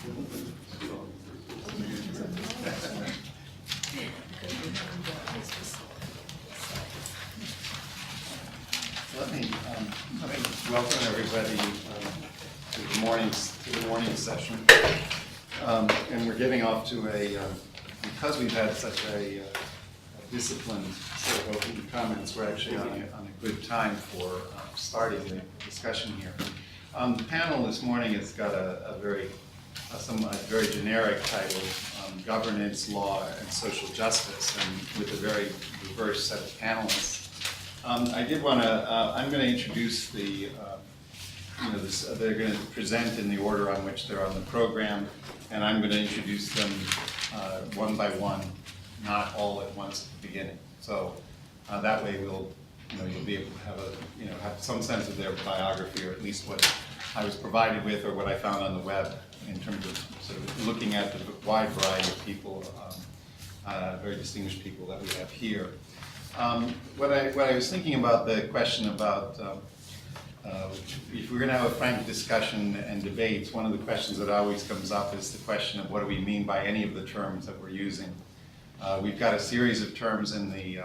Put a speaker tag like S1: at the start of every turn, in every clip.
S1: Let me welcome everybody to the morning session. And we're getting off to because we've had such a disciplined set of opening comments, we're actually on a good time for starting the discussion here. The panel this morning has got a very generic title, Governance, Law, and Social Justice, and with a very diverse set of panelists. I did want to, I'm going to introduce they're going to present in the order on which they're on the program, and I'm going to introduce them one by one, not all at once at the beginning. So that way you'll be able to have some sense of their biography, or at least what I was provided with or what I found on the web in terms of sort of looking at the wide variety of people, very distinguished people that we have here. What I was thinking about the question about if we're going to have a frank discussion and debates, one of the questions that always comes up is the question of what do we mean by any of the terms that we're using. We've got a series of terms in the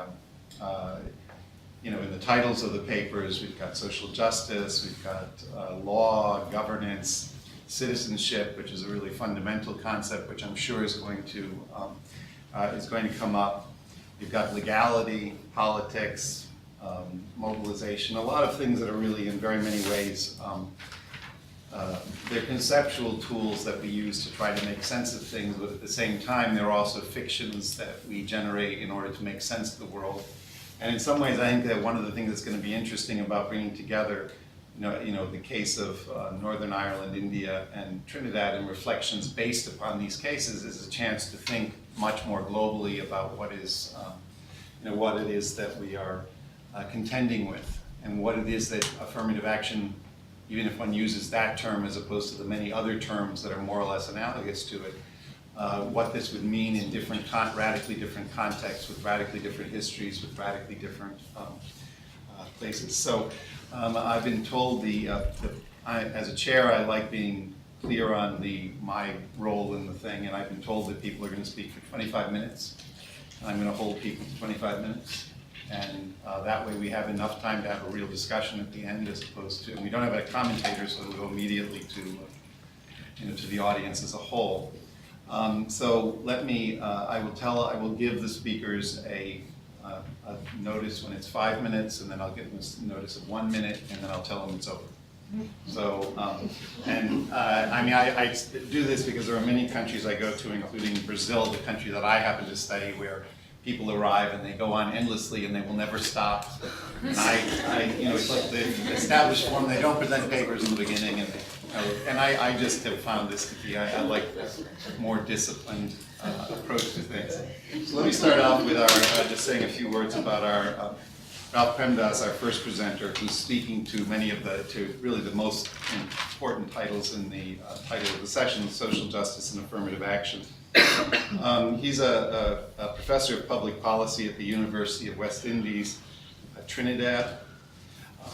S1: in the titles of the papers. We've got social justice, we've got law, governance, citizenship, which is a really fundamental concept, which I'm sure is going to come up. You've got legality, politics, mobilization, a lot of things that are really in very many ways, they're conceptual tools that we use to try to make sense of things, but at the same time they're also fictions that we generate in order to make sense of the world. And in some ways I think that one of the things that's going to be interesting about bringing together the case of Northern Ireland, India, and Trinidad, and reflections based upon these cases is a chance to think much more globally about what is, what it is that we are contending with, and what it is that affirmative action, even if one uses that term as opposed to the many other terms that are more or less analogous to it, what this would mean in radically different contexts, with radically different histories, with radically different places. So I've been told as a chair, I like being clear on my role in the thing, and I've been told that people are going to speak for 25 minutes. I'm going to hold people to 25 minutes, and that way we have enough time to have a real discussion at the end, as opposed to, and we don't have a commentator, so we'll go immediately to the audience as a whole. So let me, I will give the speakers a notice when it's 5 minutes, and then I'll give them a notice of 1 minute, and then I'll tell them it's over. So, I do this because there are many countries I go to, including Brazil, the country that I happen to study, where people arrive and they go on endlessly and they will never stop. And it's like the established form, they don't present papers in the beginning, and I just have found this to be, I like a more disciplined approach to things. So let me start off with just saying a few words about our Ralph Premdas, our first presenter, who's speaking to really the most important titles in the title of the session, Social Justice and Affirmative Action. He's a professor of public policy at the University of West Indies, Trinidad,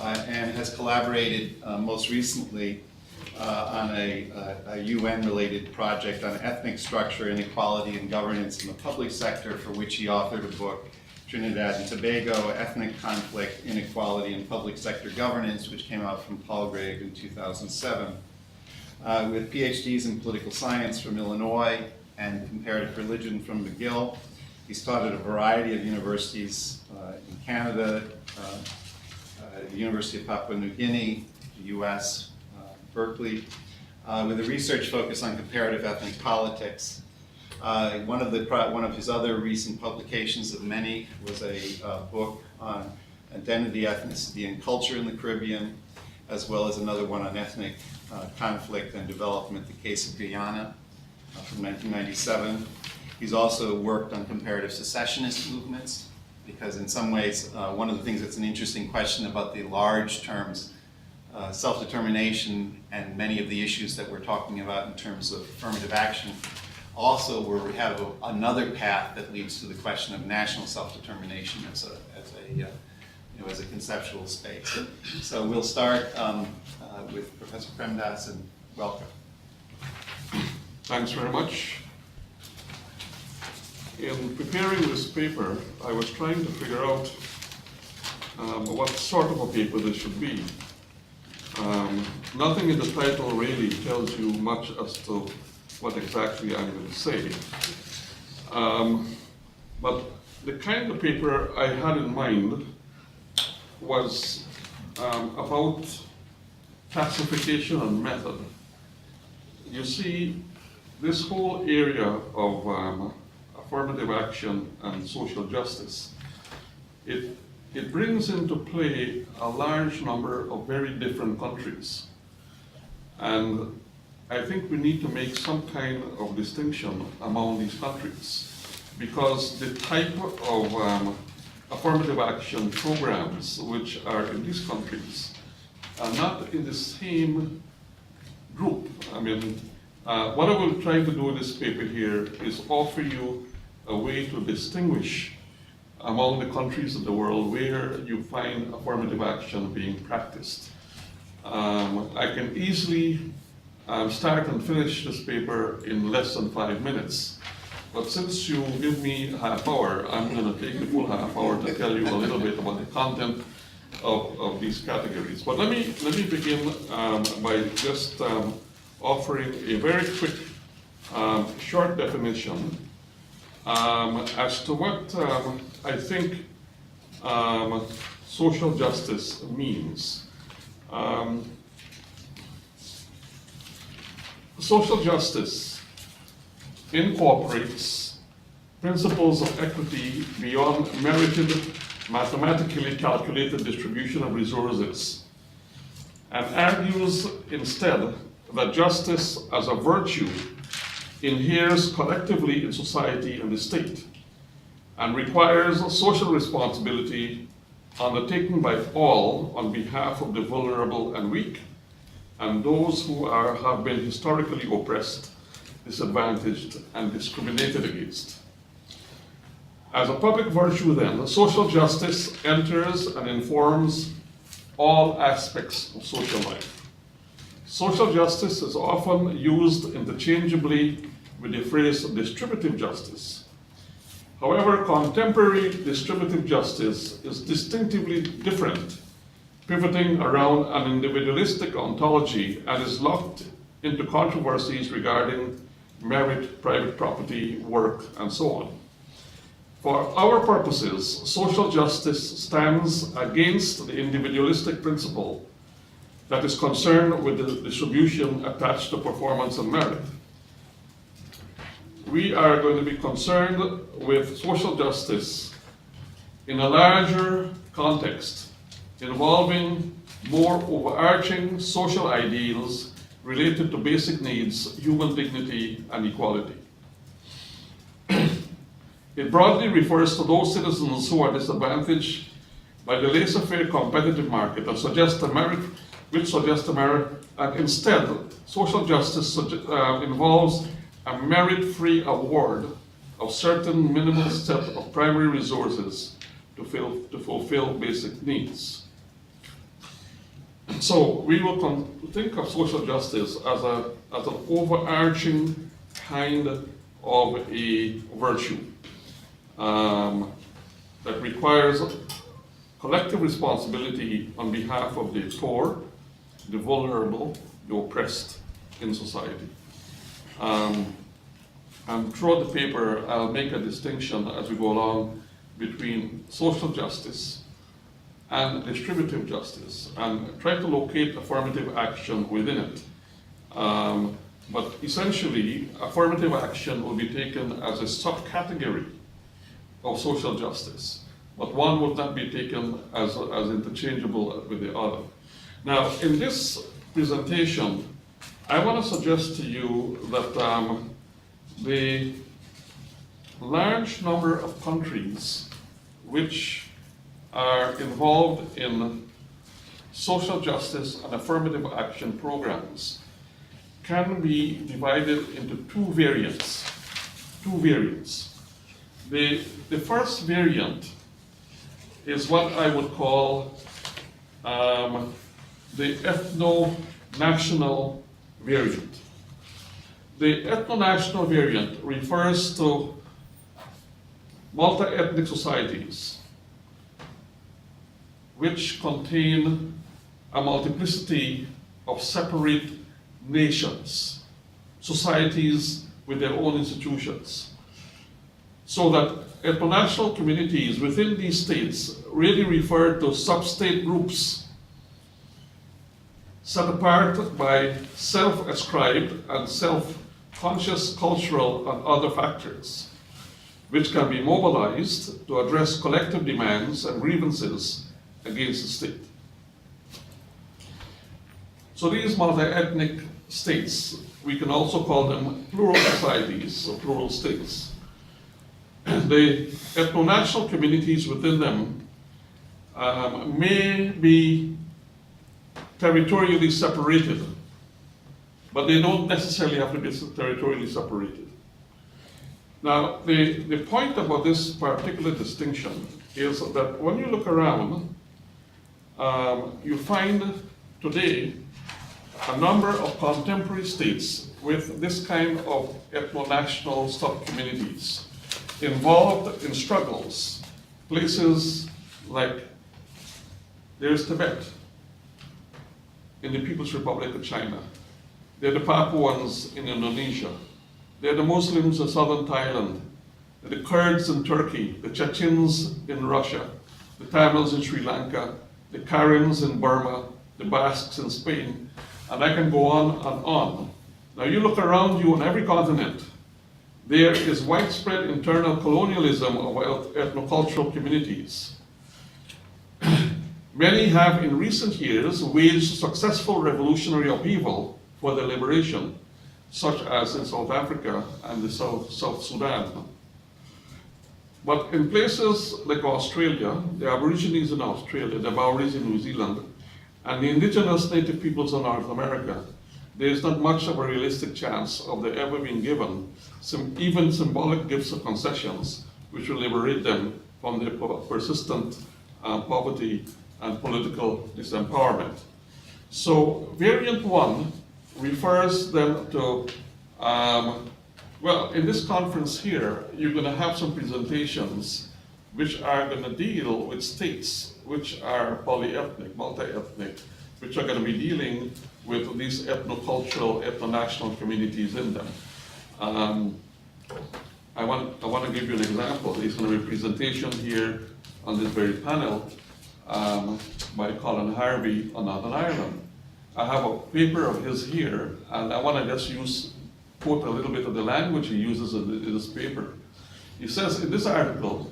S1: and has collaborated most recently on a UN-related project on ethnic structure, inequality, and governance in the public sector, for which he authored a book, Trinidad and Tobago, Ethnic Conflict, Inequality, and Public Sector Governance, which came out from Palgrave in 2007. With PhDs in political science from Illinois and comparative religion from McGill, he's taught at a variety of universities in Canada, the University of Papua New Guinea, the US, Berkeley, with a research focus on comparative ethnic politics. One of his other recent publications of many was a book on identity, ethnicity, and culture in the Caribbean, as well as another one on ethnic conflict and development, the case of Guyana, from 1997. He's also worked on comparative secessionist movements, because in some ways, one of the things that's an interesting question about the large terms, self-determination, and many of the issues that we're talking about in terms of affirmative action, also where we have another path that leads to the question of national self-determination as a conceptual space. So we'll start with Professor Premdas, and welcome.
S2: Thanks very much. In preparing this paper, I was trying to figure out what sort of a paper this should be. Nothing in the title really tells you much as to what exactly I'm going to say. But the kind of paper I had in mind was about classification and method. You see, this whole area of affirmative action and social justice, it brings into play a large number of very different countries. And I think we need to make some kind of distinction among these countries, because the type of affirmative action programs which are in these countries are not in the same group. I mean, what I will try to do in this paper here is offer you a way to distinguish among the countries of the world where you find affirmative action being practiced. I can easily start and finish this paper in less than 5 minutes. But since you give me a half hour, I'm going to take the full half hour to tell you a little bit about the content of these categories. But let me begin by just offering a very quick, short definition as to what I think social justice means. Social justice incorporates principles of equity beyond merited, mathematically calculated distribution of resources, and argues instead that justice as a virtue inheres collectively in society and the state, and requires social responsibility undertaken by all on behalf of the vulnerable and weak, and those who have been historically oppressed, disadvantaged, and discriminated against. As a public virtue then, social justice enters and informs all aspects of social life. Social justice is often used interchangeably with the phrase distributive justice. However, contemporary distributive justice is distinctively different, pivoting around an individualistic ontology, and is locked into controversies regarding merit, private property, work, and so on. For our purposes, social justice stands against the individualistic principle that is concerned with the distribution attached to performance and merit. We are going to be concerned with social justice in a larger context involving more overarching social ideals related to basic needs, human dignity, and equality. It broadly refers to those citizens who are disadvantaged by the laissez-faire competitive market and suggest a merit, and instead, social justice involves a merit-free award of certain minimal set of primary resources to fulfill basic needs. So we will think of social justice as an overarching kind of a virtue that requires collective responsibility on behalf of the poor, the vulnerable, the oppressed in society. And throughout the paper, I'll make a distinction as we go along between social justice and distributive justice, and try to locate affirmative action within it. But essentially, affirmative action will be taken as a subcategory of social justice, but one would not be taken as interchangeable with the other. Now, in this presentation, I want to suggest to you that the large number of countries which are involved in social justice and affirmative action programs can be divided into two variants. The first variant is what I would call the ethno-national variant. The ethno-national variant refers to multi-ethnic societies which contain a multiplicity of separate nations, societies with their own institutions. So that ethno-national communities within these states really refer to sub-state groups set apart by self-ascribed and self-conscious cultural and other factors, which can be mobilized to address collective demands and grievances against the state. So these multi-ethnic states, we can also call them plural societies or plural states. The ethno-national communities within them may be territorially separated, but they don't necessarily have to be territorially separated. Now, the point about this particular distinction is that when you look around, you find today a number of contemporary states with this kind of ethno-national sub-communities involved in struggles. Places like, there's Tibet in the People's Republic of China. There are the Papuans in Indonesia. There are the Muslims in southern Thailand, the Kurds in Turkey, the Chechens in Russia, the Tamils in Sri Lanka, the Karens in Burma, the Basques in Spain, and I can go on and on. Now you look around you on every continent, there is widespread internal colonialism of ethnocultural communities. Many have in recent years waged successful revolutionary upheaval for their liberation, such as in South Africa and the South Sudan. But in places like Australia, the Aborigines in Australia, the Maoris in New Zealand, and the indigenous native peoples of North America, there is not much of a realistic chance of there ever being given even symbolic gifts or concessions which will liberate them from their persistent poverty and political disempowerment. So variant one refers then to, well, in this conference here, you're going to have some presentations which are going to deal with states which are polyethnic, multi-ethnic, which are going to be dealing with these ethnocultural, ethno-national communities in them. I want to give you an example. There's going to be a presentation here on this very panel by Colin Harvey on Northern Ireland. I have a paper of his here, and I want to just quote a little bit of the language he uses in this paper. He says in this article,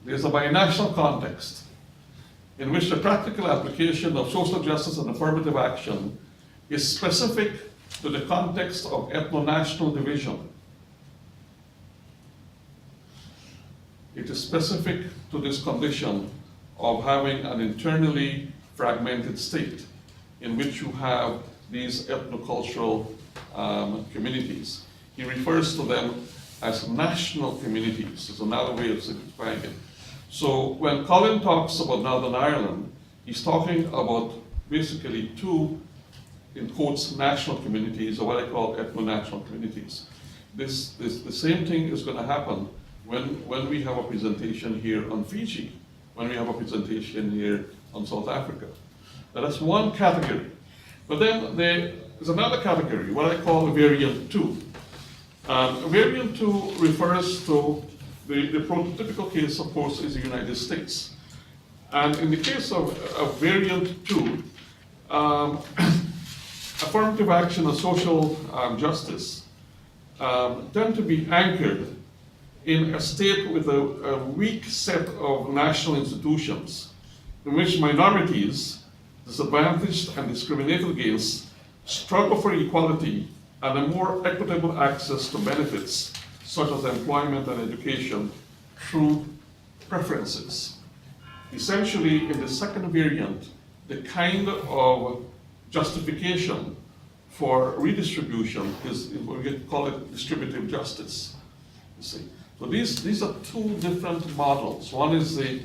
S2: there's a binational context in which the practical application of social justice and affirmative action is specific to the context of ethno-national division. It is specific to this condition of having an internally fragmented state in which you have these ethnocultural communities. He refers to them as national communities. It's another way of simplifying it. So when Colin talks about Northern Ireland, he's talking about basically two, in quotes, national communities, or what I call ethno-national communities. The same thing is going to happen when we have a presentation here on Fiji, when we have a presentation here on South Africa. Now that's one category. But then there's another category, what I call variant two. Variant two refers to the prototypical case, of course, is the United States. And in the case of variant two, affirmative action and social justice tend to be anchored in a state with a weak set of national institutions in which minorities, disadvantaged and discriminated against, struggle for equality and a more equitable access to benefits such as employment and education through preferences. Essentially, in the second variant, the kind of justification for redistribution is, we call it distributive justice. You see. So these are two different models. One is a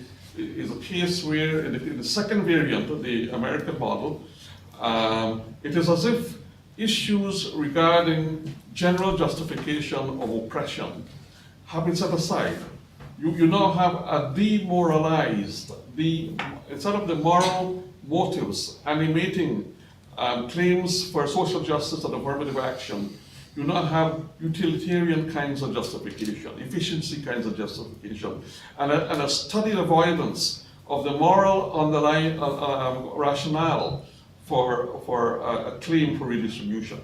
S2: case where in the second variant of the American model, it is as if issues regarding general justification of oppression have been set aside. You now have a demoralized, instead of the moral motives animating claims for social justice and affirmative action, you now have utilitarian kinds of justification, efficiency kinds of justification, and a studied avoidance of the moral underlying rationale for a claim for redistribution.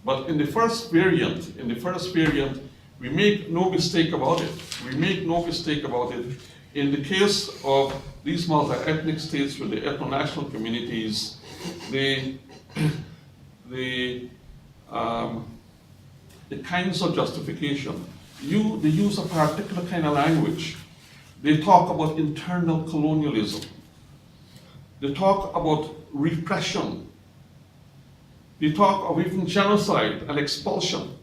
S2: But in the first variant, we make no mistake about it. We make no mistake about it. In the case of these multi-ethnic states with the ethno-national communities, the kinds of justification, they use a particular kind of language. They talk about internal colonialism. They talk about repression. They talk of even genocide and expulsion.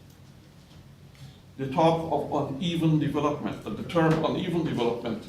S2: They talk of uneven development. And the term uneven development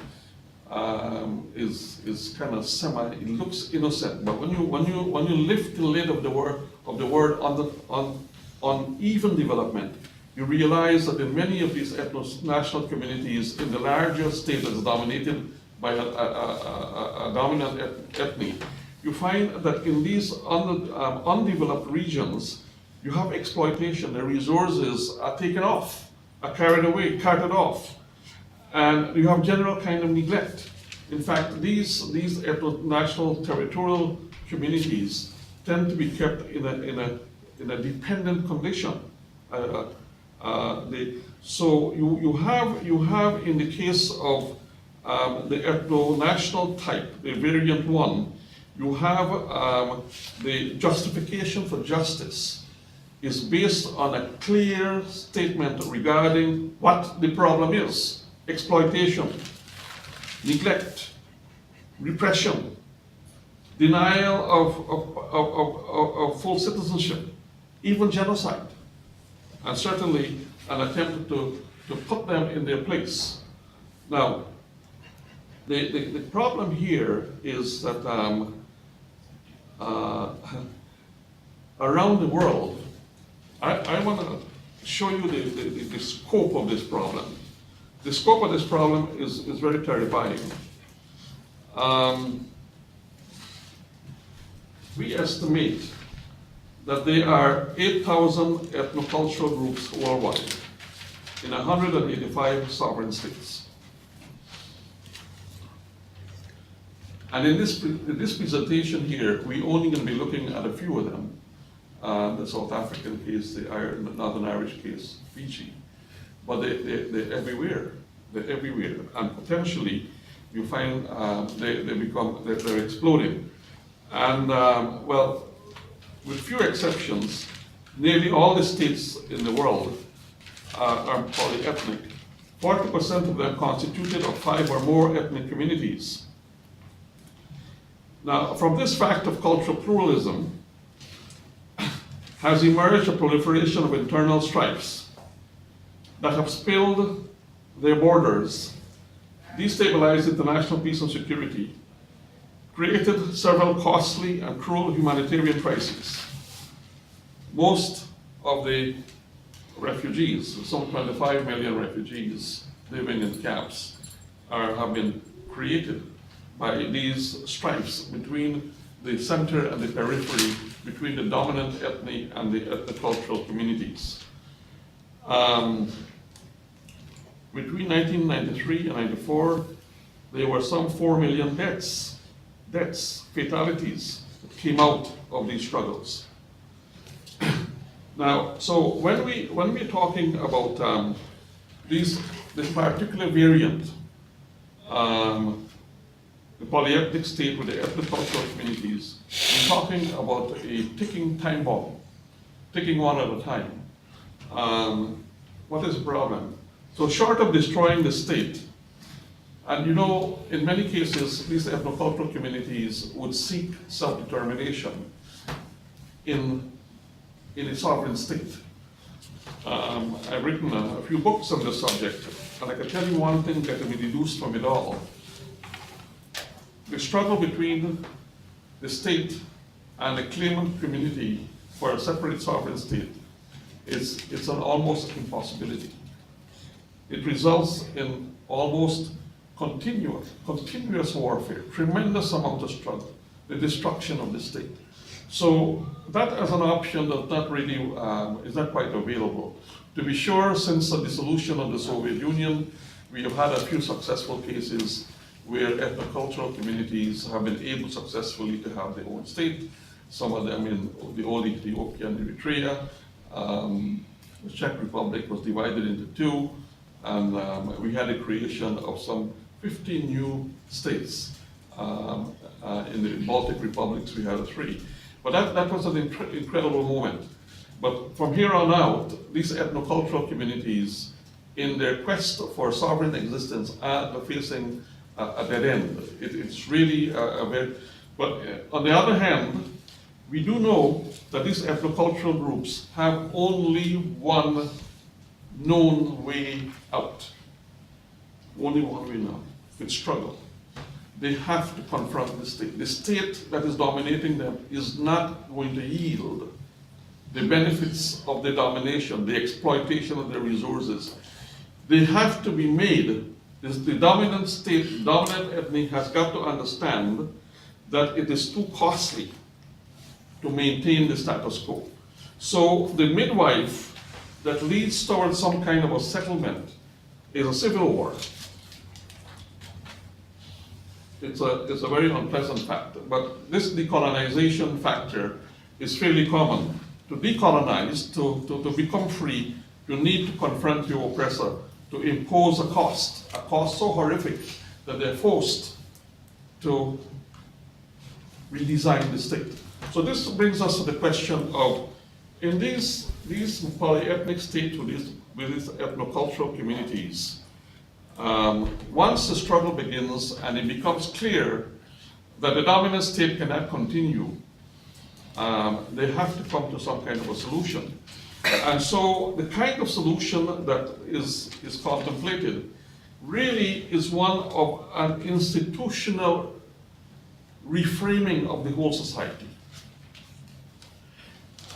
S2: is kind of it looks innocent, but when you lift the lid of the word on uneven development, you realize that in many of these ethno-national communities in the larger state that is dominated by a dominant ethnic, you find that in these undeveloped regions, you have exploitation. The resources are taken off, are carried away, carted off, and you have general kind of neglect. In fact, these ethno-national territorial communities tend to be kept in a dependent condition. So you have in the case of the ethno-national type, the variant one, you have the justification for justice is based on a clear statement regarding what the problem is: exploitation, neglect, repression, denial of full citizenship, even genocide, and certainly an attempt to put them in their place. Now, the problem here is that around the world, I want to show you the scope of this problem. The scope of this problem is very terrifying. We estimate that there are 8,000 ethnocultural groups worldwide in 185 sovereign states. And in this presentation here, we're only going to be looking at a few of them. The South African case, the Northern Irish case, Fiji. But they're everywhere. They're everywhere. And potentially, you find they're exploding. And well, with few exceptions, nearly all the states in the world are polyethnic. 40% of them constituted of 5 or more ethnic communities. Now, from this fact of cultural pluralism has emerged a proliferation of internal strifes that have spilled their borders, destabilized international peace and security, created several costly and cruel humanitarian crises. Most of the refugees, some 25 million refugees living in camps, have been created by these strifes between the center and the periphery, between the dominant ethnic and the cultural communities. Between 1993 and 94, there were some 4 million deaths, fatalities that came out of these struggles. Now, so when we're talking about this particular variant, the polyethnic state with the ethnocultural communities, we're talking about a ticking time bomb, ticking one at a time. What is the problem? So short of destroying the state, and you know, in many cases, these ethnocultural communities would seek self-determination in a sovereign state. I've written a few books on this subject, and I can tell you one thing that can be deduced from it all. The struggle between the state and the claimant community for a separate sovereign state, it's an almost impossibility. It results in almost continuous warfare, tremendous amount of struggle, the destruction of the state. So that as an option does not really, is not quite available. To be sure, since the dissolution of the Soviet Union, we have had a few successful cases where ethnocultural communities have been able successfully to have their own state, some of them in the old Ethiopia and Eritrea. The Czech Republic was divided into two, and we had a creation of some 15 new states. In the Baltic republics, we had 3. But that was an incredible moment. But from here on out, these ethnocultural communities, in their quest for sovereign existence, are facing a dead end. It's really a very... But on the other hand, we do know that these ethnocultural groups have only one known way out. Only one way now. It's struggle. They have to confront the state. The state that is dominating them is not going to yield the benefits of the domination, the exploitation of their resources. They have to be made. The dominant state, dominant ethnic has got to understand that it is too costly to maintain the status quo. So the midwife that leads towards some kind of a settlement is a civil war. It's a very unpleasant factor, but this decolonization factor is fairly common. To decolonize, to become free, you need to confront your oppressor, to impose a cost so horrific that they're forced to redesign the state. So this brings us to the question of, in these polyethnic states with these ethnocultural communities, once the struggle begins and it becomes clear that the dominant state cannot continue, they have to come to some kind of a solution. And so the kind of solution that is contemplated really is one of an institutional reframing of the whole society.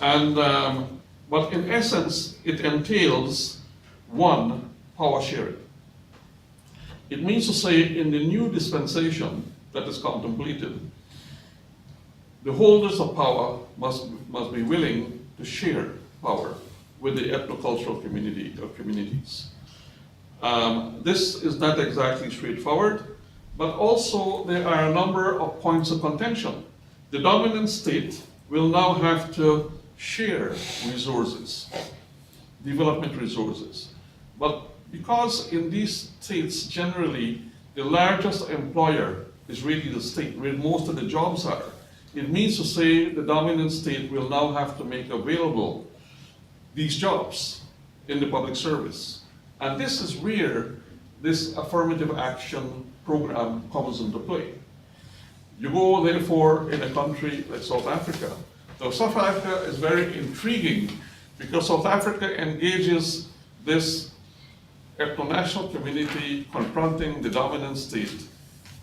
S2: And, but in essence, it entails, one, power sharing. It means to say, in the new dispensation that is contemplated, the holders of power must be willing to share power with the ethnocultural community or communities. This is not exactly straightforward, but also there are a number of points of contention. The dominant state will now have to share resources, development resources. But because in these states generally the largest employer is really the state, where most of the jobs are, it means to say the dominant state will now have to make available these jobs in the public service. And this is where this affirmative action program comes into play. You go, therefore, in a country like South Africa. Now, South Africa is very intriguing because South Africa engages this ethno-national community confronting the dominant state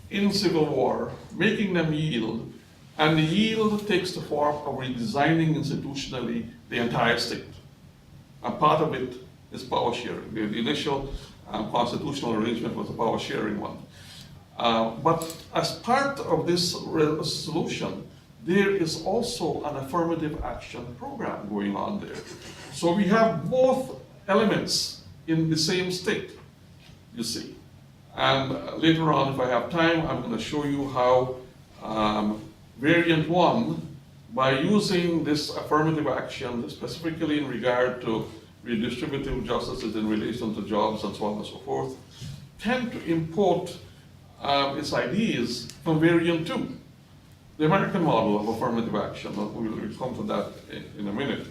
S2: in civil war, making them yield, and the yield takes the form of redesigning institutionally the entire state. And part of it is power sharing. The initial constitutional arrangement was a power sharing one. But as part of this solution, there is also an affirmative action program going on there. So we have both elements in the same state, you see. And later on, if I have time, I'm going to show you how variant 1, by using this affirmative action, specifically in regard to redistributive justices in relation to jobs and so on and so forth, tend to import its ideas from variant 2, the American model of affirmative action. We'll come to that in a minute.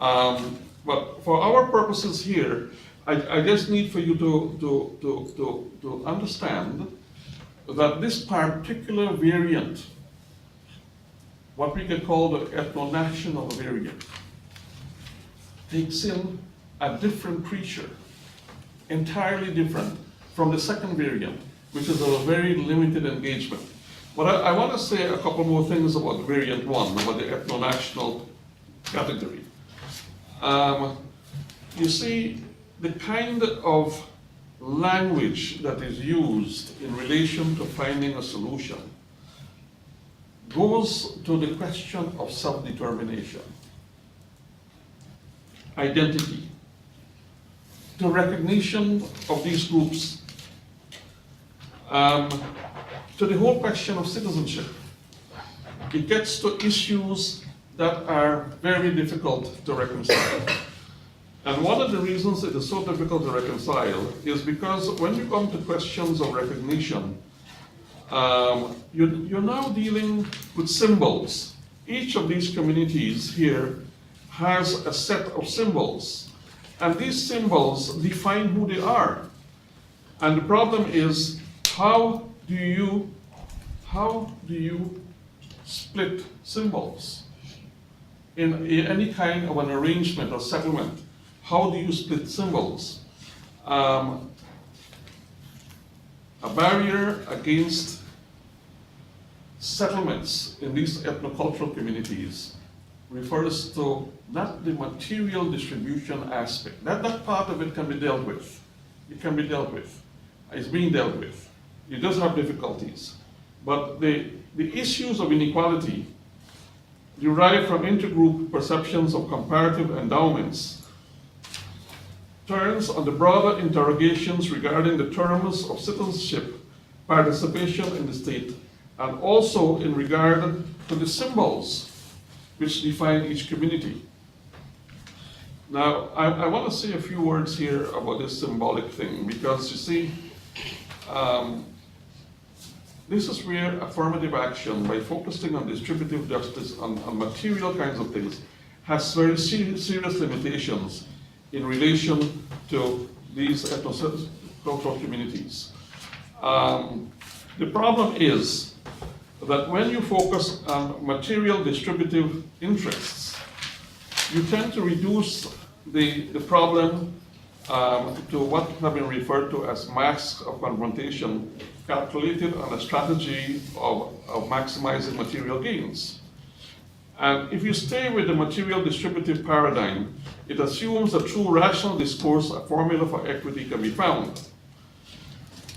S2: But for our purposes here, I just need for you to understand that this particular variant, what we can call the ethno-national variant, takes in a different creature, entirely different from the second variant, which is a very limited engagement. But I want to say a couple more things about variant 1, about the ethno-national category. You see, the kind of language that is used in relation to finding a solution goes to the question of self-determination, identity, the recognition of these groups, to the whole question of citizenship. It gets to issues that are very difficult to reconcile. And one of the reasons it is so difficult to reconcile is because when you come to questions of recognition, you're now dealing with symbols. Each of these communities here has a set of symbols, and these symbols define who they are. And the problem is, how do you split symbols? In any kind of an arrangement or settlement, how do you split symbols? A barrier against settlements in these ethnocultural communities refers to not the material distribution aspect. That part of it can be dealt with. It can be dealt with. It's being dealt with. It does have difficulties. But the issues of inequality derived from intergroup perceptions of comparative endowments turns on the broader interrogations regarding the terms of citizenship, participation in the state, and also in regard to the symbols which define each community. Now, I want to say a few words here about this symbolic thing, because you see, this is where affirmative action, by focusing on distributive justice, on material kinds of things, has very serious limitations in relation to these ethnocultural communities. The problem is that when you focus on material distributive interests, you tend to reduce the problem to what have been referred to as masks of confrontation, calculated on a strategy of maximizing material gains. And if you stay with the material distributive paradigm, it assumes that through rational discourse, a formula for equity can be found.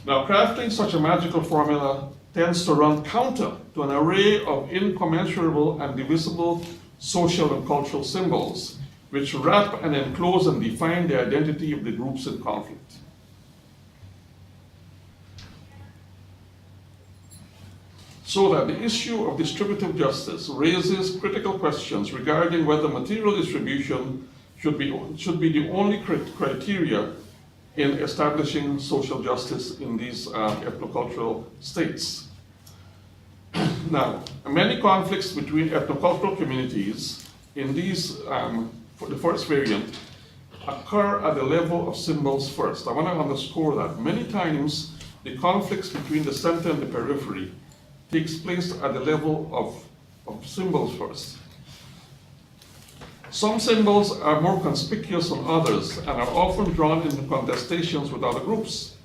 S2: Now, crafting such a magical formula tends to run counter to an array of incommensurable and divisible social and cultural symbols, which wrap and enclose and define the identity of the groups in conflict. So that the issue of distributive justice raises critical questions regarding whether material distribution should be the only criteria in establishing social justice in these ethnocultural states. Now, many conflicts between ethnocultural communities in these, for the first variant, occur at the level of symbols first. I want to underscore that. Many times, the conflicts between the center and the periphery takes place at the level of symbols first. Some symbols are more conspicuous than others and are often drawn into contestations with other groups.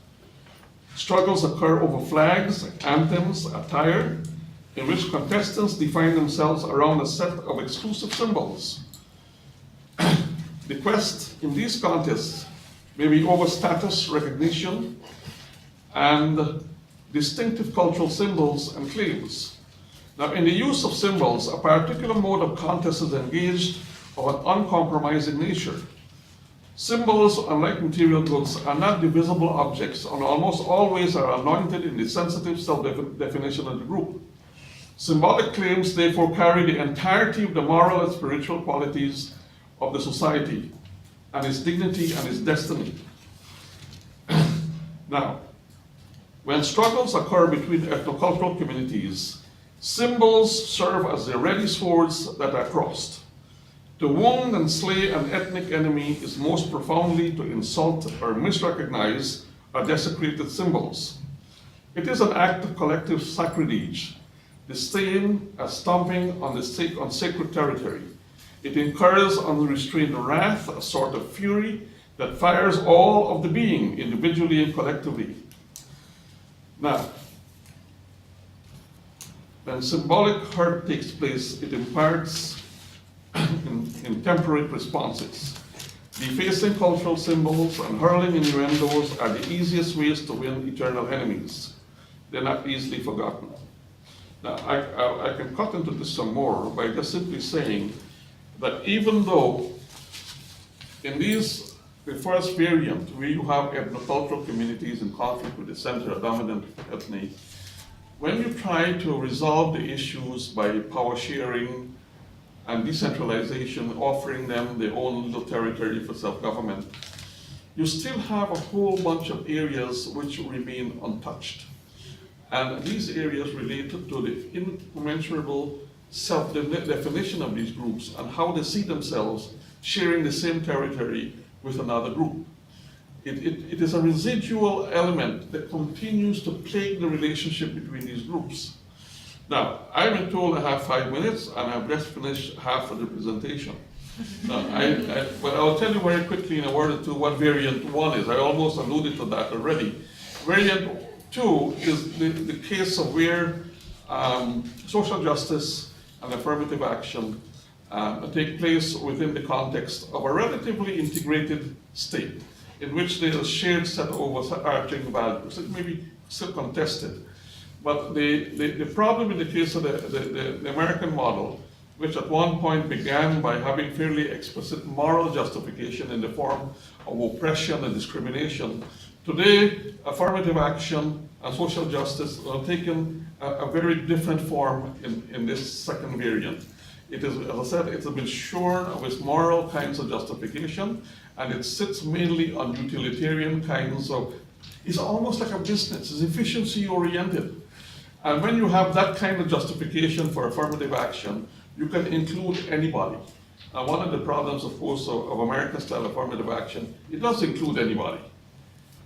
S2: Struggles occur over flags, anthems, attire, in which contestants define themselves around a set of exclusive symbols. The quest in these contests may be over status recognition and distinctive cultural symbols and claims. Now, in the use of symbols, a particular mode of contest is engaged of an uncompromising nature. Symbols, unlike material goods, are not divisible objects and almost always are anointed in the sensitive self-definition of the group. Symbolic claims therefore carry the entirety of the moral and spiritual qualities of the society and its dignity and its destiny. Now, when struggles occur between ethnocultural communities, symbols serve as the ready swords that are crossed. To wound and slay an ethnic enemy is most profoundly to insult or misrecognize or desecrated symbols. It is an act of collective sacrilege, the same as stomping on sacred territory. It incurs unrestrained wrath, a sort of fury that fires all of the being, individually and collectively. Now, when symbolic hurt takes place, it imparts in temperate responses. Defacing cultural symbols and hurling innuendos are the easiest ways to win eternal enemies. They're not easily forgotten. Now, I can cut into this some more by just simply saying that even though in the first variant, where you have ethnocultural communities in conflict with the center dominant ethnic, when you try to resolve the issues by power sharing and decentralization, offering them their own little territory for self-government, you still have a whole bunch of areas which remain untouched. And these areas related to the incommensurable self-definition of these groups and how they see themselves sharing the same territory with another group. It is a residual element that continues to plague the relationship between these groups. Now, I've been told I have 5 minutes, and I've just finished half of the presentation. Now, but I'll tell you very quickly in a word or two what variant 1 is. I almost alluded to that already. Variant 2 is the case of where social justice and affirmative action take place within the context of a relatively integrated state, in which there is a shared set of overarching values. It may be still contested. But the problem in the case of the American model, which at one point began by having fairly explicit moral justification in the form of oppression and discrimination, today affirmative action and social justice have taken a very different form in this second variant. It is, as I said, it's been shorn of its moral kinds of justification, and it sits mainly on utilitarian kinds of, it's almost like a business, it's efficiency oriented. And when you have that kind of justification for affirmative action, you can include anybody. And one of the problems, of course, of American-style affirmative action, it does include anybody.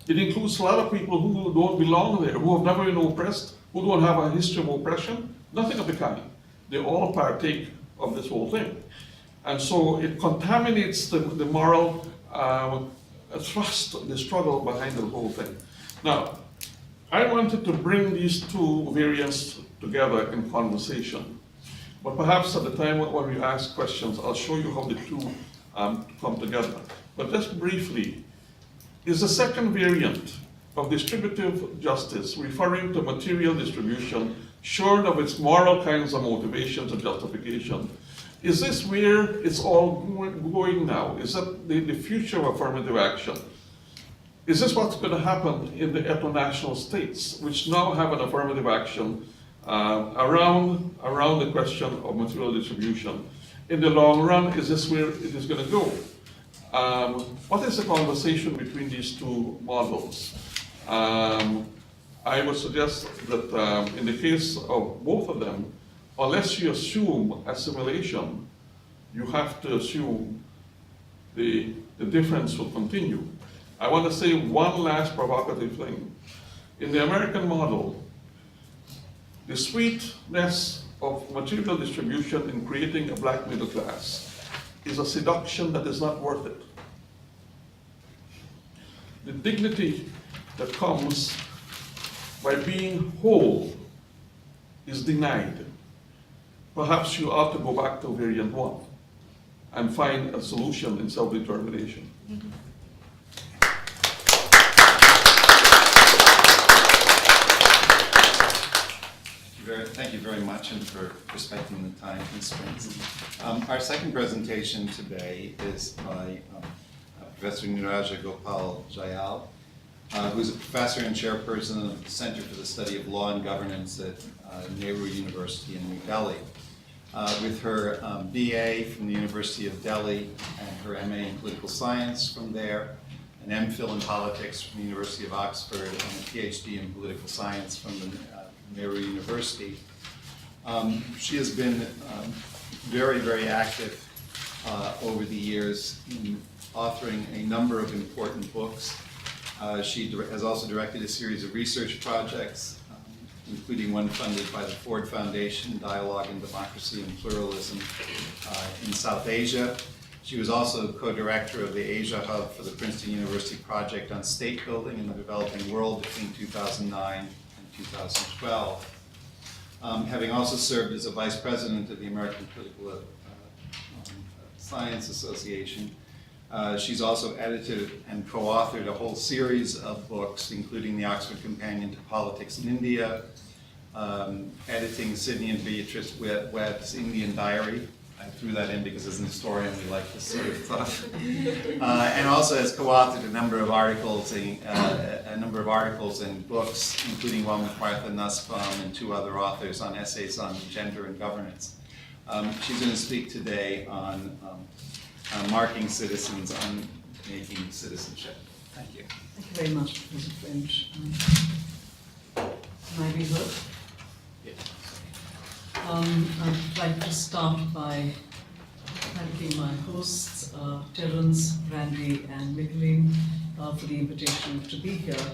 S2: It includes a lot of people who don't belong there, who have never been oppressed, who don't have a history of oppression, nothing of the kind. They all partake of this whole thing. And so it contaminates the moral thrust, the struggle behind the whole thing. Now, I wanted to bring these two variants together in conversation. But perhaps at the time when we ask questions, I'll show you how the two come together. But just briefly, is the second variant of distributive justice referring to material distribution shorn of its moral kinds of motivations and justification? Is this where it's all going now? Is that the future of affirmative action? Is this what's going to happen in the ethno-national states, which now have an affirmative action around the question of material distribution? In the long run, is this where it is going to go? What is the conversation between these two models? I would suggest that in the case of both of them, unless you assume assimilation, you have to assume the difference will continue. I want to say one last provocative thing. In the American model, the sweetness of material distribution in creating a black middle class is a seduction that is not worth it. The dignity that comes by being whole is denied. Perhaps you ought to go back to variant 1 and find a solution in self-determination. Mm-hmm.
S1: Thank you very much, and for respecting the time constraints. Our second presentation today is by Professor Niraja Gopal Jayal, who is a professor and chairperson of the Center for the Study of Law and Governance at Nehru University in New Delhi. With her BA from the University of Delhi and her MA in Political Science from there, an MPhil in Politics from the University of Oxford, and a PhD in Political Science from the Nehru University. She has been very, very active over the years in authoring a number of important books. She has also directed a series of research projects, including one funded by the Ford Foundation, Dialogue in Democracy and Pluralism in South Asia. She was also co-director of the Asia Hub for the Princeton University Project on State Building in the Developing World between 2009 and 2012. Having also served as a vice president of the American Political Science Association. She's also edited and co-authored a whole series of books, including the Oxford Companion to Politics in India, editing Sydney and Beatrice Webb's Indian Diary. I threw that in because as an historian we like this sort of stuff. And also has co-authored a number of articles and books, including one with Martha Nussbaum and 2 other authors on essays on gender and governance. She's going to speak today on marking citizens, unmaking citizenship. Thank you.
S3: Thank you very much, Professor French. Can I be heard?
S1: Yeah.
S3: I'd like to start by thanking my hosts, Terence, Randy, and Micheline, for the invitation to be here.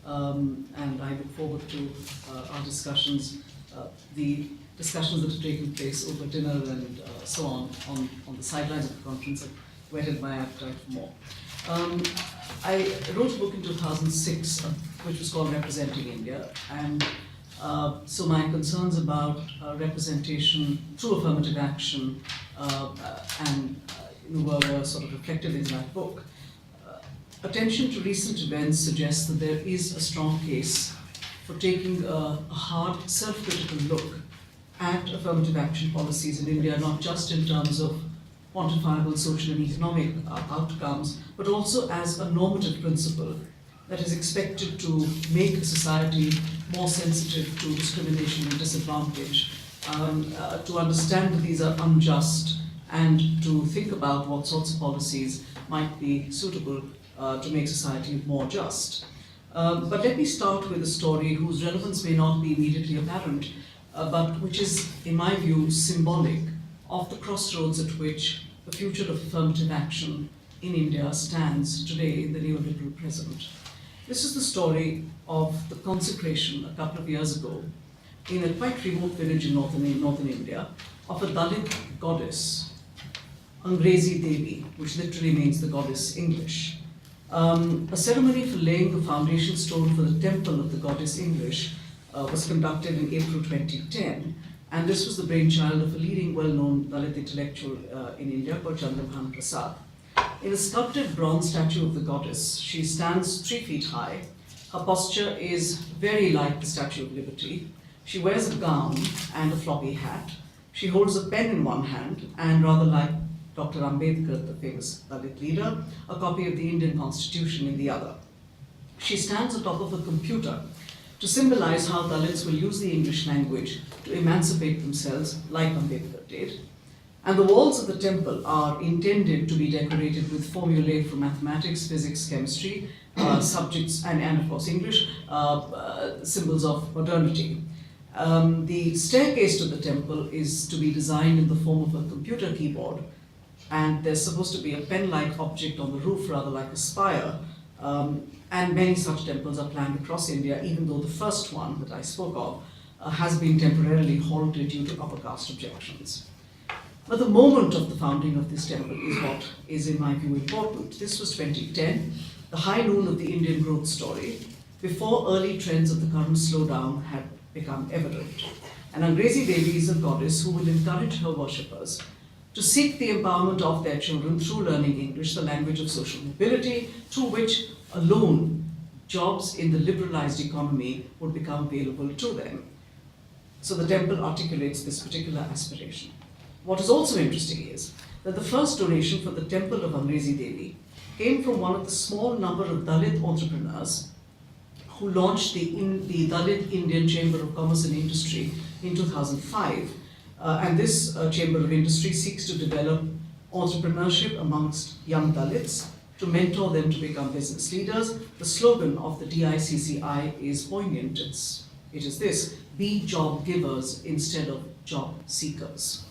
S3: And I look forward to our discussions, the discussions that have taken place over dinner and so on the sidelines of the conference have whetted my appetite for more. I wrote a book in 2006, which was called Representing India, and so my concerns about representation through affirmative action were sort of reflected in that book. Attention to recent events suggests that there is a strong case for taking a hard, self-critical look at affirmative action policies in India, not just in terms of quantifiable social and economic outcomes, but also as a normative principle that is expected to make a society more sensitive to discrimination and disadvantage, to understand that these are unjust, and to think about what sorts of policies might be suitable to make society more just. But let me start with a story whose relevance may not be immediately apparent, but which is, in my view, symbolic of the crossroads at which the future of affirmative action in India stands today in the neoliberal present. This is the story of the consecration a couple of years ago in a quite remote village in northern India of a Dalit goddess, Angrezi Devi, which literally means the goddess English. A ceremony for laying the foundation stone for the temple of the goddess English was conducted in April 2010, and this was the brainchild of a leading well-known Dalit intellectual in India called Chandrabhan Prasad. In a sculpted bronze statue of the goddess, she stands 3 feet high. Her posture is very like the Statue of Liberty. She wears a gown and a floppy hat. She holds a pen in one hand, and rather like Dr. Ambedkar, the famous Dalit leader, a copy of the Indian Constitution in the other. She stands on top of a computer to symbolize how Dalits will use the English language to emancipate themselves like Ambedkar did. And the walls of the temple are intended to be decorated with formulae from mathematics, physics, chemistry, subjects, and of course English, symbols of modernity. The staircase to the temple is to be designed in the form of a computer keyboard, and there's supposed to be a pen-like object on the roof, rather like a spire, and many such temples are planned across India, even though the first one that I spoke of has been temporarily halted due to upper caste objections. But the moment of the founding of this temple is what is, in my view, important. This was 2010, the high noon of the Indian growth story, before early trends of the current slowdown had become evident. And Angrezi Devi is a goddess who will encourage her worshippers to seek the empowerment of their children through learning English, the language of social mobility, through which alone jobs in the liberalized economy would become available to them. So the temple articulates this particular aspiration. What is also interesting is that the first donation for the temple of Angrezi Devi came from one of the small number of Dalit entrepreneurs who launched the Dalit Indian Chamber of Commerce and Industry in 2005. And this Chamber of Industry seeks to develop entrepreneurship amongst young Dalits, to mentor them to become business leaders. The slogan of the DICCI is poignant. It is this: be job givers instead of job seekers.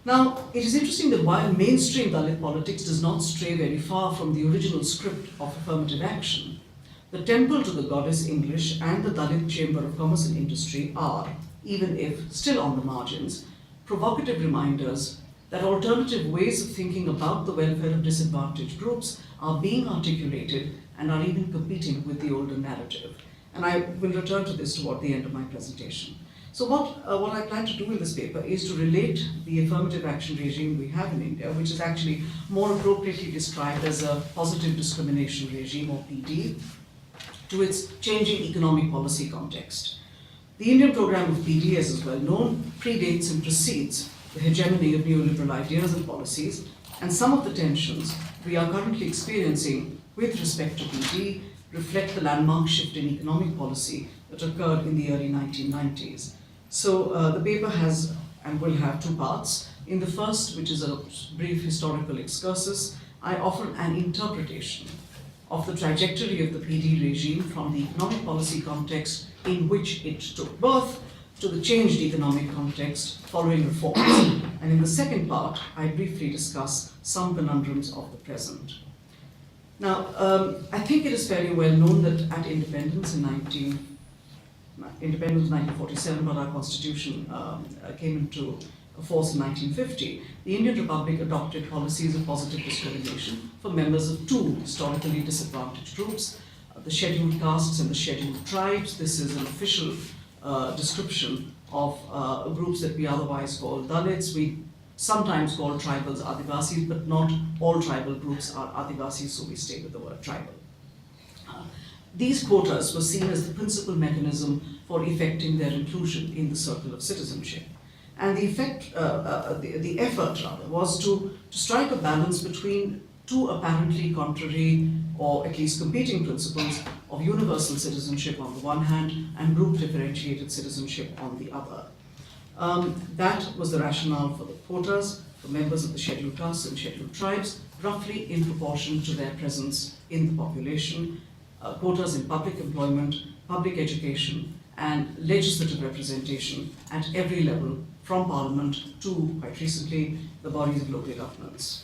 S3: Now, it is interesting that while mainstream Dalit politics does not stray very far from the original script of affirmative action, the temple to the goddess English and the Dalit Chamber of Commerce and Industry are, even if still on the margins, provocative reminders that alternative ways of thinking about the welfare of disadvantaged groups are being articulated and are even competing with the older narrative. And I will return to this toward the end of my presentation. So what I plan to do in this paper is to relate the affirmative action regime we have in India, which is actually more appropriately described as a positive discrimination regime, or PD, to its changing economic policy context. The Indian program of PD, as is well known, predates and precedes the hegemony of neoliberal ideas and policies, and some of the tensions we are currently experiencing with respect to PD reflect the landmark shift in economic policy that occurred in the early 1990s. So the paper has and will have two parts. In the first, which is a brief historical excursus, I offer an interpretation of the trajectory of the PD regime from the economic policy context in which it took birth to the changed economic context following reforms. And in the second part, I briefly discuss some conundrums of the present. Now, I think it is fairly well known that at independence in 1947, but our constitution came into force in 1950, the Indian Republic adopted policies of positive discrimination for members of two historically disadvantaged groups, the scheduled castes and the scheduled tribes. This is an official description of groups that we otherwise call Dalits. We sometimes call tribals Adivasis, but not all tribal groups are Adivasis, so we stay with the word tribal. These quotas were seen as the principal mechanism for effecting their inclusion in the circle of citizenship. And the effort was to strike a balance between two apparently contrary or at least competing principles of universal citizenship on the one hand and group differentiated citizenship on the other. That was the rationale for the quotas for members of the scheduled castes and scheduled tribes, roughly in proportion to their presence in the population. Quotas in public employment, public education, and legislative representation at every level, from Parliament to, quite recently, the bodies of local governments.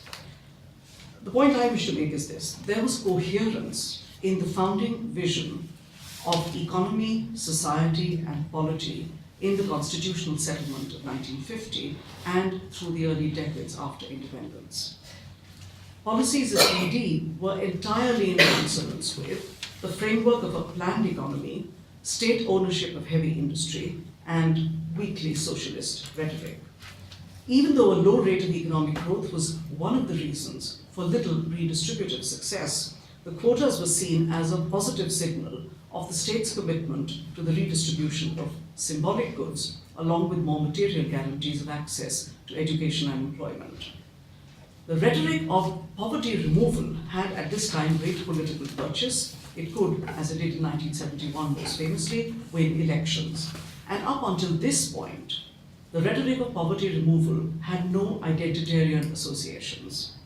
S3: The point I wish to make is this: there was coherence in the founding vision of economy, society, and polity in the constitutional settlement of 1950 and through the early decades after independence. Policies of PD were entirely in consonance with the framework of a planned economy, state ownership of heavy industry, and weakly socialist rhetoric. Even though a low rate of economic growth was one of the reasons for little redistributive success, the quotas were seen as a positive signal of the state's commitment to the redistribution of symbolic goods, along with more material guarantees of access to education and employment. The rhetoric of poverty removal had at this time great political purchase. It could, as it did in 1971 most famously, win elections. And up until this point, the rhetoric of poverty removal had no identitarian associations.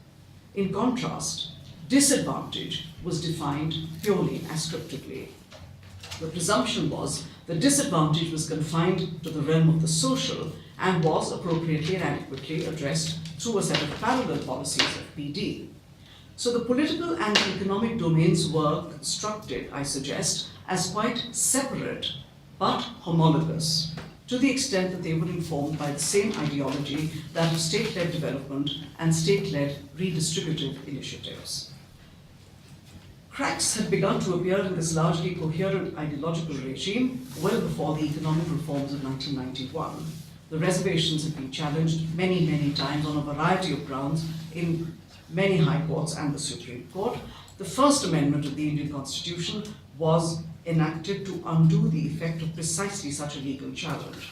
S3: In contrast, disadvantage was defined purely ascriptively. The presumption was that disadvantage was confined to the realm of the social and was appropriately and adequately addressed through a set of parallel policies of PD. So the political and economic domains were constructed, I suggest, as quite separate but homologous, to the extent that they were informed by the same ideology, that of state-led development and state-led redistributive initiatives. Cracks had begun to appear in this largely coherent ideological regime well before the economic reforms of 1991. The reservations had been challenged many, many times on a variety of grounds in many high courts and the Supreme Court. The First Amendment of the Indian Constitution was enacted to undo the effect of precisely such a legal challenge.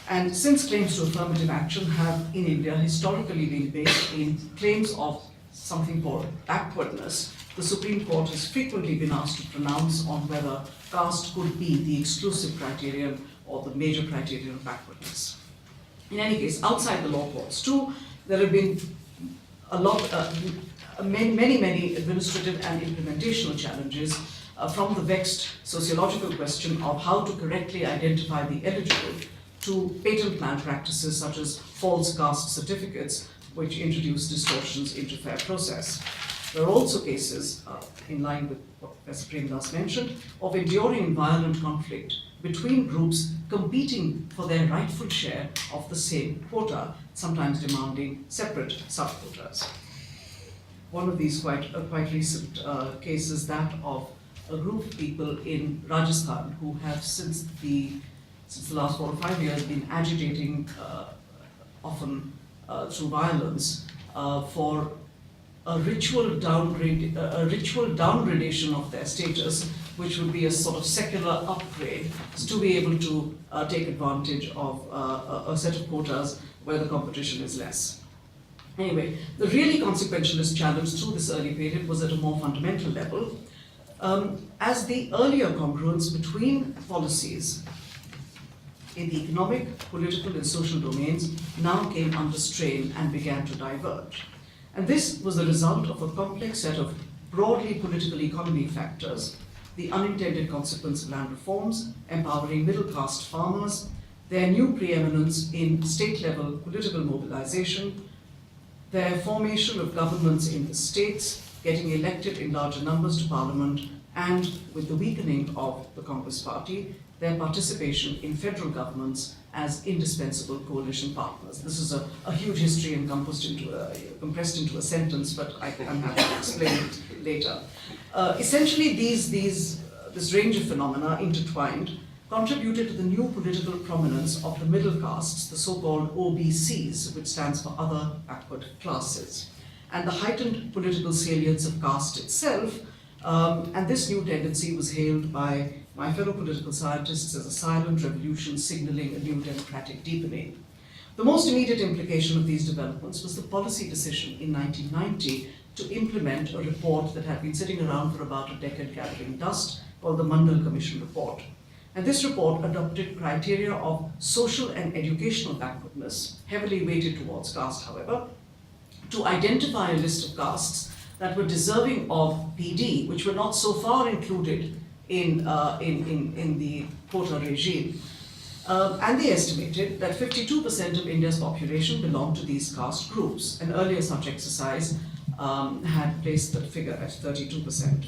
S3: And since claims to affirmative action have in India historically been based in claims of something called backwardness, the Supreme Court has frequently been asked to pronounce on whether caste could be the exclusive criterion or the major criterion of backwardness. In any case, outside the law courts too, there have been many administrative and implementational challenges from the vexed sociological question of how to correctly identify the eligible to patent malpractices such as false caste certificates, which introduce distortions into fair process. There are also cases, in line with what Professor Premdas mentioned, of enduring and violent conflict between groups competing for their rightful share of the same quota, sometimes demanding separate sub-quotas. One of these quite recent cases, that of a group of people in Rajasthan who have, since the since the last 4 or 5 years, been agitating, often through violence, for a ritual downgradation of their status, which would be a sort of secular upgrade, to be able to take advantage of a set of quotas where the competition is less. Anyway, the really consequentialist challenge through this early period was at a more fundamental level, as the earlier congruence between policies in the economic, political, and social domains now came under strain and began to diverge. And this was the result of a complex set of broadly political economy factors, the unintended consequence of land reforms, empowering middle-caste farmers, their new preeminence in state-level political mobilization, their formation of governments in the states, getting elected in larger numbers to parliament, and with the weakening of the Congress Party, their participation in federal governments as indispensable coalition partners. This is a huge history compressed into a sentence, but I'm happy to explain it later. Essentially, this range of phenomena intertwined contributed to the new political prominence of the middle castes, the so-called OBCs, which stands for other backward classes, and the heightened political salience of caste itself. And this new tendency was hailed by my fellow political scientists as a silent revolution signaling a new democratic deepening. The most immediate implication of these developments was the policy decision in 1990 to implement a report that had been sitting around for about a decade gathering dust, called the Mandal Commission Report. And this report adopted criteria of social and educational backwardness, heavily weighted towards caste, however, to identify a list of castes that were deserving of PD, which were not so far included in the quota regime. And they estimated that 52% of India's population belonged to these caste groups. An earlier such exercise had placed that figure at 32%.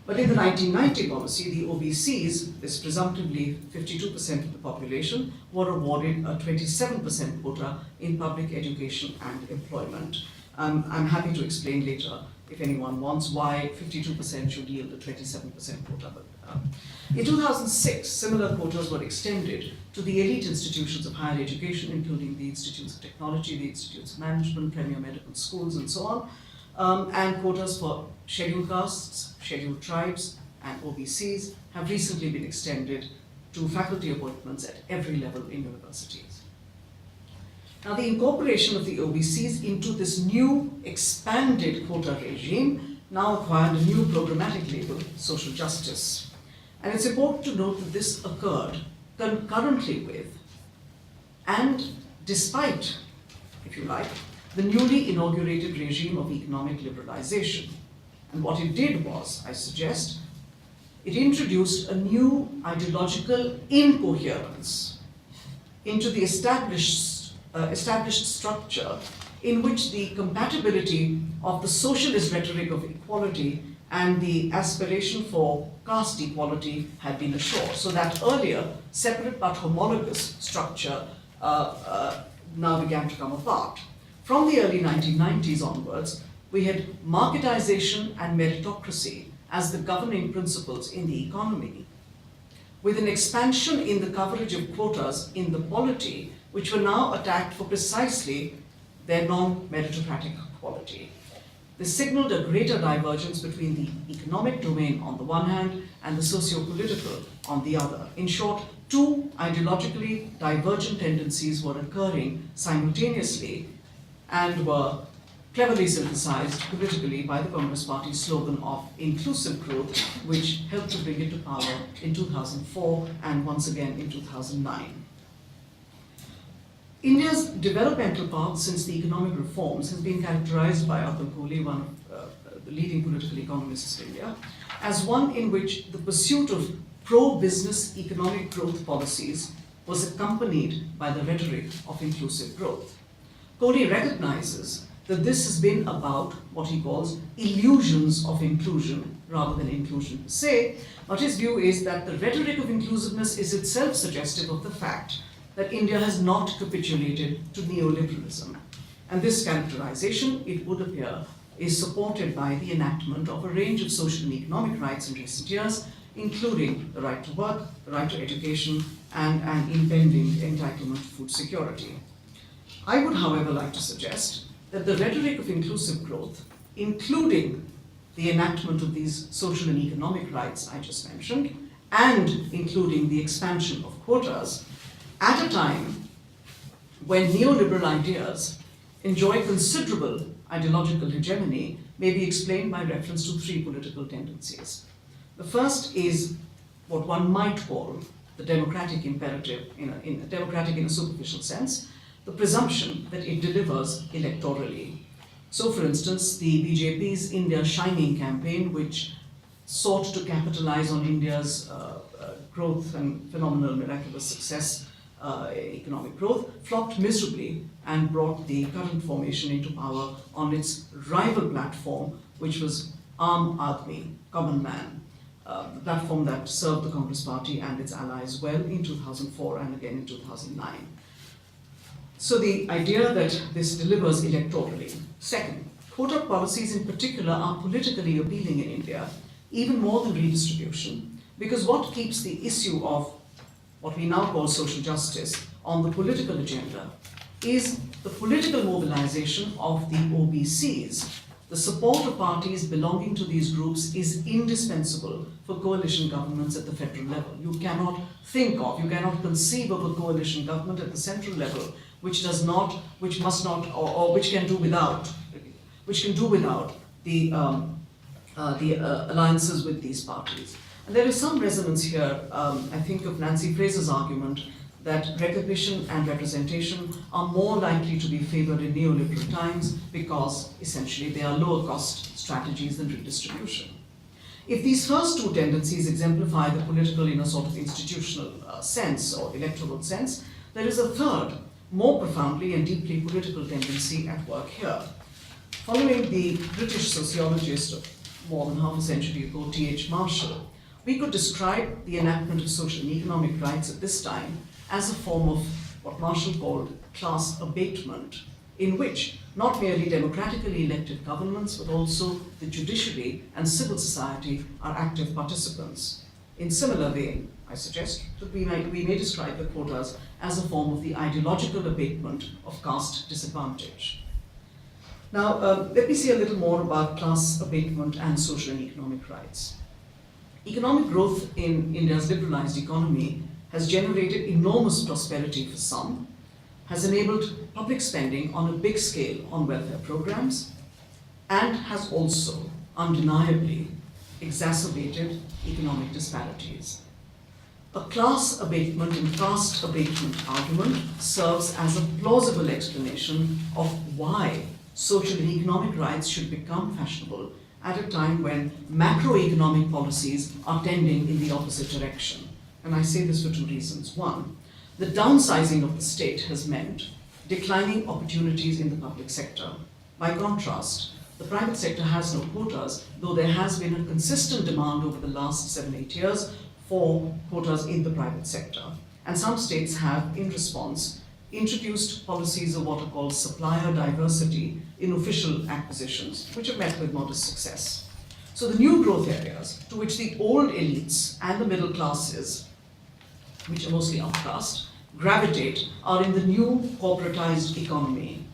S3: But in the 1990 policy, the OBCs, this presumptively 52% of the population, were awarded a 27% quota in public education and employment. I'm happy to explain later, if anyone wants, why 52% should yield a 27% quota. In 2006, similar quotas were extended to the elite institutions of higher education, including the institutes of technology, the institutes of management, premier medical schools, and so on. And quotas for scheduled castes, scheduled tribes, and OBCs have recently been extended to faculty appointments at every level in universities. Now, the incorporation of the OBCs into this new expanded quota regime now acquired a new programmatic label, social justice. And it's important to note that this occurred concurrently with and despite, if you like, the newly inaugurated regime of economic liberalization. And what it did was, I suggest, it introduced a new ideological incoherence into the established structure in which the compatibility of the socialist rhetoric of equality and the aspiration for caste equality had been assured. So that earlier separate but homologous structure now began to come apart. From the early 1990s onwards, we had marketization and meritocracy as the governing principles in the economy, with an expansion in the coverage of quotas in the polity, which were now attacked for precisely their non-meritocratic quality. This signaled a greater divergence between the economic domain on the one hand and the socio-political on the other. In short, two ideologically divergent tendencies were occurring simultaneously and were cleverly synthesized politically by the Congress Party's slogan of inclusive growth, which helped to bring it to power in 2004 and once again in 2009. India's developmental path since the economic reforms has been characterized by Atul Kohli, one of the leading political economists of India, as one in which the pursuit of pro-business economic growth policies was accompanied by the rhetoric of inclusive growth. Kohli recognizes that this has been about what he calls illusions of inclusion rather than inclusion per se, but his view is that the rhetoric of inclusiveness is itself suggestive of the fact that India has not capitulated to neoliberalism. And this characterization, it would appear, is supported by the enactment of a range of social and economic rights in recent years, including the right to work, the right to education, and an impending entitlement to food security. I would, however, like to suggest that the rhetoric of inclusive growth, including the enactment of these social and economic rights I just mentioned, and including the expansion of quotas, at a time when neoliberal ideas enjoy considerable ideological hegemony, may be explained by reference to three political tendencies. The first is what one might call the democratic imperative, democratic in a superficial sense, the presumption that it delivers electorally. So, for instance, the BJP's India Shining campaign, which sought to capitalize on India's growth and phenomenal miraculous success, economic growth, flopped miserably and brought the current formation into power on its rival platform, which was Aam Aadmi, common man, the platform that served the Congress Party and its allies well in 2004 and again in 2009. So the idea that this delivers electorally. Second, quota policies in particular are politically appealing in India, even more than redistribution, because what keeps the issue of what we now call social justice on the political agenda is the political mobilization of the OBCs. The support of parties belonging to these groups is indispensable for coalition governments at the federal level. You cannot think of, you cannot conceive of a coalition government at the central level which does not, which must not, or which can do without the alliances with these parties. And there is some resonance here, I think, of Nancy Fraser's argument that recognition and representation are more likely to be favored in neoliberal times because essentially they are lower cost strategies than redistribution. If these first two tendencies exemplify the political in a sort of institutional sense or electoral sense, there is a third, more profoundly and deeply political tendency at work here. Following the British sociologist of more than half a century ago, T.H. Marshall, we could describe the enactment of social and economic rights at this time as a form of what Marshall called class abatement, in which not merely democratically elected governments, but also the judiciary and civil society are active participants. In similar vein, I suggest that we may describe the quotas as a form of the ideological abatement of caste disadvantage. Now, let me say a little more about class abatement and social and economic rights. Economic growth in India's liberalized economy has generated enormous prosperity for some, has enabled public spending on a big scale on welfare programs, and has also undeniably exacerbated economic disparities. A class abatement and caste abatement argument serves as a plausible explanation of why social and economic rights should become fashionable at a time when macroeconomic policies are tending in the opposite direction. And I say this for two reasons. One, the downsizing of the state has meant declining opportunities in the public sector. By contrast, the private sector has no quotas, though there has been a consistent demand over the last 7-8 years for quotas in the private sector. And some states have, in response, introduced policies of what are called supplier diversity in official acquisitions, which have met with modest success. So the new growth areas to which the old elites and the middle classes, which are mostly upcast, gravitate are in the new corporatized economy.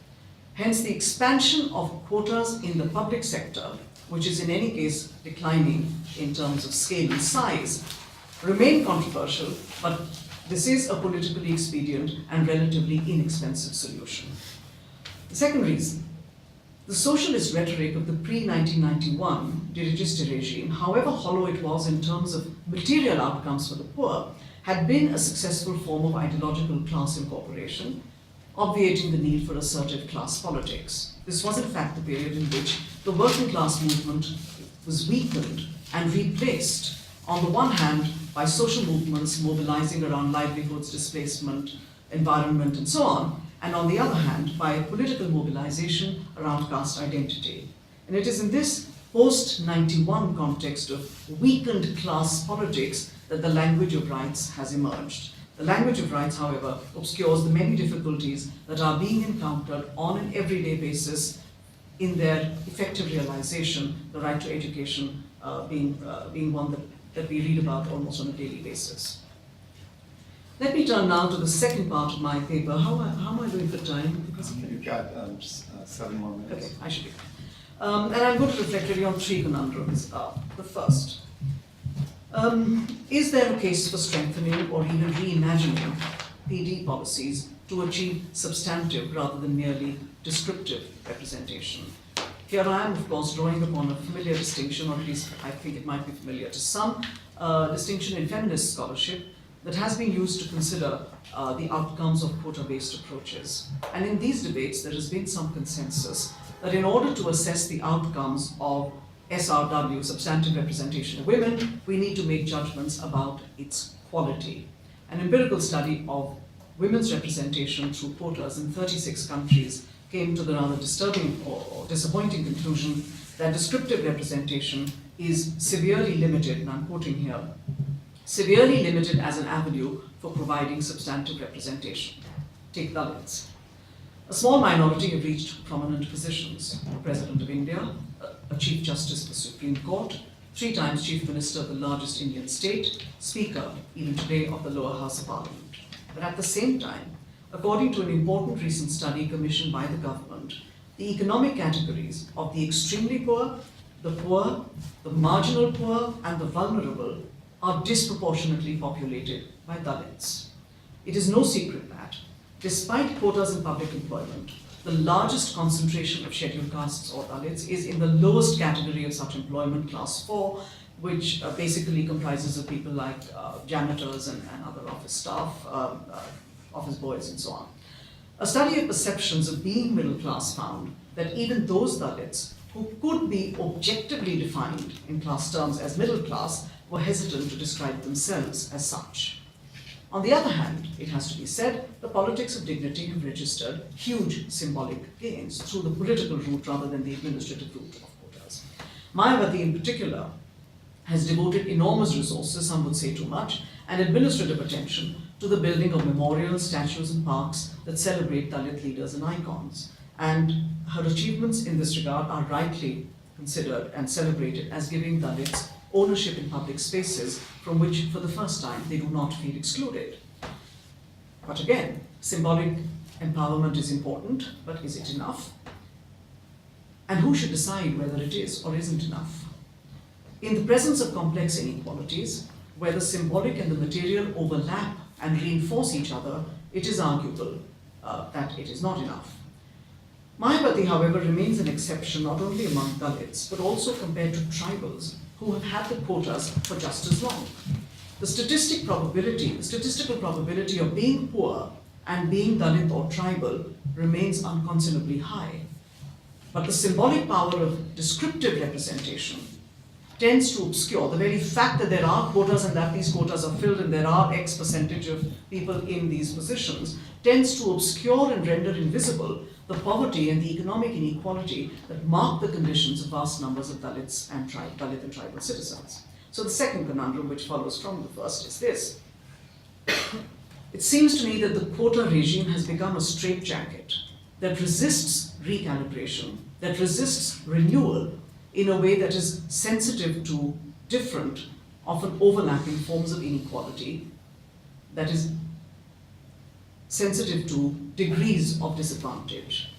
S3: Hence the expansion of quotas in the public sector, which is in any case declining in terms of scale and size, remain controversial, but this is a politically expedient and relatively inexpensive solution. The second reason, the socialist rhetoric of the pre-1991 dirigiste regime, however hollow it was in terms of material outcomes for the poor, had been a successful form of ideological class incorporation, obviating the need for assertive class politics. This was in fact the period in which the working class movement was weakened and replaced, on the one hand, by social movements mobilizing around livelihoods, displacement, environment, and so on, and on the other hand, by political mobilization around caste identity. And it is in this post-91 context of weakened class politics that the language of rights has emerged. The language of rights, however, obscures the many difficulties that are being encountered on an everyday basis in their effective realization, the right to education being one that that we read about almost on a daily basis. Let me turn now to the second part of my paper. How am I doing for time?
S1: You've got 7 more minutes.
S3: Okay, I should be. And I'm going to reflect really on 3 conundrums. The first, is there a case for strengthening or even reimagining PD policies to achieve substantive rather than merely descriptive representation? Here I am, of course, drawing upon a familiar distinction, or at least I think it might be familiar to some, distinction in feminist scholarship that has been used to consider the outcomes of quota-based approaches. And in these debates, there has been some consensus that in order to assess the outcomes of SRW, substantive representation of women, we need to make judgments about its quality. An empirical study of women's representation through quotas in 36 countries came to the rather disturbing or disappointing conclusion that descriptive representation is severely limited, and I'm quoting here, severely limited as an avenue for providing substantive representation. Take Dalits. A small minority have reached prominent positions. The President of India, a Chief Justice of the Supreme Court, 3 times Chief Minister of the largest Indian state, Speaker, even today, of the lower house of Parliament. But at the same time, according to an important recent study commissioned by the government, the economic categories of the extremely poor, the marginal poor, and the vulnerable are disproportionately populated by Dalits. It is no secret that, despite quotas in public employment, the largest concentration of scheduled castes or Dalits is in the lowest category of such employment, class 4, which basically comprises of people like janitors and other office staff, office boys and so on. A study of perceptions of being middle class found that even those Dalits who could be objectively defined in class terms as middle class were hesitant to describe themselves as such. On the other hand, it has to be said, the politics of dignity have registered huge symbolic gains through the political route rather than the administrative route of quotas. Mayawati in particular has devoted enormous resources, some would say too much, and administrative attention to the building of memorials, statues and parks that celebrate Dalit leaders and icons. And her achievements in this regard are rightly considered and celebrated as giving Dalits ownership in public spaces from which, for the first time, they do not feel excluded. But again, symbolic empowerment is important, but is it enough? And who should decide whether it is or isn't enough? In the presence of complex inequalities, where the symbolic and the material overlap and reinforce each other, it is arguable that it is not enough. Mayawati, however, remains an exception not only among Dalits, but also compared to tribals who have had the quotas for just as long. The statistical probability of being poor and being Dalit or tribal remains unconscionably high. But the symbolic power of descriptive representation tends to obscure the very fact that there are quotas and that these quotas are filled and there are X percentage of people in these positions, tends to obscure and render invisible the poverty and the economic inequality that mark the conditions of vast numbers of Dalits and Dalit and tribal citizens. So the second conundrum, which follows from the first, is this. It seems to me that the quota regime has become a straitjacket that resists recalibration, that resists renewal in a way that is sensitive to different, often overlapping forms of inequality, that is sensitive to degrees of disadvantage.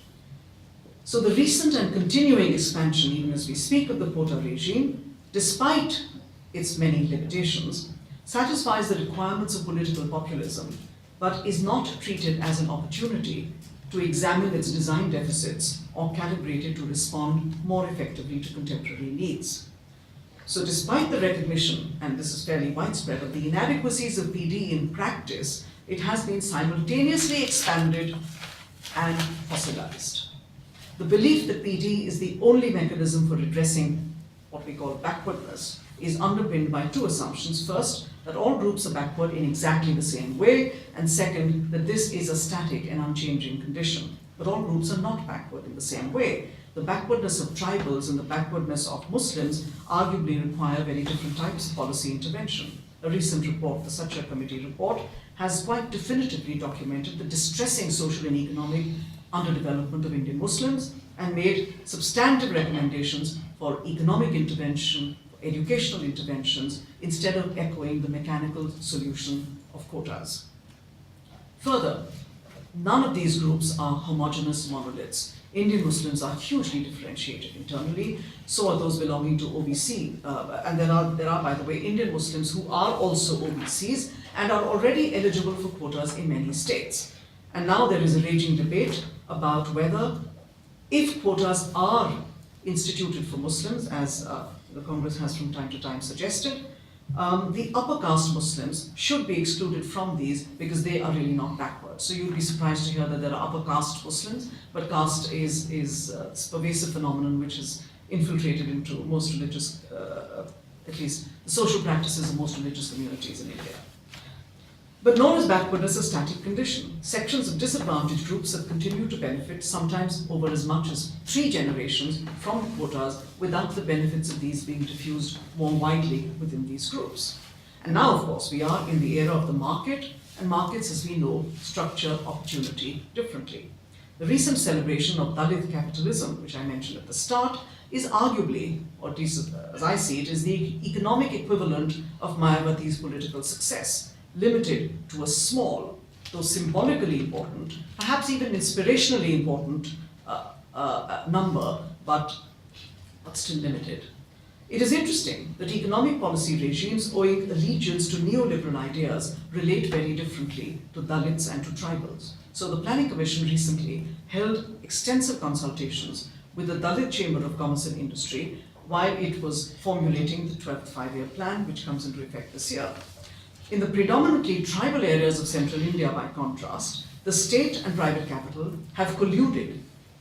S3: So the recent and continuing expansion, even as we speak, of the quota regime, despite its many limitations, satisfies the requirements of political populism, but is not treated as an opportunity to examine its design deficits or calibrate it to respond more effectively to contemporary needs. So despite the recognition, and this is fairly widespread, of the inadequacies of PD in practice, it has been simultaneously expanded and fossilized. The belief that PD is the only mechanism for addressing what we call backwardness is underpinned by 2 assumptions. First, that all groups are backward in exactly the same way, and second, that this is a static and unchanging condition. But all groups are not backward in the same way. The backwardness of tribals and the backwardness of Muslims arguably require very different types of policy intervention. A recent report, the Satya Committee report, has quite definitively documented the distressing social and economic underdevelopment of Indian Muslims and made substantive recommendations for economic intervention, for educational interventions instead of echoing the mechanical solution of quotas. Further, none of these groups are homogeneous monoliths. Indian Muslims are hugely differentiated internally, so are those belonging to OBC. And there are, by the way, Indian Muslims who are also OBCs and are already eligible for quotas in many states. And now there is a raging debate about whether, if quotas are instituted for Muslims, as the Congress has from time to time suggested, the upper caste Muslims should be excluded from these because they are really not backward. So you'll be surprised to hear that there are upper caste Muslims, but caste is this pervasive phenomenon which has infiltrated into most religious, at least the social practices of most religious communities in India. But nor is backwardness a static condition. Sections of disadvantaged groups have continued to benefit, sometimes over as much as 3 generations, from quotas without the benefits of these being diffused more widely within these groups. And now, of course, we are in the era of the market, and markets, as we know, structure opportunity differently. The recent celebration of Dalit capitalism, which I mentioned at the start, is arguably, or at least as I see it, is the economic equivalent of Mayawati's political success, limited to a small, though symbolically important, perhaps even inspirationally important number, but still limited. It is interesting that economic policy regimes owing allegiance to neoliberal ideas relate very differently to Dalits and to tribals. So the Planning Commission recently held extensive consultations with the Dalit Chamber of Commerce and Industry while it was formulating the 12th five-year plan, which comes into effect this year. In the predominantly tribal areas of central India, by contrast, the state and private capital have colluded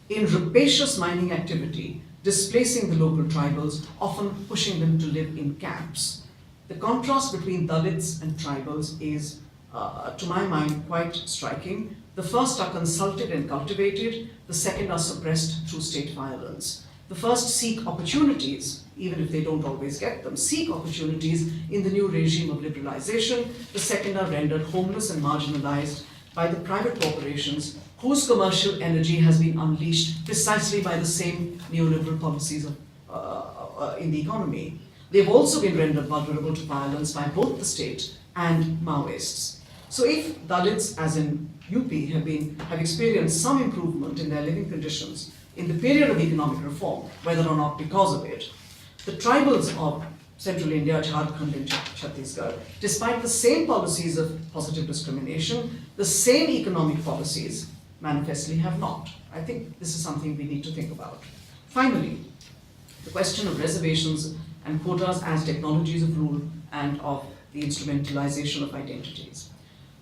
S3: in rapacious mining activity, displacing the local tribals, often pushing them to live in camps. The contrast between Dalits and tribals is, to my mind, quite striking. The first are consulted and cultivated, the second are suppressed through state violence. The first seek opportunities, even if they don't always get them, seek opportunities in the new regime of liberalization. The second are rendered homeless and marginalized by the private corporations whose commercial energy has been unleashed precisely by the same neoliberal policies in the economy. They've also been rendered vulnerable to violence by both the state and Maoists. So if Dalits, as in UP, have experienced some improvement in their living conditions in the period of economic reform, whether or not because of it, the tribals of central India, Jharkhand and Chhattisgarh, despite the same policies of positive discrimination, the same economic policies manifestly have not. I think this is something we need to think about. Finally, the question of reservations and quotas as technologies of rule and of the instrumentalization of identities.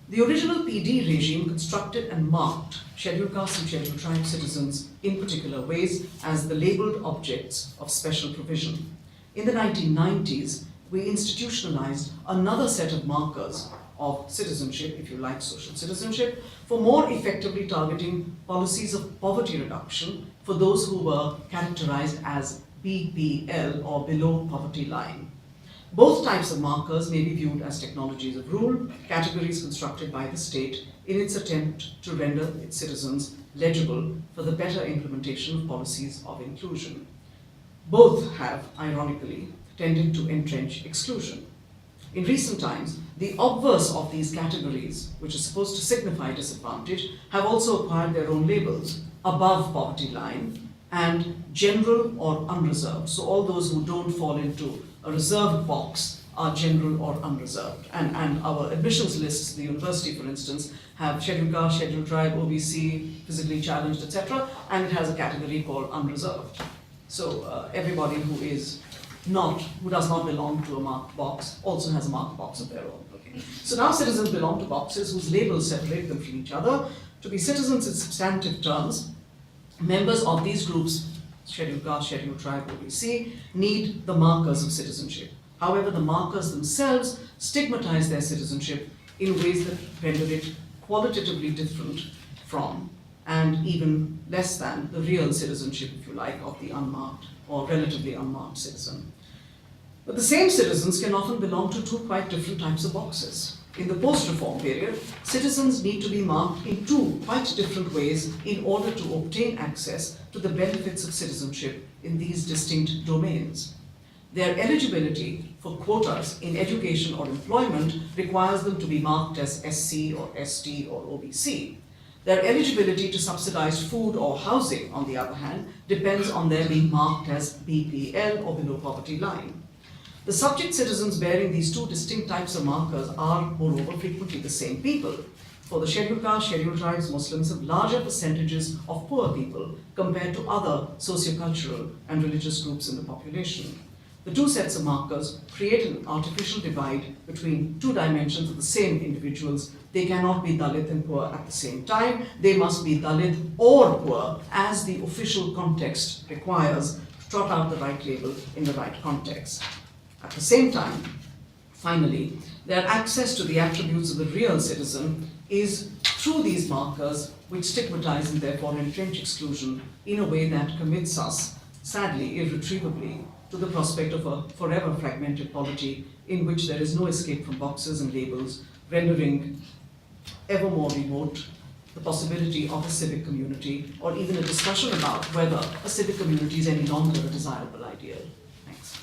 S3: The original PD regime constructed and marked scheduled caste and scheduled tribe citizens in particular ways as the labeled objects of special provision. In the 1990s, we institutionalized another set of markers of citizenship, if you like social citizenship, for more effectively targeting policies of poverty reduction for those who were characterized as BPL or below poverty line. Both types of markers may be viewed as technologies of rule, categories constructed by the state in its attempt to render its citizens legible for the better implementation of policies of inclusion. Both have, ironically, tended to entrench exclusion. In recent times, the obverse of these categories, which is supposed to signify disadvantage, have also acquired their own labels: above poverty line and general or unreserved. So all those who don't fall into a reserved box are general or unreserved. And our admissions lists, the university for instance, have scheduled caste, scheduled tribe, OBC, physically challenged, etc. And it has a category called unreserved. So everybody who does not belong to a marked box also has a marked box of their own. Okay. So now citizens belong to boxes whose labels separate them from each other. To be citizens in substantive terms, members of these groups, scheduled caste, scheduled tribe, OBC, need the markers of citizenship. However, the markers themselves stigmatize their citizenship in ways that render it qualitatively different from, and even less than, the real citizenship, if you like, of the unmarked or relatively unmarked citizen. But the same citizens can often belong to two quite different types of boxes. In the post-reform period, citizens need to be marked in two quite different ways in order to obtain access to the benefits of citizenship in these distinct domains. Their eligibility for quotas in education or employment requires them to be marked as SC or ST or OBC. Their eligibility to subsidized food or housing, on the other hand, depends on their being marked as BPL or below poverty line. The subject citizens bearing these two distinct types of markers are, moreover, frequently the same people. For the scheduled castes, scheduled tribes, Muslims have larger percentages of poor people compared to other sociocultural and religious groups in the population. The two sets of markers create an artificial divide between two dimensions of the same individuals. They cannot be Dalit and poor at the same time. They must be Dalit or poor, as the official context requires, to trot out the right label in the right context. At the same time, finally, their access to the attributes of the real citizen is through these markers, which stigmatize and therefore entrench exclusion in a way that commits us, sadly, irretrievably, to the prospect of a forever fragmented polity in which there is no escape from boxes and labels, rendering ever more remote the possibility of a civic community, or even a discussion about whether a civic community is any longer a desirable ideal. Thanks.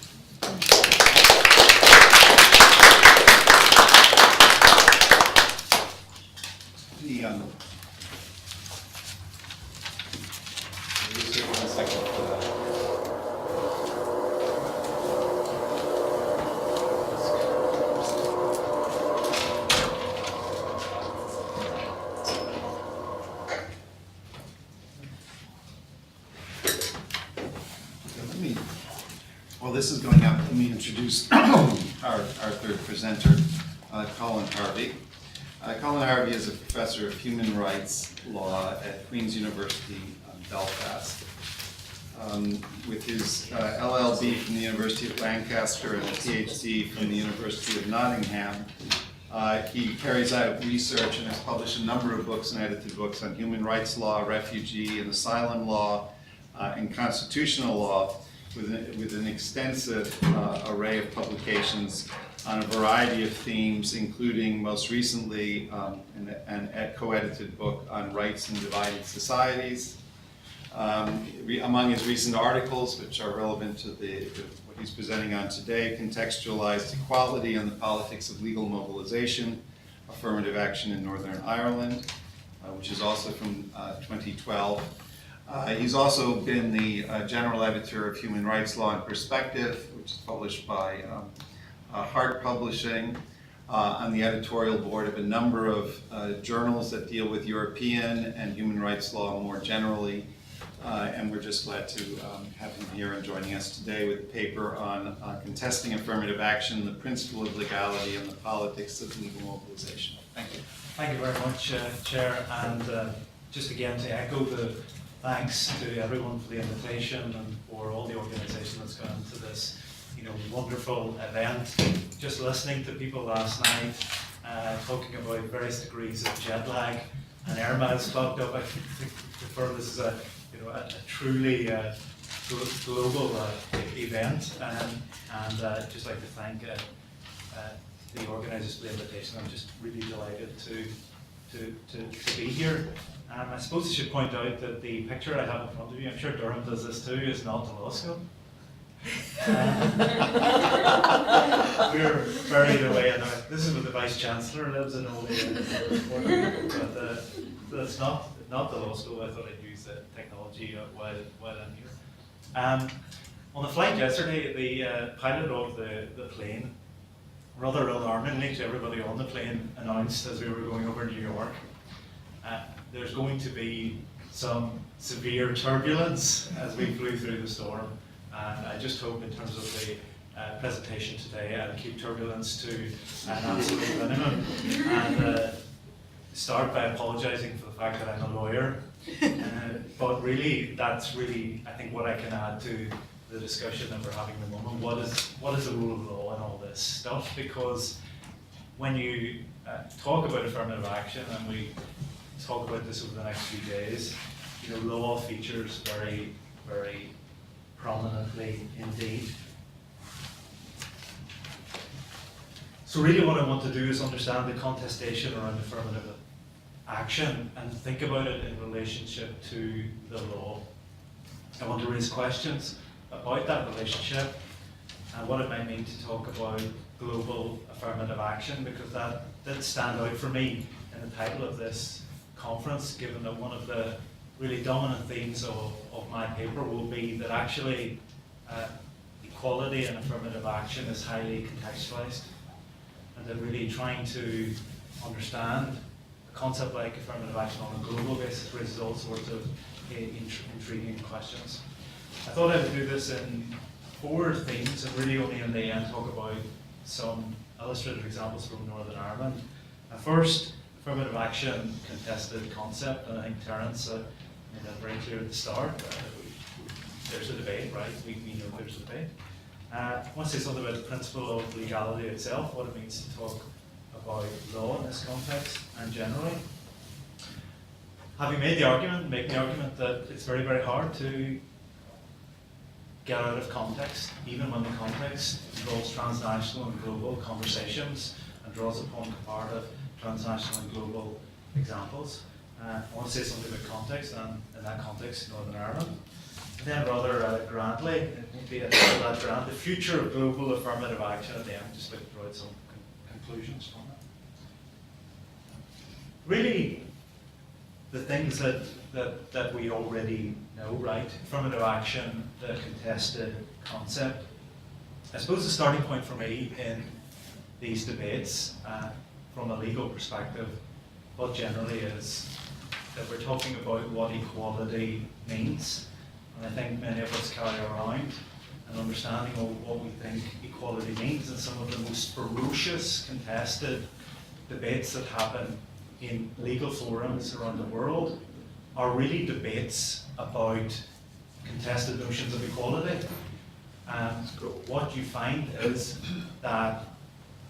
S1: Just give 1 second for that. While this is going up, let me introduce our third presenter, Colin Harvey. Colin Harvey is a professor of human rights law at Queen's University, Belfast. With his LLB from the University of Lancaster and a PhD from the University of Nottingham, he carries out research and has published a number of books and edited books on human rights law, refugee and asylum law, and constitutional law, with an extensive array of publications on a variety of themes, including most recently a co-edited book on rights in divided societies. Among his recent articles, which are relevant to what he's presenting on today, Contextualized Equality and the Politics of Legal Mobilization, Affirmative Action in Northern Ireland, which is also from 2012. He's also been the general editor of Human Rights Law and Perspective, which is published by Hart Publishing, on the editorial board of a number of journals that deal with European and human rights law more generally. And we're just glad to have him here and joining us today with a paper on contesting affirmative action, the principle of legality, and the politics of legal mobilization. Thank you.
S4: Thank you very much, Chair, and just again to echo the thanks to everyone for the invitation and for all the organisation that's gone into this, wonderful event. Just listening to people last night talking about various degrees of jet lag, and Irma has talked up. I think this is a truly global event, and I'd just like to thank the organisers for the invitation. I'm just really delighted to be here. I suppose I should point out that the picture I have in front of you, I'm sure Durham does this too, is not the law school. We're buried away in this is where the Vice Chancellor lives in all the but it's not the law school. I thought I'd use the technology while I'm here. On the flight yesterday, the pilot of the plane, rather alarmingly to everybody on the plane, announced as we were going over New York, there's going to be some severe turbulence as we flew through the storm. And I just hope in terms of the presentation today, I'll keep turbulence to an absolute minimum, and start by apologising for the fact that I'm a lawyer. But really, that's really, I think, what I can add to the discussion that we're having at the moment. What is the rule of law and all this stuff? Because when you talk about affirmative action, and we talk about this over the next few days, law features very, very prominently indeed. So really what I want to do is understand the contestation around affirmative action and think about it in relationship to the law. I want to raise questions about that relationship, and what it might mean to talk about global affirmative action, because that did stand out for me in the title of this conference, given that one of the really dominant themes of my paper will be that actually equality and affirmative action is highly contextualized, and that really trying to understand a concept like affirmative action on a global basis raises all sorts of intriguing questions. I thought I would do this in 4 themes, and really only in the end talk about some illustrative examples from Northern Ireland. First, affirmative action contested concept, and I think Terence made that very clear at the start. There's a debate, right? We know there's a debate. I want to say something about the principle of legality itself, what it means to talk about law in this context, and generally. Having made the argument, make the argument that it's very, very hard to get out of context, even when the context involves transnational and global conversations and draws upon comparative transnational and global examples. I want to say something about context, and in that context, Northern Ireland. And then rather grandly, it won't be that grand, the future of global affirmative action at the end, just like to draw out some conclusions from it. Really, the things that we already know, right? Affirmative action, the contested concept. I suppose the starting point for me in these debates, from a legal perspective, what generally is that we're talking about what equality means. And I think many of us carry around an understanding of what we think equality means, and some of the most ferocious contested debates that happen in legal forums around the world are really debates about contested notions of equality. And what you find is that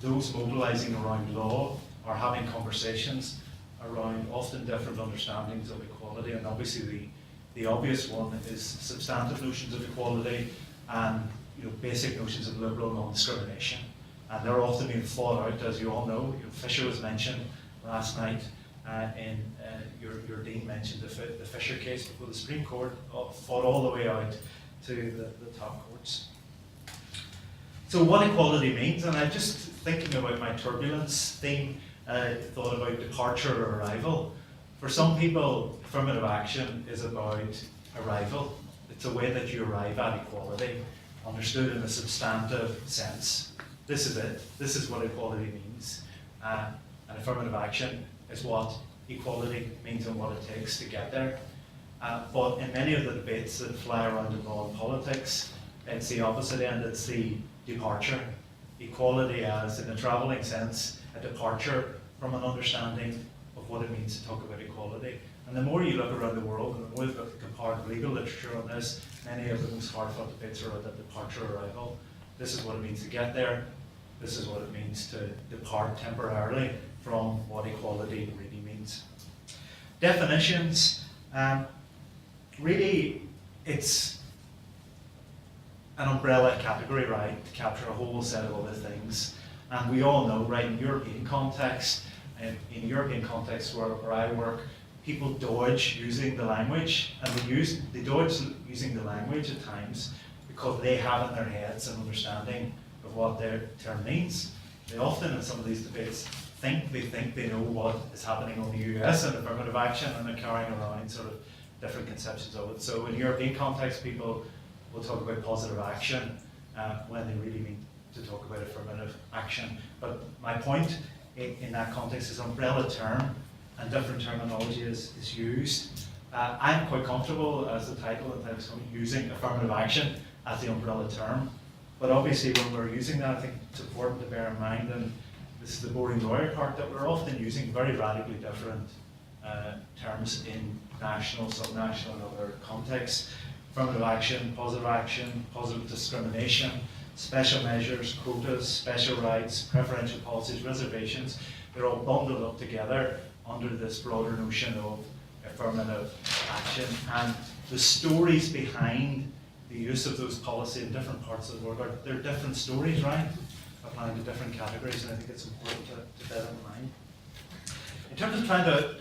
S4: those mobilizing around law are having conversations around often different understandings of equality, and obviously the obvious one is substantive notions of equality and basic notions of liberal non-discrimination. And they're often being fought out, as you all know. Fisher was mentioned last night, and your dean mentioned the Fisher case before the Supreme Court, fought all the way out to the top courts. So what equality means, and I just thinking about my turbulence theme, thought about departure or arrival. For some people, affirmative action is about arrival. It's a way that you arrive at equality, understood in a substantive sense. This is it. This is what equality means. And affirmative action is what equality means and what it takes to get there. But in many of the debates that fly around in law and politics, it's the opposite end. It's the departure. Equality as, in a travelling sense, a departure from an understanding of what it means to talk about equality. And the more you look around the world, and the more you look at comparative legal literature on this, many of the most hard-fought debates are about that departure arrival. This is what it means to get there. This is what it means to depart temporarily from what equality really means. Definitions. Really, it's an umbrella category, right, to capture a whole set of other things. And we all know, right, in European context, where I work, people dodge using the language, and they dodge using the language at times because they have in their heads an understanding of what their term means. They often, in some of these debates, think they know what is happening on the US and affirmative action, and they're carrying around sort of different conceptions of it. So in European context, people will talk about positive action when they really mean to talk about affirmative action. But my point in that context is umbrella term, and different terminology is used. I'm quite comfortable, as the title entitled, using affirmative action as the umbrella term. But obviously when we're using that, I think it's important to bear in mind, and this is the boring lawyer part, that we're often using very radically different terms in national, subnational, and other contexts. Affirmative action, positive discrimination, special measures, quotas, special rights, preferential policies, reservations. They're all bundled up together under this broader notion of affirmative action. And the stories behind the use of those policies in different parts of the world they're different stories, right? Applying to different categories, and I think it's important to bear in mind. In terms of trying to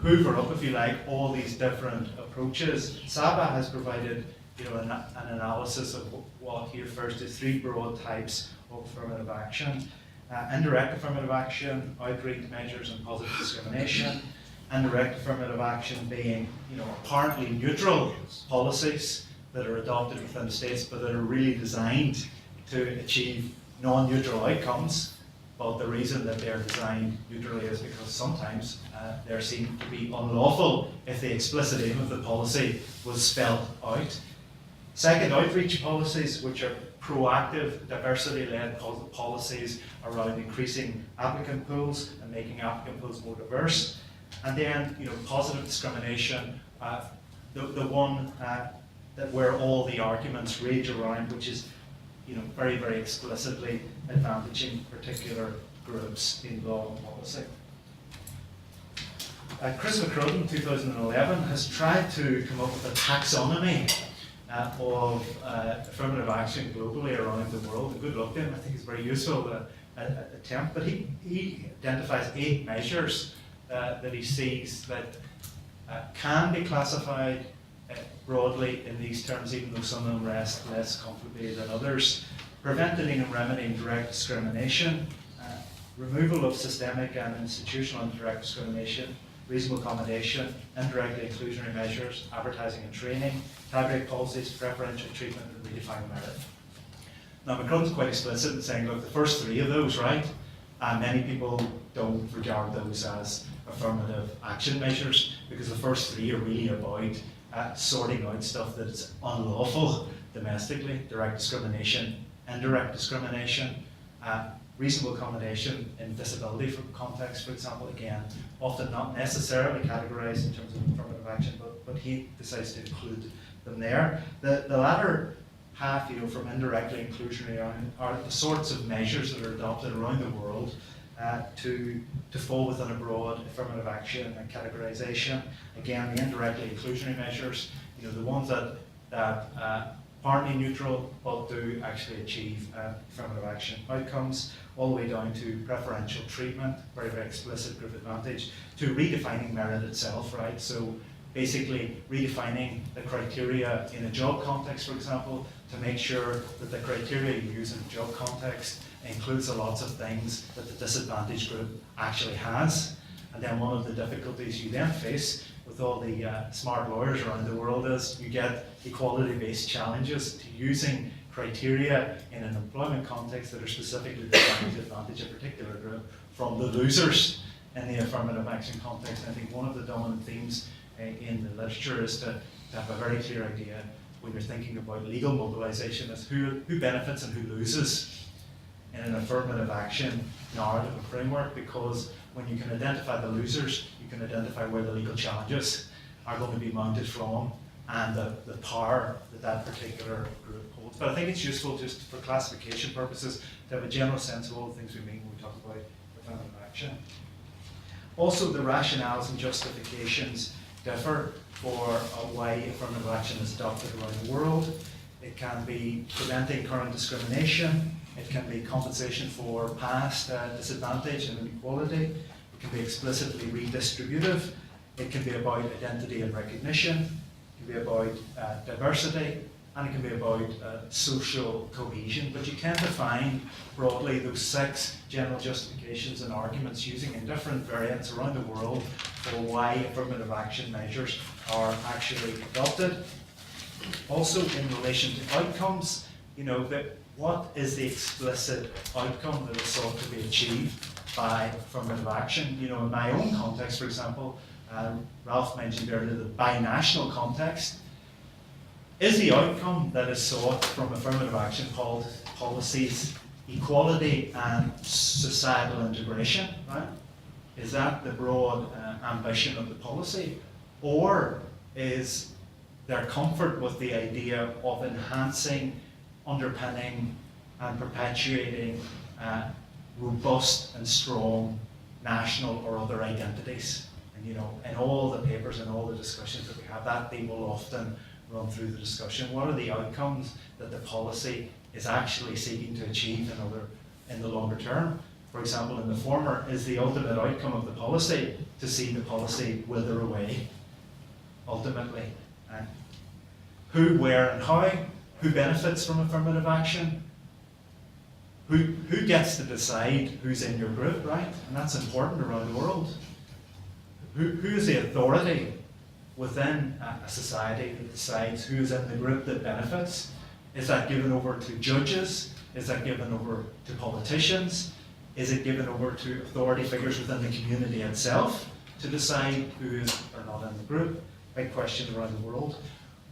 S4: hoover up, if you like, all these different approaches, Saba has provided an analysis of what he refers to 3 broad types of affirmative action. Indirect affirmative action, outreach measures and positive discrimination. Indirect affirmative action being, apparently neutral policies that are adopted within states, but that are really designed to achieve non-neutral outcomes. But the reason that they're designed neutrally is because sometimes they're seen to be unlawful if the explicit aim of the policy was spelled out. Second, outreach policies, which are proactive, diversity-led policies around increasing applicant pools and making applicant pools more diverse. And then, positive discrimination, the one that where all the arguments rage around, which is, very, very explicitly advantaging particular groups in law and policy. Chris McCrudden, 2011, has tried to come up with a taxonomy of affirmative action globally around the world. A good look at him. I think it's a very useful attempt. But he identifies 8 measures that he sees that can be classified broadly in these terms, even though some of them rest less comfortably than others. Preventing and remedying direct discrimination, removal of systemic and institutional indirect discrimination, reasonable accommodation, indirectly inclusionary measures, advertising and training, tiebreak policies, preferential treatment, and redefined merit. Now, McCrudden's quite explicit in saying, look, the first 3 of those, right? And many people don't regard those as affirmative action measures because the first 3 are really about sorting out stuff that is unlawful domestically, direct discrimination, indirect discrimination, reasonable accommodation in disability context, for example, again, often not necessarily categorized in terms of affirmative action, but he decides to include them there. The latter half, from indirectly inclusionary are the sorts of measures that are adopted around the world to fall within a broad affirmative action and categorization. Again, the indirectly inclusionary measures, the ones that partly neutral but do actually achieve affirmative action outcomes, all the way down to preferential treatment, very, very explicit group advantage, to redefining merit itself, right? So basically redefining the criteria in a job context, for example, to make sure that the criteria you use in a job context includes the lots of things that the disadvantaged group actually has. And then one of the difficulties you then face with all the smart lawyers around the world is you get equality-based challenges to using criteria in an employment context that are specifically designed to advantage a particular group from the losers in the affirmative action context. And I think one of the dominant themes in the literature is to have a very clear idea when you're thinking about legal mobilization is who benefits and who loses in an affirmative action narrative and framework, because when you can identify the losers, you can identify where the legal challenges are going to be mounted from and the power that particular group holds. But I think it's useful just for classification purposes to have a general sense of all the things we mean when we talk about affirmative action. Also, the rationales and justifications differ for why affirmative action is adopted around the world. It can be preventing current discrimination. It can be compensation for past disadvantage and inequality. It can be explicitly redistributive. It can be about identity and recognition. It can be about diversity. And it can be about social cohesion. But you tend to find broadly those 6 general justifications and arguments using in different variants around the world for why affirmative action measures are actually adopted. Also, in relation to outcomes, what is the explicit outcome that is sought to be achieved by affirmative action? In my own context, for example, Ralph mentioned earlier the binational context. Is the outcome that is sought from affirmative action policies equality and societal integration, right? Is that the broad ambition of the policy? Or is there comfort with the idea of enhancing, underpinning, and perpetuating robust and strong national or other identities? And in all the papers and all the discussions that we have, that theme will often run through the discussion. What are the outcomes that the policy is actually seeking to achieve in the longer term? For example, in the former, is the ultimate outcome of the policy to see the policy wither away, ultimately? who, where, and how, who benefits from affirmative action, who gets to decide who's in your group, right? And that's important around the world. Who is the authority within a society that decides who is in the group that benefits? Is that given over to judges? Is that given over to politicians? Is it given over to authority figures within the community itself to decide who is or not in the group? Big question around the world.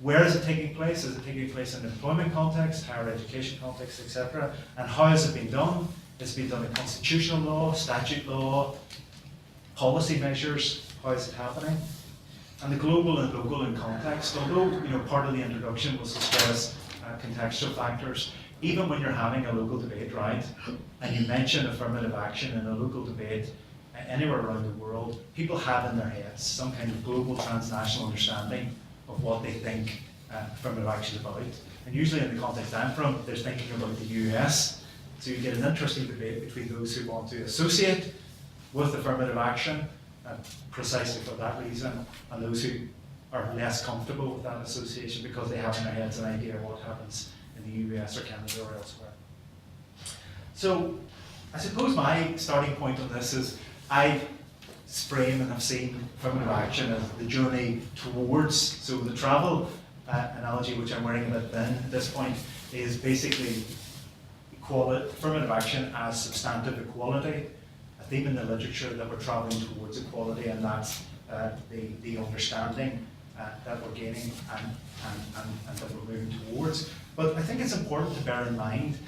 S4: Where is it taking place? Is it taking place in an employment context, higher education context, etc.? And how has it been done? It's been done in constitutional law, statute law, policy measures. How is it happening? And the global and local in context, although part of the introduction was to stress contextual factors, even when you're having a local debate, right, and you mention affirmative action in a local debate anywhere around the world, people have in their heads some kind of global transnational understanding of what they think affirmative action is about. And usually in the context I'm from, they're thinking about the US. So you get an interesting debate between those who want to associate with affirmative action, precisely for that reason, and those who are less comfortable with that association because they have in their heads an idea of what happens in the US or Canada or elsewhere. So I suppose my starting point on this is I frame and have seen affirmative action as the journey towards, so the travel analogy which I'm wearing a bit thin at this point is basically affirmative action as substantive equality, a theme in the literature that we're traveling towards equality, and that's the understanding that we're gaining and that we're moving towards. But I think it's important to bear in mind,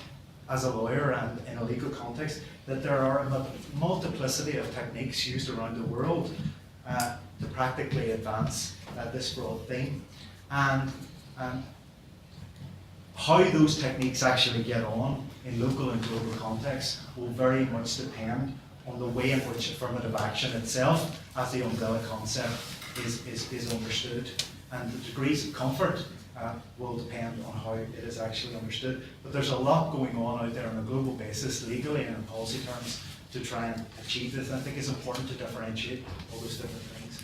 S4: as a lawyer and in a legal context, that there are a multiplicity of techniques used around the world to practically advance this broad theme. And how those techniques actually get on in local and global contexts will very much depend on the way in which affirmative action itself, as the umbrella concept, is understood. And the degrees of comfort will depend on how it is actually understood. But there's a lot going on out there on a global basis, legally and in policy terms, to try and achieve this. And I think it's important to differentiate all those different things.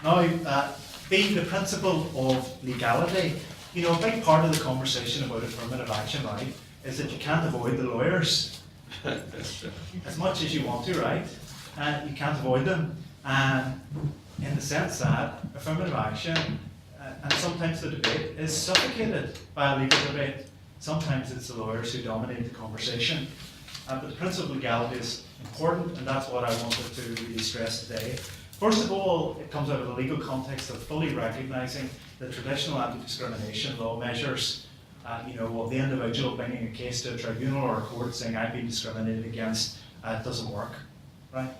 S4: Now, being the principle of legality, a big part of the conversation about affirmative action, right, is that you can't avoid the lawyers as much as you want to, right? You can't avoid them. In the sense that affirmative action, and sometimes the debate, is suffocated by a legal debate. Sometimes it's the lawyers who dominate the conversation. But the principle of legality is important, and that's what I wanted to really stress today. First of all, it comes out of a legal context of fully recognising that traditional anti-discrimination law measures, of the individual bringing a case to a tribunal or a court saying I've been discriminated against, doesn't work, right?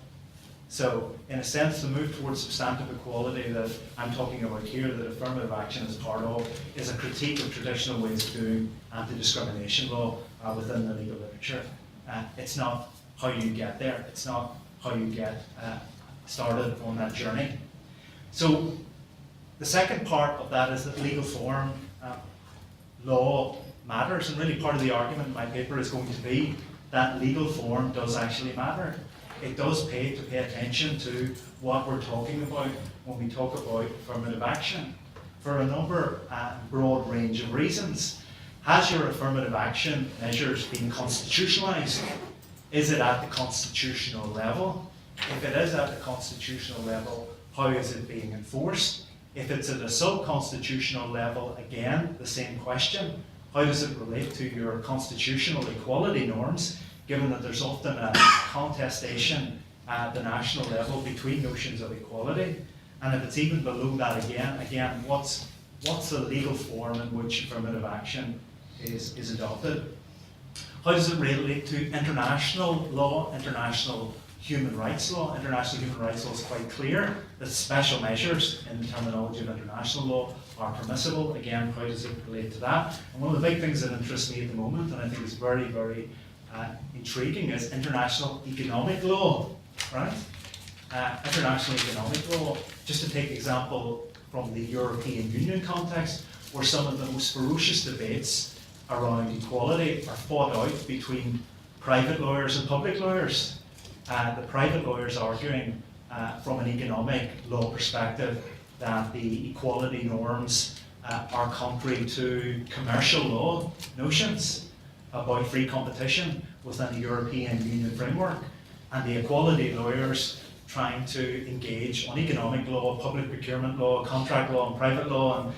S4: So, in a sense, the move towards substantive equality that I'm talking about here, that affirmative action is part of, is a critique of traditional ways of doing anti-discrimination law within the legal literature. It's not how you get there. It's not how you get started on that journey. So, the second part of that is that legal form law matters, and really part of the argument in my paper is going to be that legal form does actually matter. It does pay attention to what we're talking about when we talk about affirmative action for a number and broad range of reasons. Has your affirmative action measures been constitutionalized? Is it at the constitutional level? If it is at the constitutional level, how is it being enforced? If it's at a sub-constitutional level, again, the same question. How does it relate to your constitutional equality norms, given that there's often a contestation at the national level between notions of equality? And if it's even below that again, what's the legal form in which affirmative action is adopted? How does it relate to international law, international human rights law? International human rights law is quite clear that special measures in the terminology of international law are permissible. Again, how does it relate to that? And one of the big things that interests me at the moment, and I think is very, very intriguing, is international economic law, right? International economic law, just to take example from the European Union context, where some of the most ferocious debates around equality are fought out between private lawyers and public lawyers. The private lawyers arguing from an economic law perspective that the equality norms are contrary to commercial law notions about free competition within the European Union framework, and the equality lawyers trying to engage on economic law, public procurement law, contract law and private law, and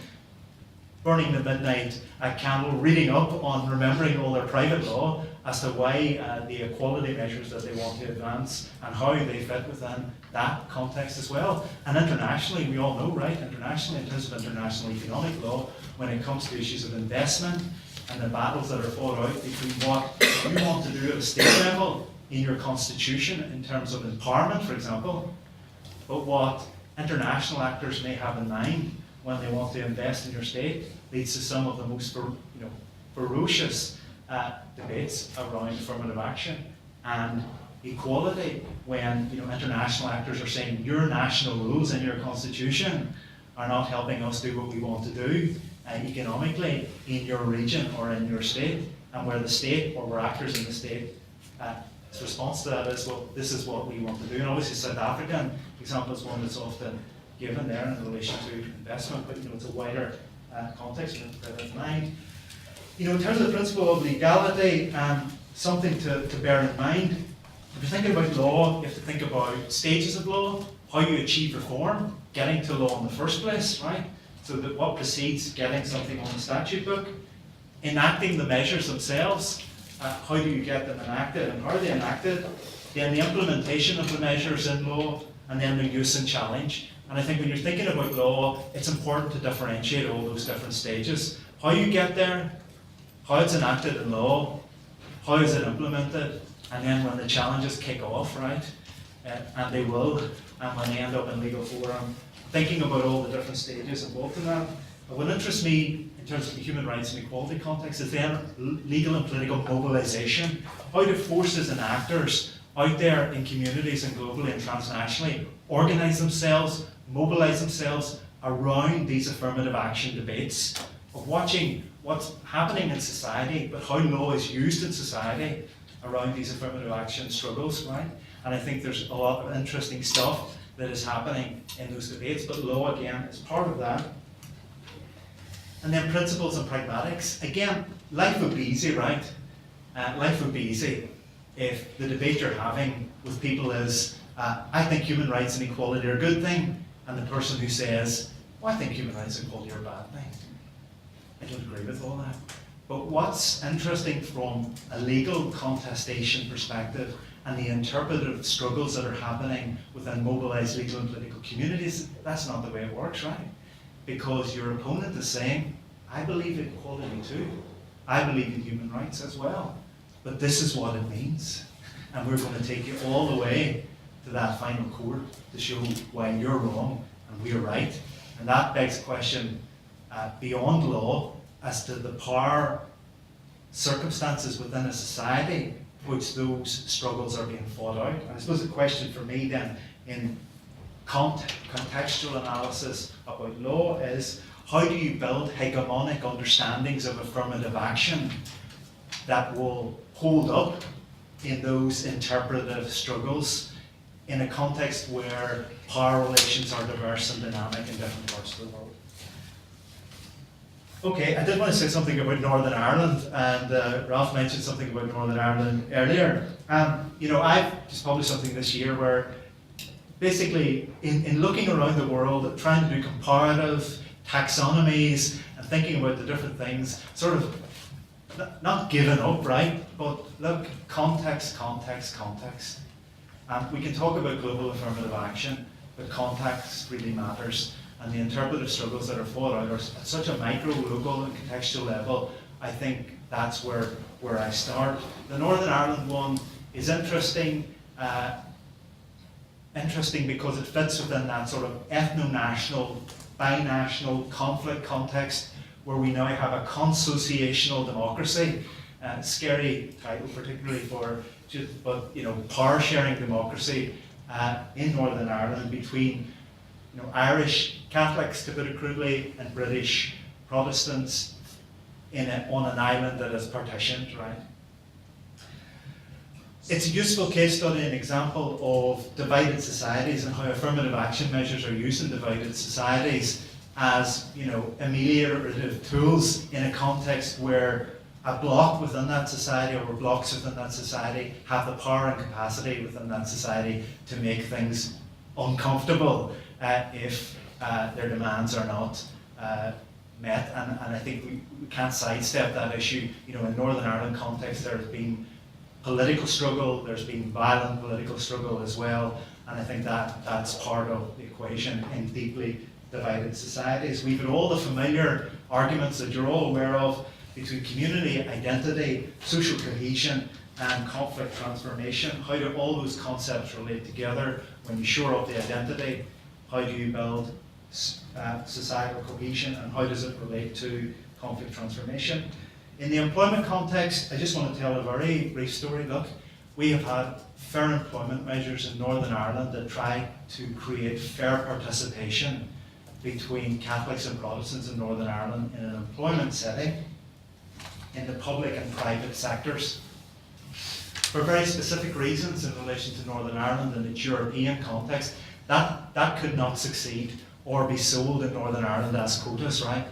S4: burning the midnight candle, reading up on remembering all their private law as to why the equality measures that they want to advance and how they fit within that context as well. And internationally, we all know, right, internationally, in terms of international economic law, when it comes to issues of investment and the battles that are fought out between what you want to do at a state level in your constitution in terms of empowerment, for example, but what international actors may have in mind when they want to invest in your state, leads to some of the most ferocious debates around affirmative action and equality, when international actors are saying your national rules in your constitution are not helping us do what we want to do economically in your region or in your state, and where the state, or where actors in the state, its response to that is, well, this is what we want to do. And obviously South African example is one that's often given there in relation to investment, but it's a wider context in mind. In terms of the principle of legality, something to bear in mind. If you're thinking about law, you have to think about stages of law, how you achieve reform, getting to law in the first place, right? So that what precedes getting something on the statute book, enacting the measures themselves, how do you get them enacted and how are they enacted, then the implementation of the measures in law, and then their use and challenge. And I think when you're thinking about law, it's important to differentiate all those different stages. How you get there, how it's enacted in law, how is it implemented, and then when the challenges kick off, right? And they will, and when they end up in legal forum, thinking about all the different stages involved in that. But what interests me in terms of the human rights and equality context is then legal and political mobilization. How do forces and actors out there in communities and globally and transnationally organize themselves, mobilize themselves around these affirmative action debates of watching what's happening in society, but how law is used in society around these affirmative action struggles, right? And I think there's a lot of interesting stuff that is happening in those debates, but law, again, is part of that. And then principles and pragmatics. Again, life would be easy, right? Life would be easy if the debate you're having with people is, I think human rights and equality are a good thing, and the person who says, well, I think human rights and equality are a bad thing. I don't agree with all that. But what's interesting from a legal contestation perspective and the interpretive struggles that are happening within mobilized legal and political communities, that's not the way it works, right? Because your opponent is saying, I believe in equality too. I believe in human rights as well. But this is what it means. And we're going to take you all the way to that final court to show why you're wrong and we're right. And that begs the question beyond law as to the power circumstances within a society which those struggles are being fought out. And I suppose the question for me then in contextual analysis about law is, how do you build hegemonic understandings of affirmative action that will hold up in those interpretive struggles in a context where power relations are diverse and dynamic in different parts of the world? Okay, I did want to say something about Northern Ireland, and Ralph mentioned something about Northern Ireland earlier. I've just published something this year where basically in looking around the world, trying to do comparative taxonomies and thinking about the different things, sort of not giving up, right? But look, context. We can talk about global affirmative action, but context really matters. And the interpretive struggles that are fought out are at such a micro, local and contextual level. I think that's where I start. The Northern Ireland one is interesting because it fits within that sort of ethno-national, binational conflict context where we now have a consociational democracy. Scary title, particularly power sharing democracy in Northern Ireland between Irish Catholics, to put it crudely, and British Protestants on an island that is partitioned, right? It's a useful case study, an example of divided societies and how affirmative action measures are used in divided societies. as, you know, ameliorative tools in a context where a bloc within that society, or blocks within that society, have the power and capacity within that society to make things uncomfortable if their demands are not met. And I think we can't sidestep that issue. You know, in Northern Ireland context, there's been political struggle, there's been violent political struggle as well, and I think that's part of the equation in deeply divided societies. We've had all the familiar arguments that you're all aware of between community identity, social cohesion, and conflict transformation. How do all those concepts relate together? When you shore up the identity, how do you build societal cohesion, and how does it relate to conflict transformation? In the employment context, I just want to tell a very brief story. Look, we have had fair employment measures in Northern Ireland that try to create fair participation between Catholics and Protestants in Northern Ireland in an employment setting in the public and private sectors. For very specific reasons in relation to Northern Ireland and its European context, that could not succeed or be sold in Northern Ireland as quotas, right?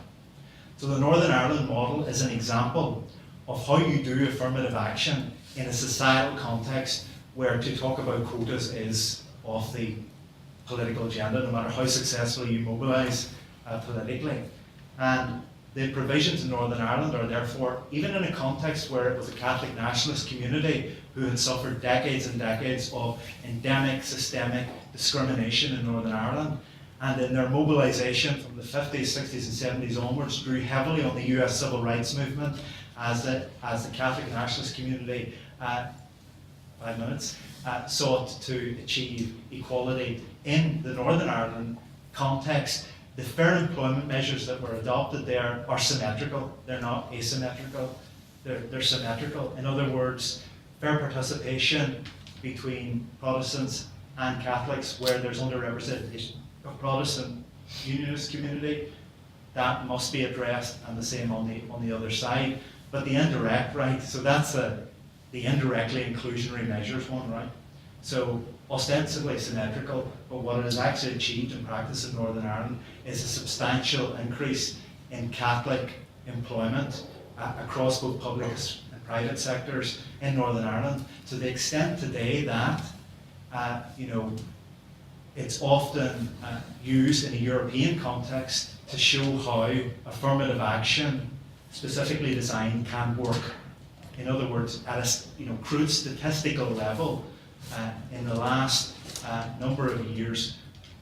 S4: So the Northern Ireland model is an example of how you do affirmative action in a societal context where to talk about quotas is off the political agenda, no matter how successfully you mobilise politically. And the provisions in Northern Ireland are therefore, even in a context where it was a Catholic nationalist community who had suffered decades and decades of endemic, systemic discrimination in Northern Ireland, and in their mobilisation from the 50s, 60s and 70s onwards, drew heavily on the US civil rights movement as the Catholic nationalist community, 5 minutes, sought to achieve equality in the Northern Ireland context. The fair employment measures that were adopted there are symmetrical. They're not asymmetrical. They're symmetrical. In other words, fair participation between Protestants and Catholics where there's underrepresentation of Protestant unionist community, that must be addressed, and the same on the other side. But the indirect, right? So that's the indirectly inclusionary measures one, right? So ostensibly symmetrical, but what it has actually achieved in practice in Northern Ireland is a substantial increase in Catholic employment across both public and private sectors in Northern Ireland, to the extent today that it's often used in a European context to show how affirmative action, specifically designed, can work. In other words, at a crude statistical level, in the last number of years,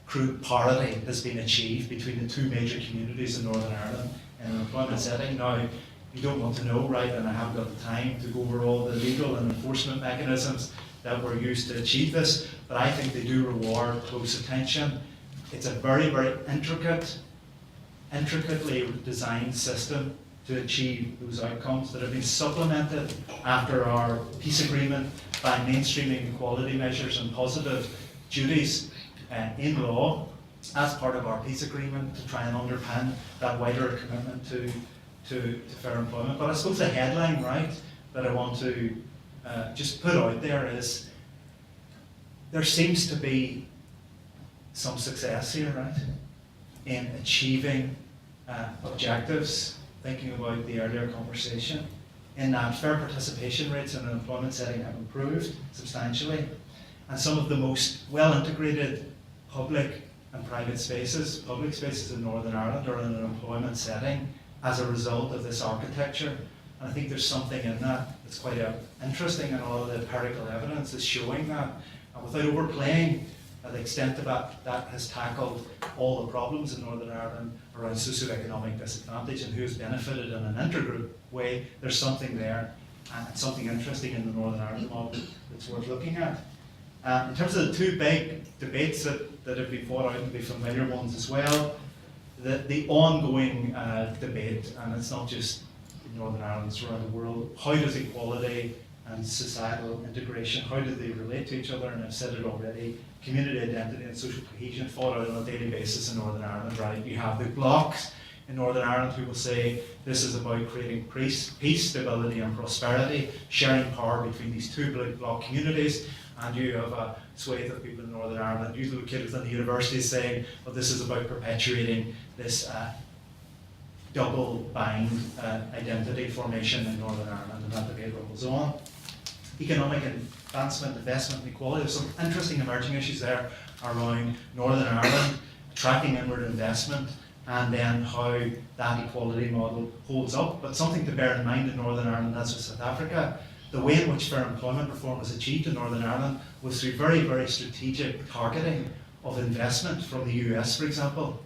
S4: crude parity has been achieved between the two major communities in Northern Ireland in an employment setting. Now, you don't want to know, right, and I haven't got the time to go over all the legal and enforcement mechanisms that were used to achieve this, but I think they do reward close attention. It's a very, very intricately designed system to achieve those outcomes that have been supplemented after our peace agreement by mainstreaming equality measures and positive duties in law as part of our peace agreement to try and underpin that wider commitment to fair employment. But I suppose the headline, right, that I want to just put out there is there seems to be some success here, right, in achieving objectives, thinking about the earlier conversation, in that fair participation rates in an employment setting have improved substantially, and some of the most well-integrated public and private spaces, public spaces in Northern Ireland are in an employment setting as a result of this architecture. And I think there's something in that that's quite interesting, and a lot of the empirical evidence is showing that. And without overplaying the extent that has tackled all the problems in Northern Ireland around socioeconomic disadvantage and who has benefited in an intergroup way, there's something there, and something interesting in the Northern Ireland model that's worth looking at. In terms of the two big debates that have been fought out, and the familiar ones as well, the ongoing debate, and it's not just in Northern Ireland, it's around the world, how does equality and societal integration, how do they relate to each other? And I've said it already, community identity and social cohesion fought out on a daily basis in Northern Ireland, right? You have the blocks, in Northern Ireland who will say this is about creating peace, stability and prosperity, sharing power between these two bloc communities. And you have a swathe of people in Northern Ireland, usually kids within the universities, saying, well, this is about perpetuating this double bind identity formation in Northern Ireland, and that debate rolls on. Economic advancement, investment and equality. There's some interesting emerging issues there around Northern Ireland, attracting inward investment, and then how that equality model holds up. But something to bear in mind in Northern Ireland, as with South Africa, the way in which fair employment reform was achieved in Northern Ireland was through very, very strategic targeting of investment from the US, for example.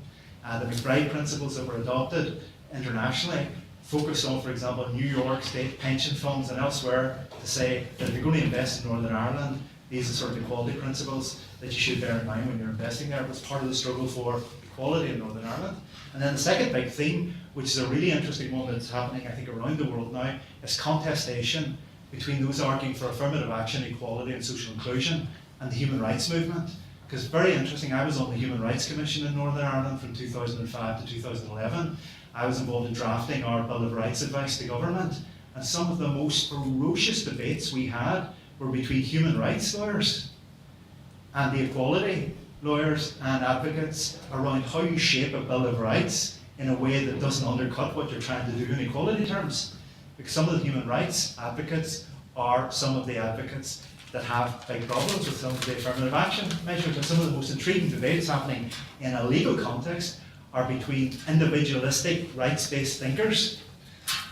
S4: The McBride principles that were adopted internationally focused on, for example, New York state pension funds and elsewhere to say that if you're going to invest in Northern Ireland, these are sort of equality principles that you should bear in mind when you're investing there. It was part of the struggle for equality in Northern Ireland. And then the second big theme, which is a really interesting one that's happening, I think, around the world now, is contestation between those arguing for affirmative action, equality and social inclusion, and the human rights movement. Because very interesting, I was on the Human Rights Commission in Northern Ireland from 2005 to 2011. I was involved in drafting our Bill of Rights advice to government, and some of the most ferocious debates we had were between human rights lawyers and the equality lawyers and advocates around how you shape a Bill of Rights in a way that doesn't undercut what you're trying to do in equality terms. Because some of the human rights advocates are some of the advocates that have big problems with some of the affirmative action measures, and some of the most intriguing debates happening in a legal context are between individualistic rights-based thinkers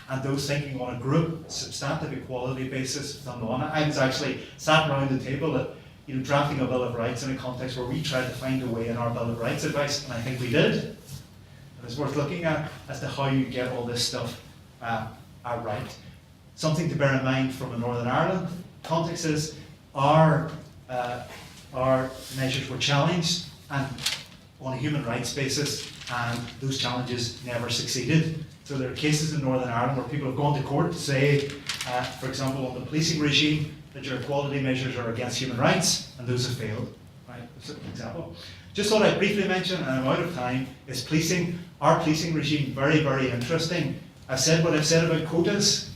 S4: and those thinking on a group substantive equality basis. I was actually sat around the table at drafting a Bill of Rights in a context where we tried to find a way in our Bill of Rights advice, and I think we did. It was worth looking at as to how you get all this stuff right. Something to bear in mind from a Northern Ireland context is our measures were challenged and on a human rights basis, and those challenges never succeeded. So there are cases in Northern Ireland where people have gone to court to say, for example, on the policing regime, that your equality measures are against human rights, and those have failed. Right? That's an example. Just thought I'd briefly mention, and I'm out of time, is policing. Our policing regime, very, very interesting. I've said what I've said about quotas.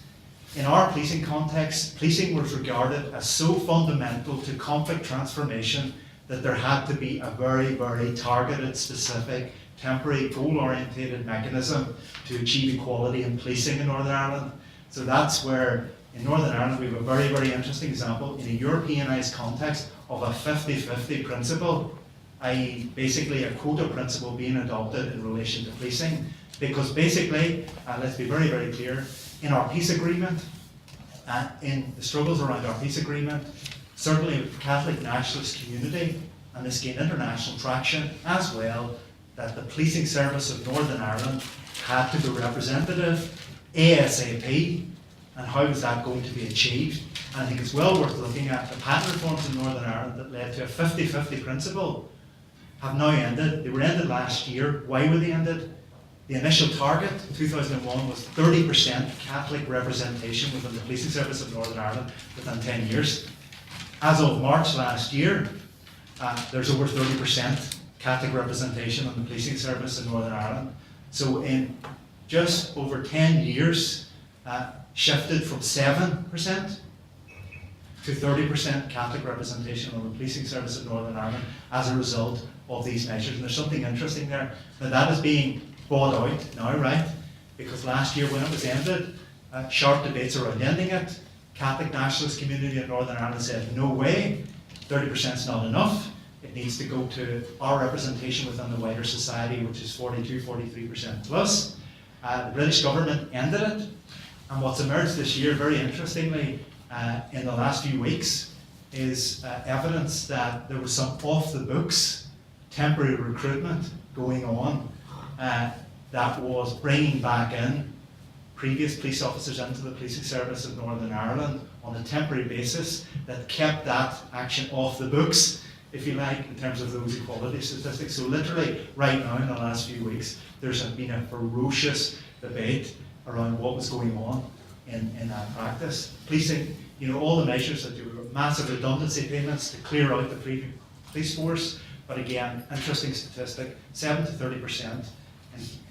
S4: In our policing context, policing was regarded as so fundamental to conflict transformation that there had to be a very, very targeted, specific, temporary, goal-orientated mechanism to achieve equality in policing in Northern Ireland. So that's where, in Northern Ireland, we have a very, very interesting example in a Europeanised context of a 50-50 principle, i.e. basically a quota principle being adopted in relation to policing. Because basically, let's be very, very clear, in our peace agreement, in the struggles around our peace agreement, certainly with the Catholic nationalist community, and this gained international traction as well, that the policing service of Northern Ireland had to be representative ASAP, and how was that going to be achieved? And I think it's well worth looking at the patent reforms in Northern Ireland that led to a 50-50 principle have now ended. They were ended last year. Why were they ended? The initial target in 2001 was 30% Catholic representation within the policing service of Northern Ireland within 10 years. As of March last year, there's over 30% Catholic representation in the policing service in Northern Ireland. So in just over 10 years, shifted from 7% to 30% Catholic representation on the policing service of Northern Ireland as a result of these measures. And there's something interesting there. Now that is being bought out now, right? Because last year when it was ended, sharp debates around ending it. Catholic nationalist community in Northern Ireland said, no way, 30% is not enough. It needs to go to our representation within the wider society, which is 42-43% plus. The British government ended it. And what's emerged this year, very interestingly, in the last few weeks, is evidence that there was some off-the-books temporary recruitment going on that was bringing back in previous police officers into the policing service of Northern Ireland on a temporary basis that kept that action off the books, if you like, in terms of those equality statistics. So literally, right now, in the last few weeks, there's been a ferocious debate around what was going on in that practice. Policing, all the measures that do massive redundancy payments to clear out the police force, but again, interesting statistic, 7 to 30%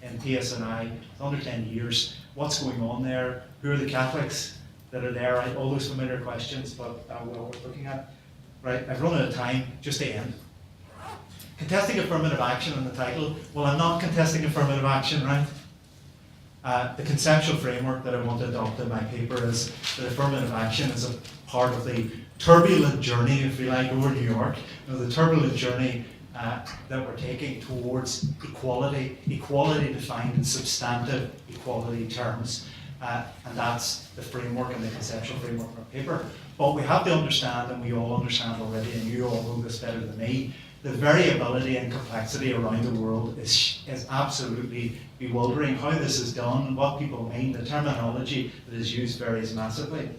S4: in PSNI, it's under 10 years. What's going on there? Who are the Catholics that are there? Right? All those familiar questions, but what we're looking at. Right, I've run out of time, just to end. Contesting affirmative action in the title. Well, I'm not contesting affirmative action, right? The conceptual framework that I want to adopt in my paper is that affirmative action is a part of the turbulent journey, if you like, over New York. You know, the turbulent journey that we're taking towards equality defined in substantive equality terms. And that's the framework and the conceptual framework of our paper. But we have to understand, and we all understand already, and you all know this better than me, the variability and complexity around the world is absolutely bewildering. How this is done, what people mean, the terminology that is used varies massively.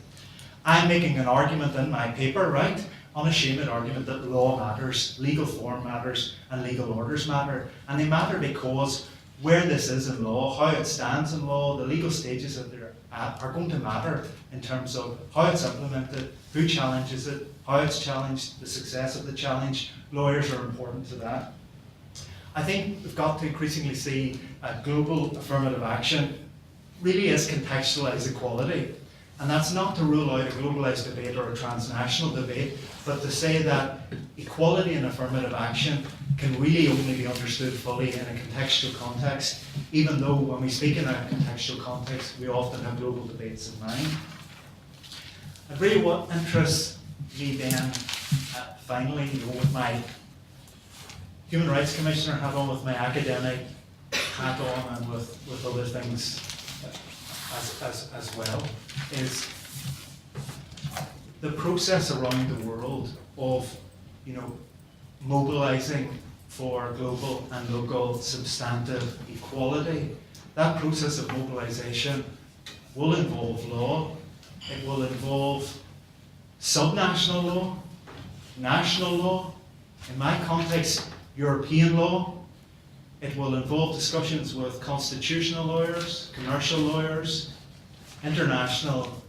S4: I'm making an argument in my paper, right? Unashamed argument that law matters, legal form matters, and legal orders matter. And they matter because where this is in law, how it stands in law, the legal stages that they're at are going to matter in terms of how it's implemented, who challenges it, how it's challenged, the success of the challenge. Lawyers are important to that. I think we've got to increasingly see global affirmative action really as contextualized equality. And that's not to rule out a globalized debate or a transnational debate, but to say that equality and affirmative action can really only be understood fully in a contextual context, even though when we speak in a contextual context, we often have global debates in mind. And really what interests me then, finally, with my Human Rights Commissioner hat on, with my academic hat on, and with other things as well, is the process around the world of, mobilizing for global and local substantive equality. That process of mobilization will involve law. It will involve subnational law, national law, in my context, European law. It will involve discussions with constitutional lawyers, commercial lawyers, international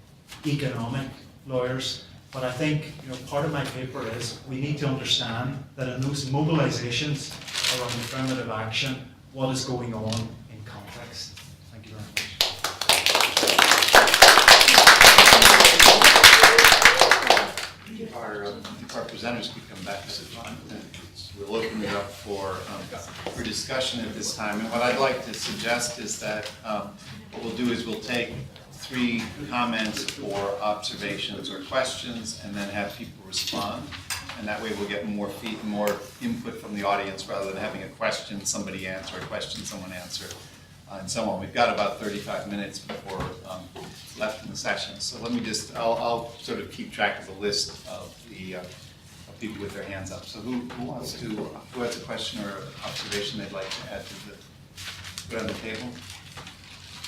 S4: economic lawyers. But I think part of my paper is we need to understand that in those mobilizations around affirmative action, what is going on in context. Thank you very much.
S1: Our presenters could come back to the front, and we'll open it up for discussion at this time. And what I'd like to suggest is that what we'll do is we'll take 3 comments or observations or questions, and then have people respond. And that way we'll get more input from the audience rather than having a question somebody answer, a question someone answer, and so on. We've got about 35 minutes before left in the session. So let me I'll sort of keep track of the list of the people with their hands up. So who has a question or observation they'd like to add to put on the table?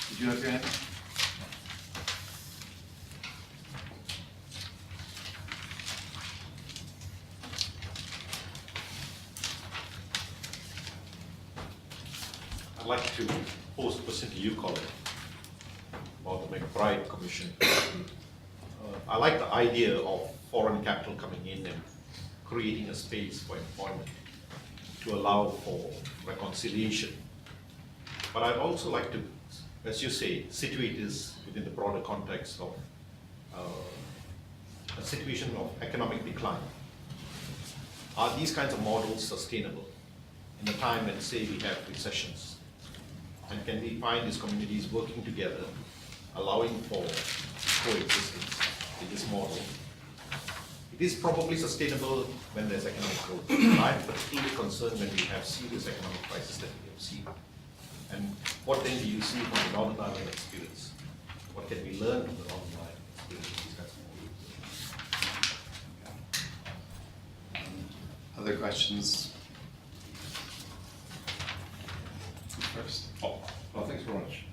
S1: Did you have your hand?
S5: I'd like to pose a question to you, Colin, about the McBride Commission. I like the idea of foreign capital coming in and creating a space for employment to allow for reconciliation. But I'd also like to, as you say, situate this within the broader context of a situation of economic decline. Are these kinds of models sustainable in a time when, say, we have recessions? And can we find these communities working together, allowing for coexistence in this model? It is probably sustainable when there's economic growth. I'm particularly concerned when we have serious economic crisis that we have seen. And what then do you see from the Northern Ireland experience? What can we learn from the Northern Ireland experience of these kinds of models?
S1: Other questions? First.
S6: Oh, well, thanks very much.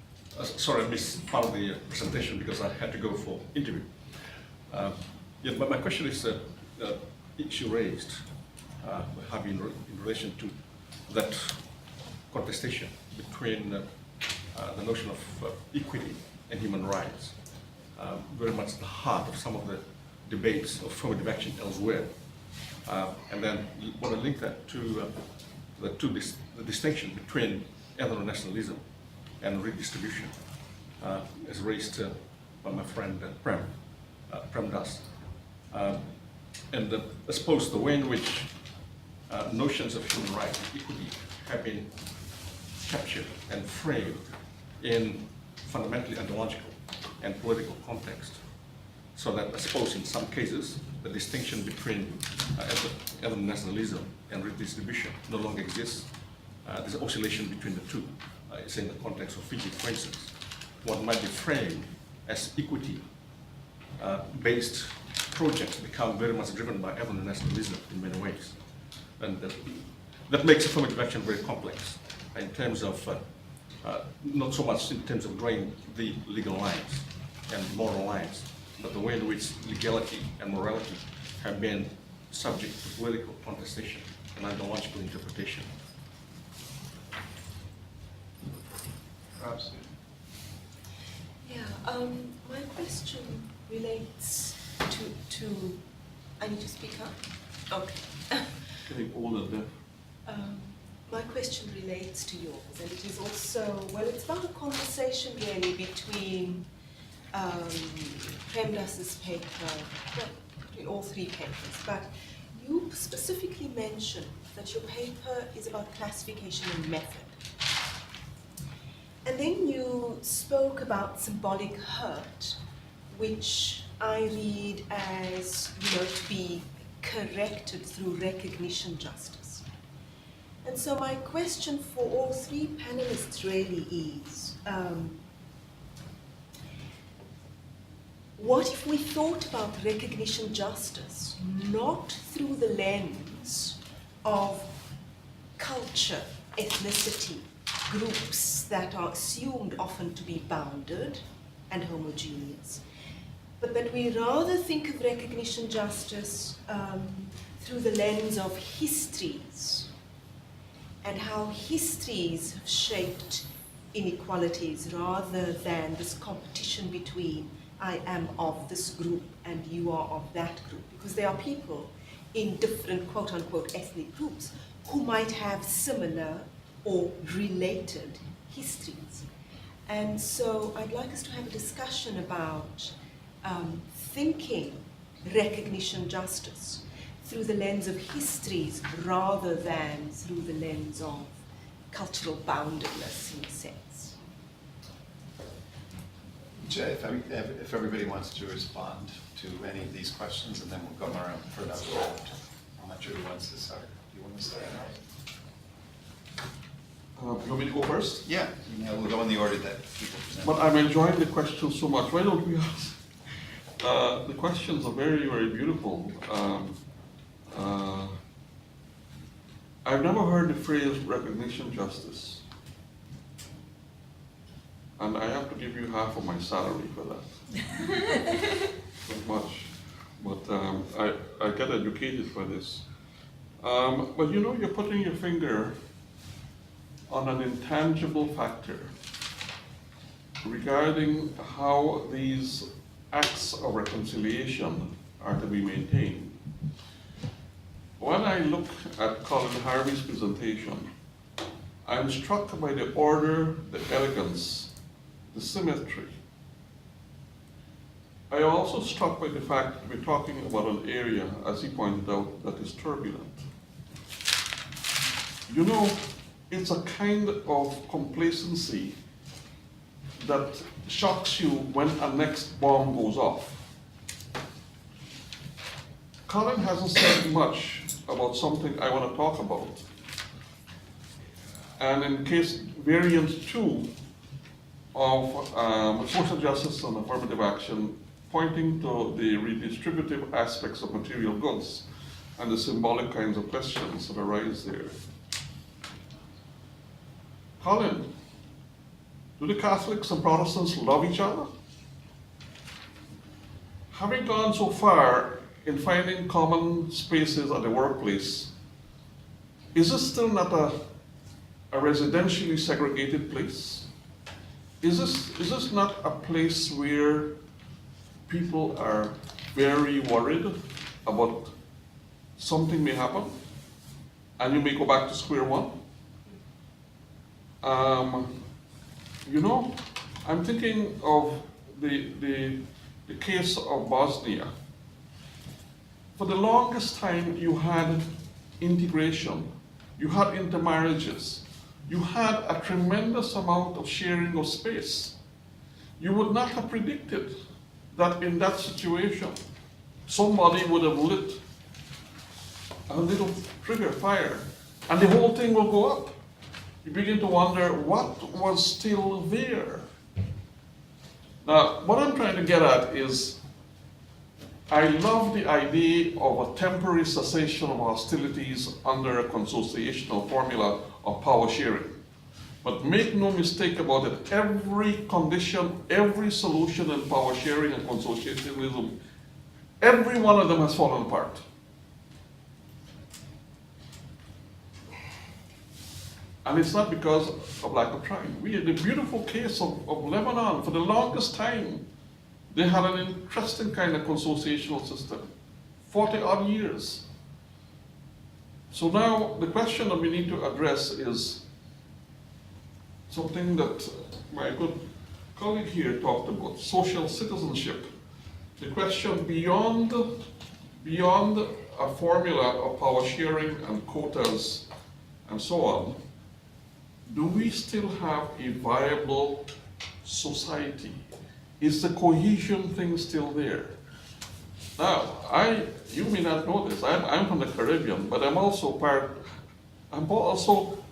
S6: Sorry, I missed part of the presentation because I had to go for interview. Yeah, but my question is issue raised have been in relation to that contestation between the notion of equity and human rights, very much at the heart of some of the debates of affirmative action elsewhere. And then want to link that to the distinction between ethno-nationalism and redistribution, as raised by my friend Premdas. And I suppose the way in which notions of human rights and equity have been captured and framed in fundamentally ideological and political context. So that I suppose in some cases, the distinction between ethno-nationalism and redistribution no longer exists. There's an oscillation between the two. It's in the context of Fiji, for instance. What might be framed as equity-based projects become very much driven by ethno-nationalism in many ways. And that makes affirmative action very complex in terms of, not so much in terms of drawing the legal lines and moral lines, but the way in which legality and morality have been subject to political contestation and ideological interpretation.
S1: Absolutely.
S7: Yeah, my question relates to I need to speak up? Okay.
S2: Getting older, deaf.
S7: My question relates to yours, and it is also, well, it's about a conversation really between Premdas's paper, well, between all three papers, but you specifically mentioned that your paper is about classification and method. And then you spoke about symbolic hurt, which I read as, to be corrected through recognition justice. And so my question for all three panelists really is, what if we thought about recognition justice not through the lens of culture, ethnicity, groups that are assumed often to be bounded and homogeneous, but that we rather think of recognition justice through the lens of histories and how histories have shaped inequalities rather than this competition between I am of this group and you are of that group, because there are people in different quote-unquote ethnic groups who might have similar or related histories. And so I'd like us to have a discussion about thinking recognition justice through the lens of histories rather than through the lens of cultural boundedness in a sense.
S1: Jay, if everybody wants to respond to any of these questions, and then we'll go around for another round. I'm not sure who wants to start. Do you want to start?
S2: You want me to go first?
S1: Yeah, we'll go in the order that people present.
S2: But I'm enjoying the questions so much. Why don't we ask? The questions are very, very beautiful. I've never heard the phrase recognition justice. And I have to give you half of my salary for that. Not much. But I get educated for this. But you're putting your finger on an intangible factor regarding how these acts of reconciliation are to be maintained. When I look at Colin Harvey's presentation, I'm struck by the order, the elegance, the symmetry. I am also struck by the fact that we're talking about an area, as he pointed out, that is turbulent. It's a kind of complacency that shocks you when a next bomb goes off. Colin hasn't said much about something I want to talk about. And in case variant 2 of social justice and affirmative action, pointing to the redistributive aspects of material goods and the symbolic kinds of questions that arise there. Colin, do the Catholics and Protestants love each other? Having gone so far in finding common spaces at the workplace, is this still not a residentially segregated place? Is this not a place where people are very worried about something may happen and you may go back to square one? You know, I'm thinking of the case of Bosnia. For the longest time, you had integration, you had intermarriages, you had a tremendous amount of sharing of space. You would not have predicted that in that situation, somebody would have lit a little trigger fire, and the whole thing will go up. You begin to wonder what was still there. Now, what I'm trying to get at is, I love the idea of a temporary cessation of hostilities under a consociational formula of power sharing. But make no mistake about it, every condition, every solution in power sharing and consociationism, every one of them has fallen apart. And it's not because of lack of trying. We had the beautiful case of Lebanon. For the longest time, they had an interesting kind of consociational system, 40 odd years. So now the question that we need to address is something that my good colleague here talked about, social citizenship. The question beyond a formula of power sharing and quotas and so on, do we still have a viable society? Is the cohesion thing still there? Now, you may not know this, I'm from the Caribbean, but I'm also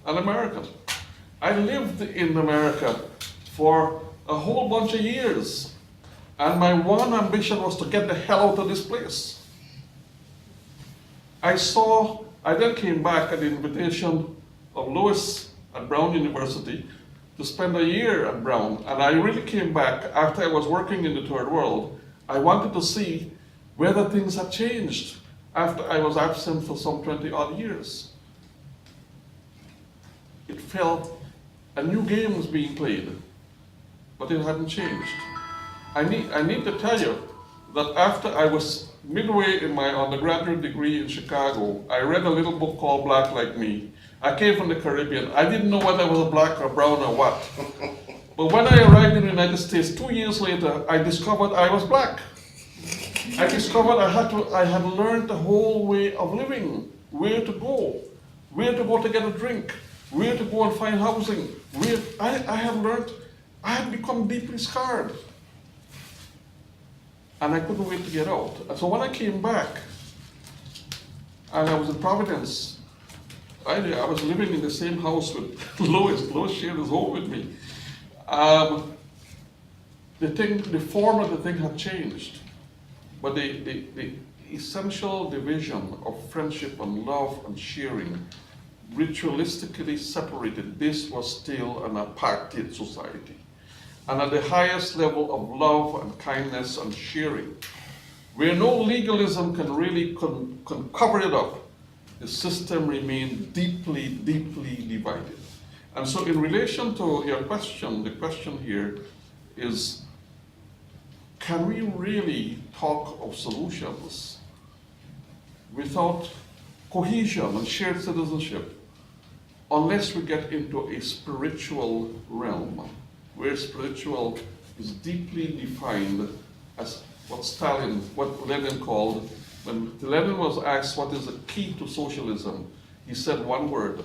S2: an American. I lived in America for a whole bunch of years, and my one ambition was to get the hell out of this place. I then came back at the invitation of Lewis at Brown University to spend a year at Brown, and I really came back after I was working in the third world. I wanted to see whether things had changed after I was absent for some 20 odd years. It felt a new game was being played, but it hadn't changed. I need to tell you that after I was midway in my undergraduate degree in Chicago, I read a little book called Black Like Me. I came from the Caribbean. I didn't know whether I was a black or brown or what. But when I arrived in the United States 2 years later, I discovered I was black. I discovered I had learned the whole way of living, where to go to get a drink, where to go and find housing. I had become deeply scarred. And I couldn't wait to get out. And so when I came back, and I was in Providence, I was living in the same house with Lois. Lois shared his home with me. The form of the thing had changed, but the essential division of friendship and love and sharing, ritualistically separated, this was still an apartheid society. And at the highest level of love and kindness and sharing, where no legalism can really cover it up, the system remained deeply, deeply divided. And so in relation to your question, the question here is, can we really talk of solutions without cohesion and shared citizenship unless we get into a spiritual realm, where spiritual is deeply defined as what Lenin called, when Lenin was asked what is the key to socialism, he said one word,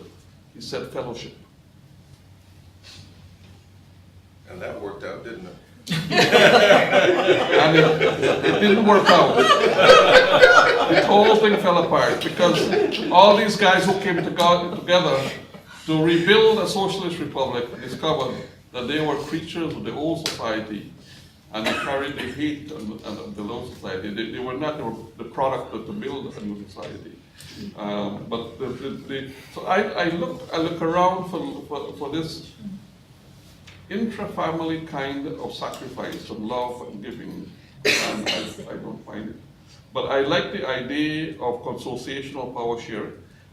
S2: he said fellowship.
S6: And that worked out, didn't it?
S2: And it didn't work out. The whole thing fell apart because all these guys who came together to rebuild a socialist republic discovered that they were creatures of the old society, and they carried the hate of the low society. They were not the product of to build a new society. So I look around for this intra-family kind of sacrifice and love and giving, and I don't find it. But I like the idea of consociational power sharing.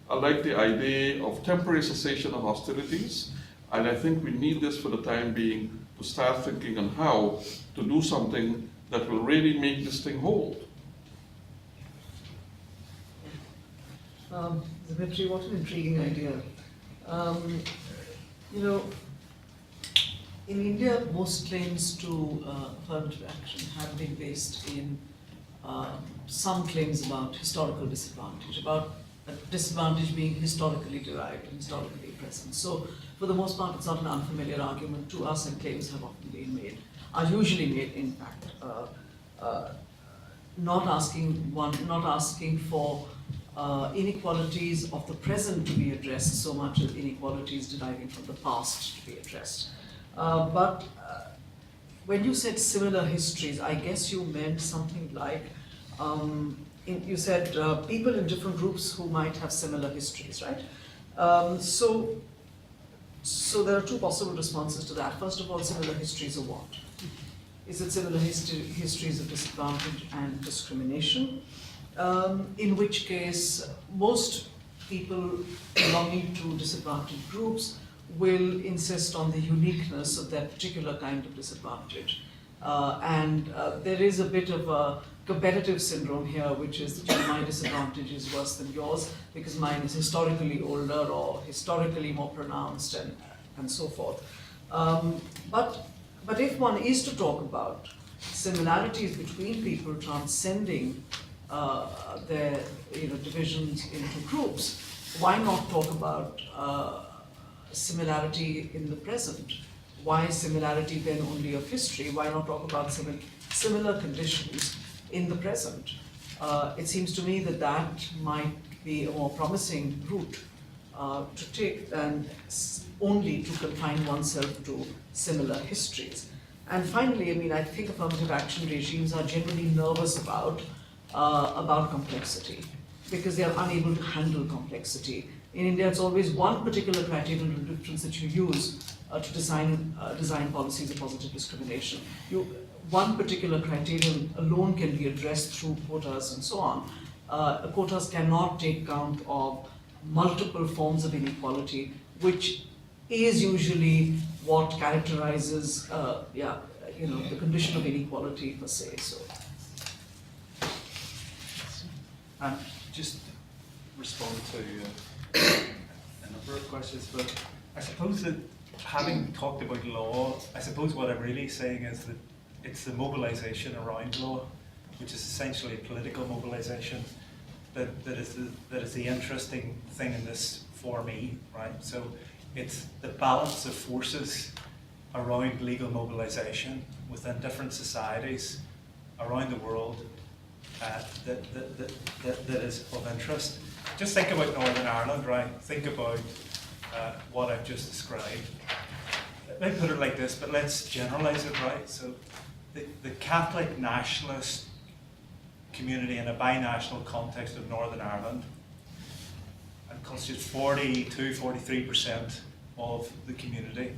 S2: I like the idea of temporary cessation of hostilities, and I think we need this for the time being to start thinking on how to do something that will really make this thing hold.
S3: Dimitri, what an intriguing idea. You know, in India, most claims to affirmative action have been based in some claims about historical disadvantage, about a disadvantage being historically derived and historically present. So, for the most part, it's not an unfamiliar argument to us, and claims have often been made, are usually made, in fact, not asking for inequalities of the present to be addressed so much as inequalities deriving from the past to be addressed. But when you said similar histories, I guess you meant something like, you said people in different groups who might have similar histories, right? So there are two possible responses to that. First of all, similar histories of what? Is it similar histories of disadvantage and discrimination? In which case, most people belonging to disadvantaged groups will insist on the uniqueness of that particular kind of disadvantage. There is a bit of a competitive syndrome here, which is that my disadvantage is worse than yours because mine is historically older or historically more pronounced and so forth. But if one is to talk about similarities between people transcending their divisions into groups, why not talk about similarity in the present? Why similarity then only of history? Why not talk about similar conditions in the present? It seems to me that that might be a more promising route to take than only to confine oneself to similar histories. And finally, I mean, I think affirmative action regimes are generally nervous about complexity because they are unable to handle complexity. In India, it's always one particular criterion of difference that you use to design policies of positive discrimination. One particular criterion alone can be addressed through quotas and so on. Quotas cannot take count of multiple forms of inequality, which is usually what characterizes the condition of inequality per se. So.
S4: Just respond to a number of questions, but I suppose that having talked about law, I suppose what I'm really saying is that it's the mobilization around law, which is essentially political mobilization, that is the interesting thing in this for me, right? So it's the balance of forces around legal mobilization within different societies around the world that is of interest. Just think about Northern Ireland, right? Think about what I've just described. Let me put it like this, but let's generalize it, right? So the Catholic nationalist community in a binational context of Northern Ireland constitutes 43% of the community.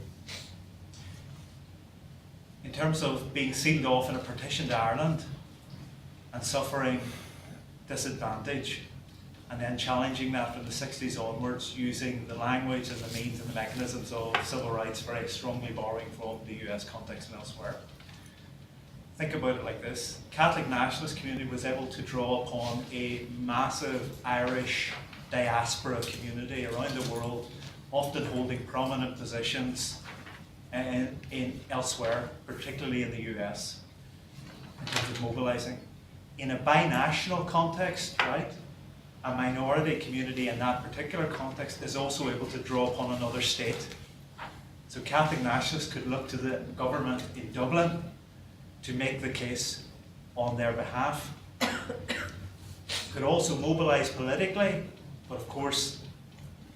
S4: In terms of being sealed off in a partitioned Ireland and suffering disadvantage, and then challenging that from the 60s onwards using the language and the means and the mechanisms of civil rights, very strongly borrowing from the US context and elsewhere. Think about it like this. Catholic nationalist community was able to draw upon a massive Irish diaspora community around the world, often holding prominent positions in elsewhere, particularly in the US, in terms of mobilizing. In a binational context, right, a minority community in that particular context is also able to draw upon another state. So Catholic nationalists could look to the government in Dublin to make the case on their behalf. Could also mobilise politically, but of course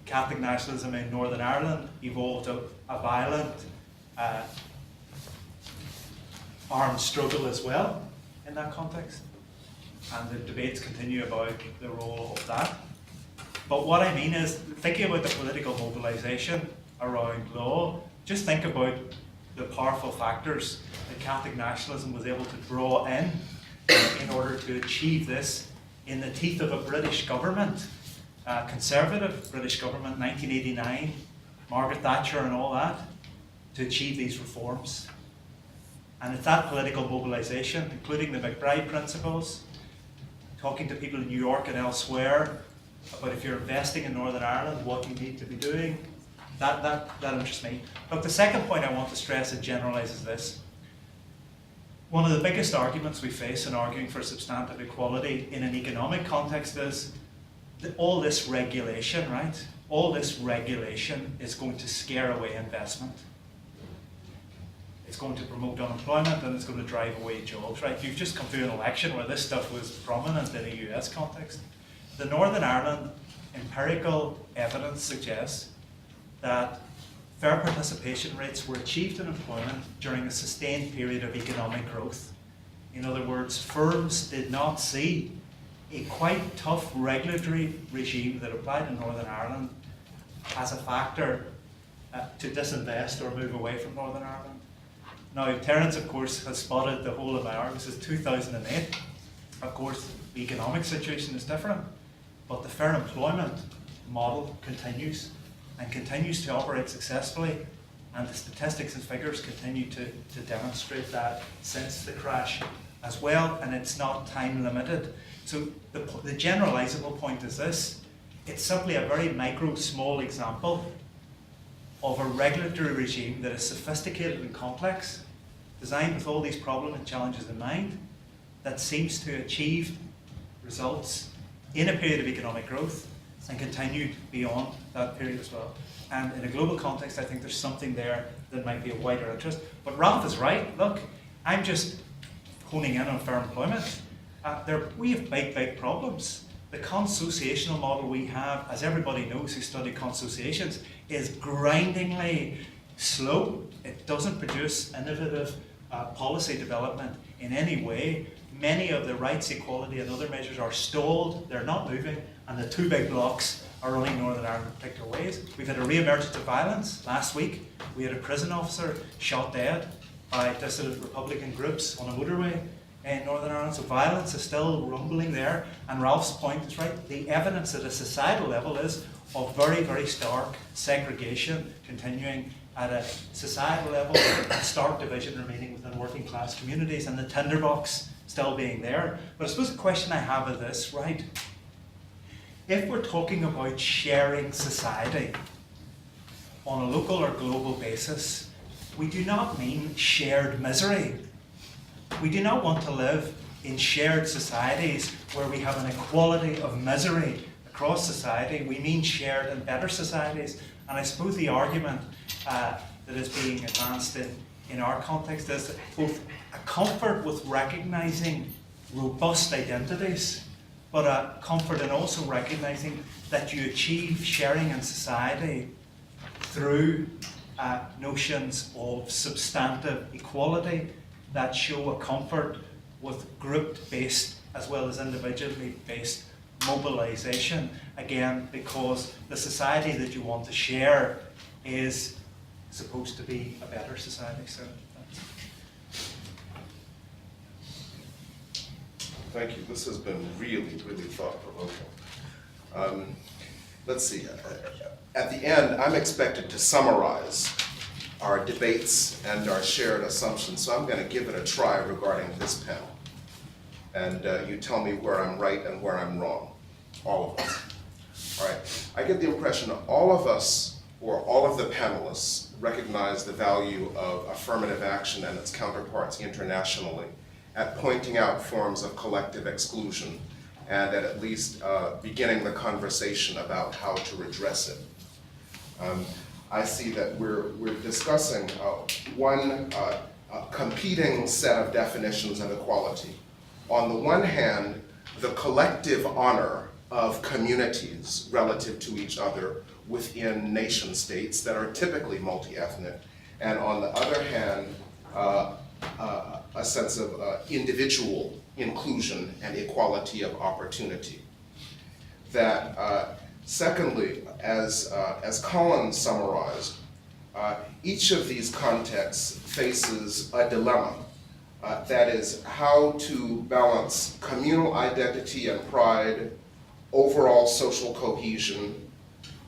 S4: Catholic nationalism in Northern Ireland evolved a violent armed struggle as well in that context. And the debates continue about the role of that. But what I mean is, thinking about the political mobilisation around law, just think about the powerful factors that Catholic nationalism was able to draw in order to achieve this in the teeth of a British government, conservative British government, 1989, Margaret Thatcher and all that, to achieve these reforms. And it's that political mobilisation, including the McBride principles, talking to people in New York and elsewhere about if you're investing in Northern Ireland, what you need to be doing, That interests me. Look, the second point I want to stress and generalise is this. One of the biggest arguments we face in arguing for substantive equality in an economic context is that all this regulation, right? All this regulation is going to scare away investment. It's going to promote unemployment and it's going to drive away jobs, right? You've just come through an election where this stuff was prominent in a US context. The Northern Ireland empirical evidence suggests that fair participation rates were achieved in employment during a sustained period of economic growth. In other words, firms did not see a quite tough regulatory regime that applied in Northern Ireland as a factor to disinvest or move away from Northern Ireland. Now, Terence, of course, has spotted the whole of my argument. This is 2008. Of course, the economic situation is different, but the fair employment model continues and continues to operate successfully, and the statistics and figures continue to demonstrate that since the crash as well, and it's not time limited. So the generalizable point is this: it's simply a very micro, small example of a regulatory regime that is sophisticated and complex, designed with all these problems and challenges in mind, that seems to achieve results in a period of economic growth and continued beyond that period as well. And in a global context, I think there's something there that might be of wider interest. But Ralph is right. Look, I'm just honing in on fair employment. We have big, big problems. The consociational model we have, as everybody knows who study consociations, is grindingly slow. It doesn't produce innovative policy development in any way. Many of the rights, equality, and other measures are stalled, they're not moving, and the two big blocks are running Northern Ireland in particular ways. We've had a re-emergence of violence. Last week, we had a prison officer shot dead by dissident Republican groups on a motorway in Northern Ireland. So violence is still rumbling there, and Ralph's point is right. The evidence at a societal level is of very, very stark segregation continuing at a societal level, a stark division remaining within working class communities, and the tinderbox still being there. But I suppose the question I have is this, right? If we're talking about sharing society on a local or global basis, we do not mean shared misery. We do not want to live in shared societies where we have an equality of misery across society. We mean shared and better societies. And I suppose the argument that is being advanced in our context is both a comfort with recognizing robust identities, but a comfort in also recognizing that you achieve sharing in society through notions of substantive equality that show a comfort with group-based as well as individually based mobilization. Again, because the society that you want to share is supposed to be a better society. So.
S8: Thank you. This has been really, really thought-provoking. Let's see. At the end, I'm expected to summarize our debates and our shared assumptions, so I'm going to give it a try regarding this panel. And you tell me where I'm right and where I'm wrong, all of us. All right. I get the impression that all of us, or all of the panelists, recognize the value of affirmative action and its counterparts internationally at pointing out forms of collective exclusion and at least beginning the conversation about how to redress it. I see that we're discussing one competing set of definitions of equality. On the one hand, the collective honor of communities relative to each other within nation states that are typically multi-ethnic, and on the other hand, a sense of individual inclusion and equality of opportunity. That secondly, as Colin summarized, each of these contexts faces a dilemma. That is how to balance communal identity and pride, overall social cohesion,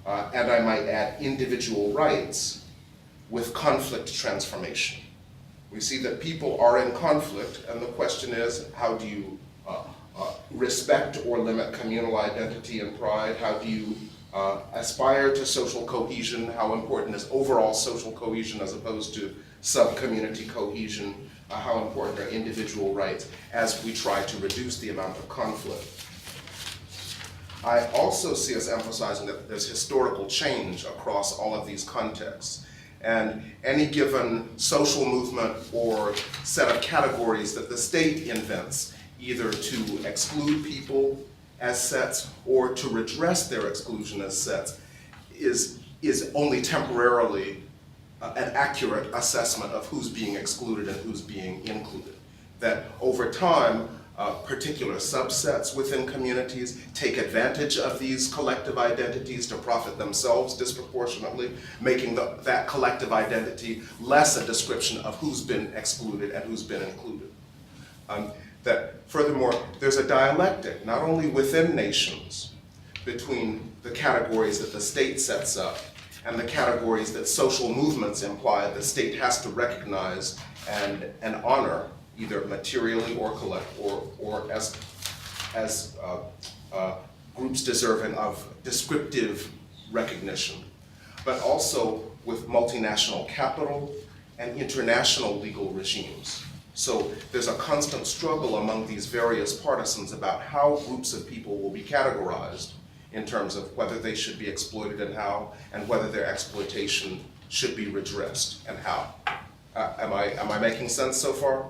S8: and I might add individual rights with conflict transformation. We see that people are in conflict, and the question is, how do you respect or limit communal identity and pride? How do you aspire to social cohesion, how important is overall social cohesion as opposed to sub-community cohesion, how important are individual rights as we try to reduce the amount of conflict. I also see us emphasizing that there's historical change across all of these contexts. And any given social movement or set of categories that the state invents, either to exclude people as sets or to redress their exclusion as sets, is only temporarily an accurate assessment of who's being excluded and who's being included. That over time, particular subsets within communities take advantage of these collective identities to profit themselves disproportionately, making that collective identity less a description of who's been excluded and who's been included. That furthermore, there's a dialectic, not only within nations, between the categories that the state sets up and the categories that social movements imply the state has to recognize and honor, either materially or or as groups deserving of descriptive recognition, but also with multinational capital and international legal regimes. So there's a constant struggle among these various partisans about how groups of people will be categorized in terms of whether they should be exploited and how, and whether their exploitation should be redressed and how. Am I making sense so far?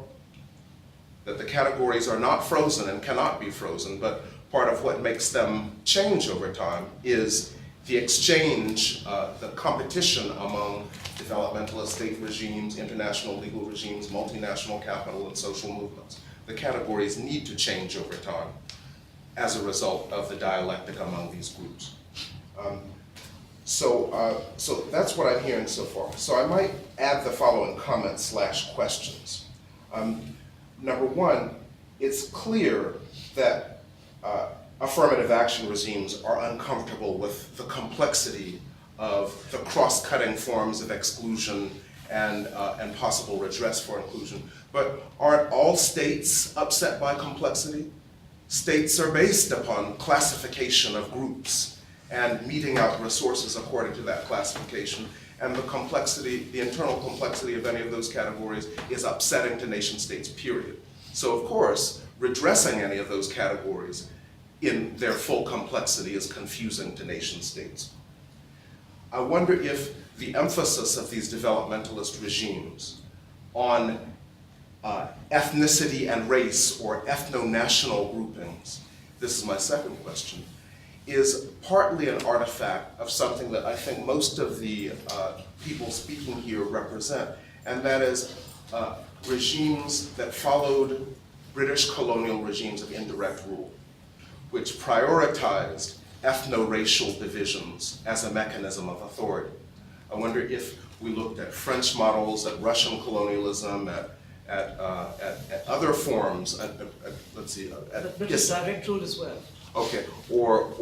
S8: That the categories are not frozen and cannot be frozen, but part of what makes them change over time is the exchange, the competition among developmentalist state regimes, international legal regimes, multinational capital, and social movements. The categories need to change over time as a result of the dialectic among these groups. So that's what I'm hearing so far. So I might add the following comments / questions. Number one, it's clear that affirmative action regimes are uncomfortable with the complexity of the cross-cutting forms of exclusion and possible redress for inclusion. But aren't all states upset by complexity? States are based upon classification of groups and meting out resources according to that classification. And the complexity, the internal complexity of any of those categories is upsetting to nation states, period. So of course, redressing any of those categories in their full complexity is confusing to nation states. I wonder if the emphasis of these developmentalist regimes on ethnicity and race or ethno-national groupings, this is my second question, is partly an artifact of something that I think most of the people speaking here represent, and that is regimes that followed British colonial regimes of indirect rule, which prioritized ethno-racial divisions as a mechanism of authority. I wonder if we looked at French models, at Russian colonialism, at other forms, let's see,
S3: But British direct rule as well.
S8: Okay, or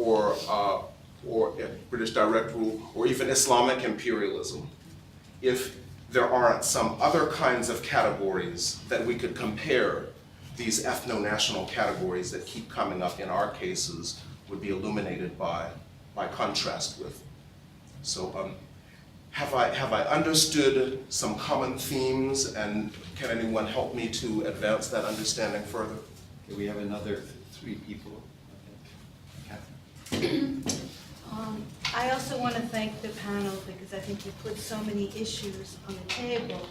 S8: British direct rule, or even Islamic imperialism. If there aren't some other kinds of categories that we could compare, these ethno-national categories that keep coming up in our cases would be illuminated by contrast with. So have I understood some common themes, and can anyone help me to advance that understanding further?
S1: Okay, we have another 3 people.
S9: I also want to thank the panel because I think you put so many issues on the table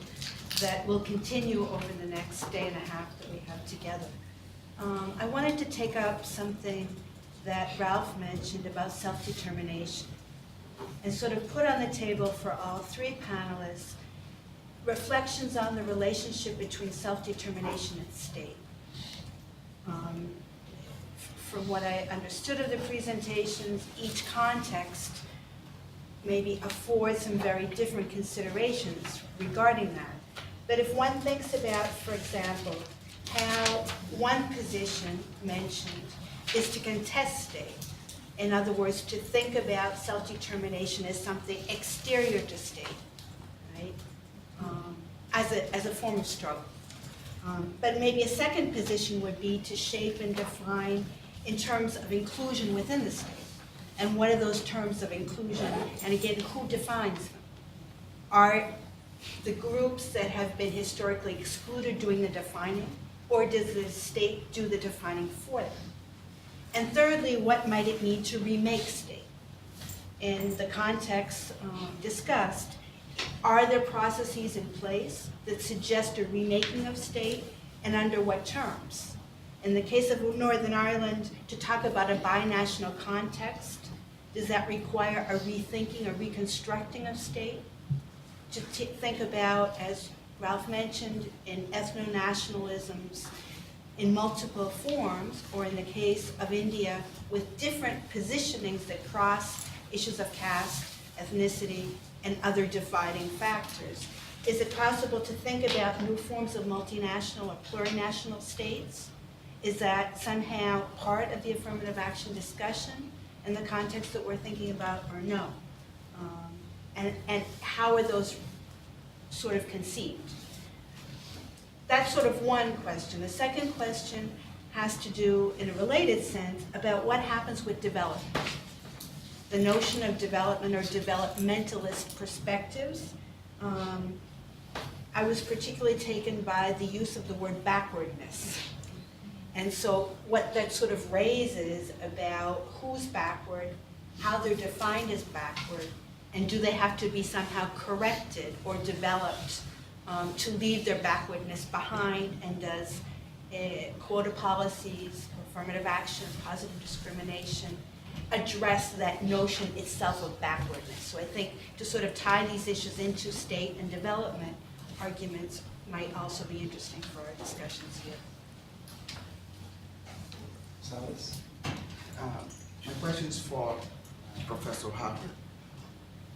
S9: that will continue over the next day and a half that we have together. I wanted to take up something that Ralph mentioned about self-determination and sort of put on the table for all 3 panelists reflections on the relationship between self-determination and state. From what I understood of the presentations, each context maybe affords some very different considerations regarding that. But if one thinks about, for example, how one position mentioned is to contest state, in other words, to think about self-determination as something exterior to state, right? As a form of struggle. But maybe a second position would be to shape and define in terms of inclusion within the state. And what are those terms of inclusion? And again, who defines them? Are the groups that have been historically excluded doing the defining, or does the state do the defining for them? And thirdly, what might it mean to remake state? In the context discussed, are there processes in place that suggest a remaking of state, and under what terms? In the case of Northern Ireland, to talk about a binational context, does that require a rethinking, a reconstructing of state? To think about, as Ralph mentioned, in ethno-nationalisms in multiple forms, or in the case of India, with different positionings that cross issues of caste, ethnicity, and other dividing factors. Is it possible to think about new forms of multinational or plurinational states? Is that somehow part of the affirmative action discussion in the context that we're thinking about, or no? And how are those sort of conceived? That's sort of one question. The second question has to do, in a related sense, about what happens with development. The notion of development or developmentalist perspectives. I was particularly taken by the use of the word backwardness. And so what that sort of raises about who's backward, how they're defined as backward, and do they have to be somehow corrected or developed to leave their backwardness behind, and does quota policies, affirmative action, positive discrimination address that notion itself of backwardness? So I think to sort of tie these issues into state and development arguments might also be interesting for our discussions here.
S10: Salas. My question is for Professor Harvey.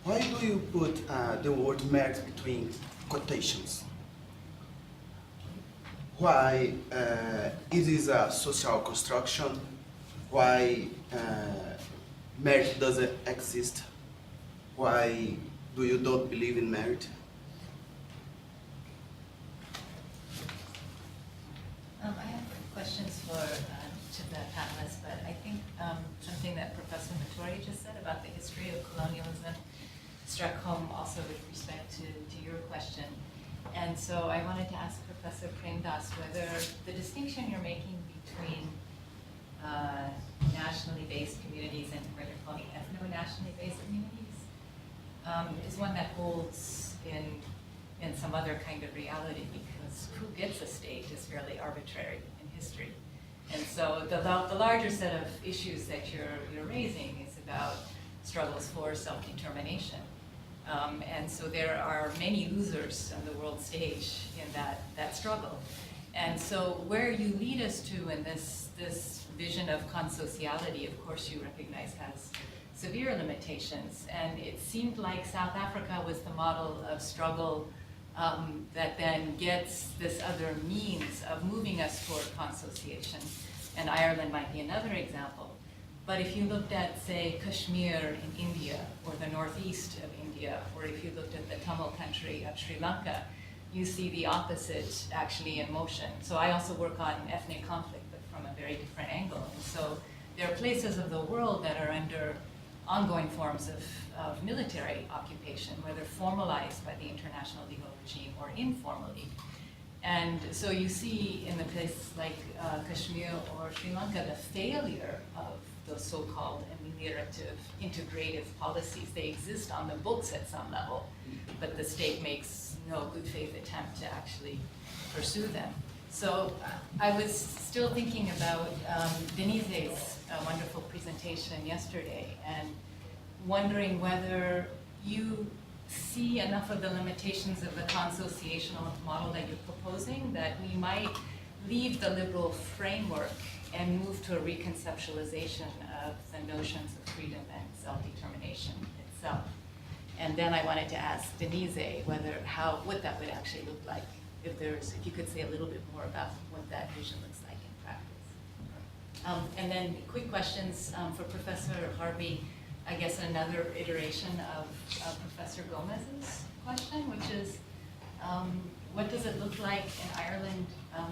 S10: Why do you put the word merit between quotations? Why it is a social construction? Why merit doesn't exist? Why do you don't believe in merit?
S11: I have questions for each of the panelists, but I think something that Professor Mattori just said about the history of colonialism struck home also with respect to your question. And so I wanted to ask Professor Premdas whether the distinction you're making between nationally based communities and what you're calling ethno-nationally based communities is one that holds in some other kind of reality, because who gets a state is fairly arbitrary in history. And so the larger set of issues that you're raising is about struggles for self-determination. And so there are many losers on the world stage in that struggle. And so where you lead us to in this vision of consociality, of course you recognize has severe limitations. And it seemed like South Africa was the model of struggle that then gets this other means of moving us toward consociation. And Ireland might be another example. But if you looked at, say, Kashmir in India, or the northeast of India, or if you looked at the Tamil country of Sri Lanka, you see the opposite actually in motion. So I also work on ethnic conflict, but from a very different angle. And so there are places of the world that are under ongoing forms of military occupation, whether formalized by the international legal regime or informally. And so you see in the place like Kashmir or Sri Lanka, the failure of those so-called ameliorative, integrative policies. They exist on the books at some level, but the state makes no good faith attempt to actually pursue them. So I was still thinking about Denise's wonderful presentation yesterday, and wondering whether you see enough of the limitations of the consociational model that you're proposing that we might leave the liberal framework and move to a reconceptualization of the notions of freedom and self-determination itself. And then I wanted to ask Denise what that would actually look like, if you could say a little bit more about what that vision looks like in practice. And then quick questions for Professor Harvey. I guess another iteration of Professor Gomez's question, which is, what does it look like in Ireland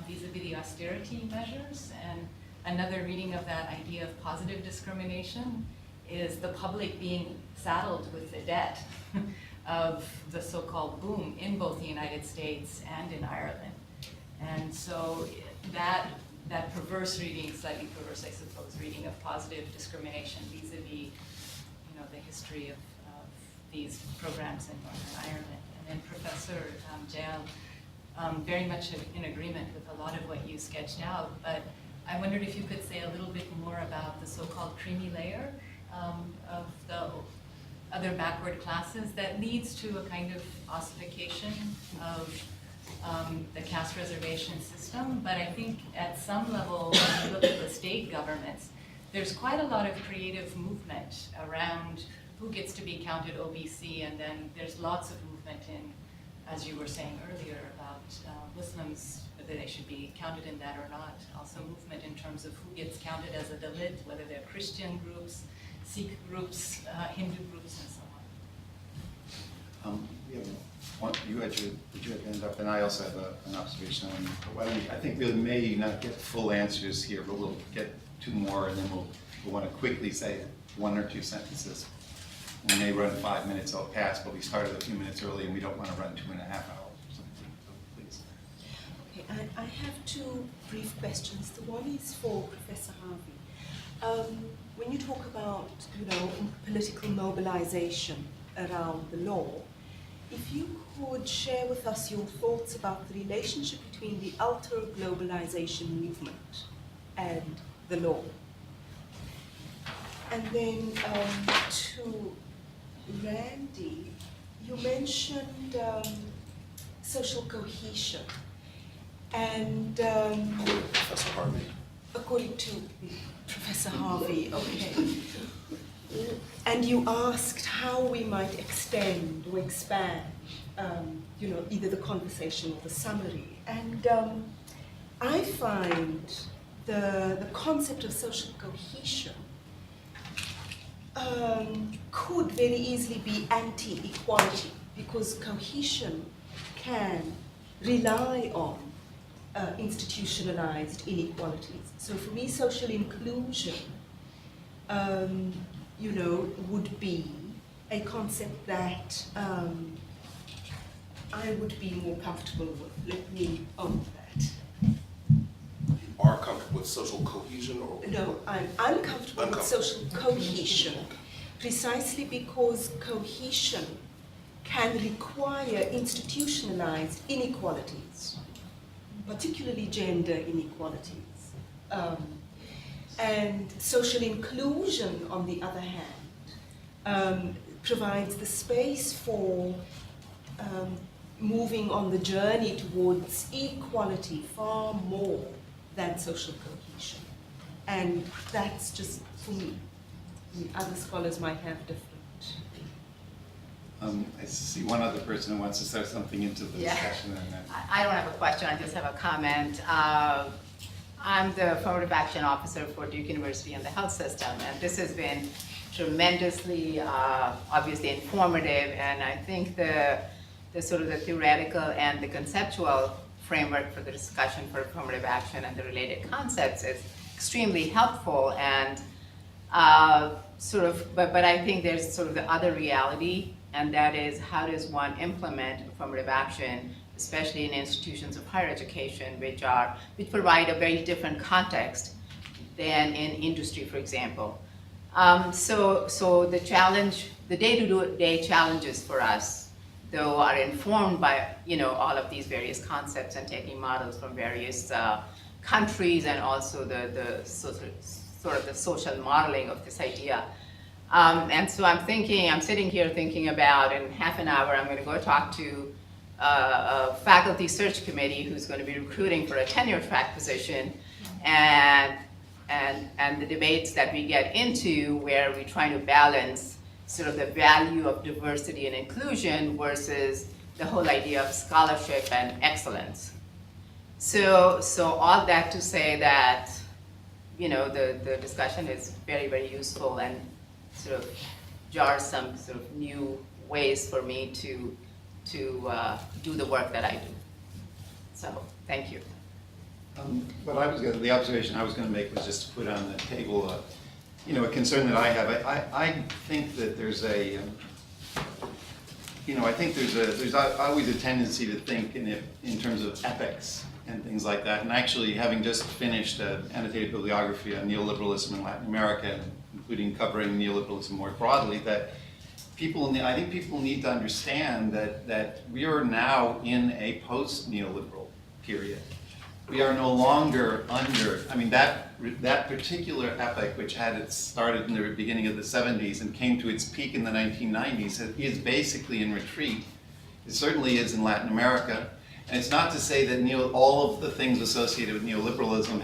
S11: vis-a-vis the austerity measures? And another reading of that idea of positive discrimination is the public being saddled with the debt of the so-called boom in both the United States and in Ireland. And so that perverse reading, slightly perverse, I suppose, reading of positive discrimination vis-a-vis, the history of these programs in Northern Ireland. And then Professor Jayal, very much in agreement with a lot of what you sketched out, but I wondered if you could say a little bit more about the so-called creamy layer of the other backward classes that leads to a kind of ossification of the caste reservation system. But I think at some level, when you look at the state governments, there's quite a lot of creative movement around who gets to be counted OBC, and then there's lots of movement in, as you were saying earlier, about Muslims, whether they should be counted in that or not. Also movement in terms of who gets counted as a Dalit, whether they're Christian groups, Sikh groups, Hindu groups, and so on.
S1: You had your hand up, and I also have an observation on why don't I think we may not get full answers here, but we'll get two more, and then we'll want to quickly say one or two sentences. We may run 5 minutes past, but we started a few minutes early, and we don't want to run 2.5 hours or something. So please.
S7: Okay, I have two brief questions. The one is for Professor Harvey. When you talk about, political mobilization around the law, if you could share with us your thoughts about the relationship between the ultra-globalization movement and the law. And then to Randy, you mentioned social cohesion. And
S8: Professor Harvey.
S7: according to Professor Harvey, okay. And you asked how we might extend or expand, either the conversation or the summary. And I find the concept of social cohesion could very easily be anti-equality, because cohesion can rely on institutionalized inequalities. So for me, social inclusion would be a concept that I would be more comfortable with. Let me own that.
S8: Are comfortable with social cohesion, or?
S7: No, I'm uncomfortable with social cohesion, precisely because cohesion can require institutionalized inequalities, particularly gender inequalities. And social inclusion, on the other hand, provides the space for moving on the journey towards equality far more than social cohesion. And that's just for me. Other scholars might have different.
S1: I see one other person who wants to start something into the discussion. And then
S12: I don't have a question, I just have a comment. I'm the Affirmative Action Officer for Duke University and the health system, and this has been tremendously, obviously informative, and I think the sort of the theoretical and the conceptual framework for the discussion for affirmative action and the related concepts is extremely helpful, and but I think there's sort of the other reality, and that is, how does one implement affirmative action, especially in institutions of higher education, which provide a very different context than in industry, for example. So the challenge, the day-to-day challenges for us, though, are informed by all of these various concepts and taking models from various countries, and also the sort of the social modeling of this idea. And so I'm sitting here thinking about, in half an hour, I'm going to go talk to a faculty search committee who's going to be recruiting for a tenure track position, and the debates that we get into, where we try to balance sort of the value of diversity and inclusion versus the whole idea of scholarship and excellence. So all that to say that, the discussion is very, very useful, and sort of jars some sort of new ways for me to do the work that I do. So, thank you.
S1: the observation I was going to make was just to put on the table a concern that I have. I think that there's I think there's always a tendency to think in terms of epics and things like that. And actually, having just finished an annotated bibliography on neoliberalism in Latin America, including covering neoliberalism more broadly, that I think people need to understand that we are now in a post-neoliberal period. We are no longer under, that particular epoch, which started in the beginning of the 70s and came to its peak in the 1990s, is basically in retreat. It certainly is in Latin America. And it's not to say that all of the things associated with neoliberalism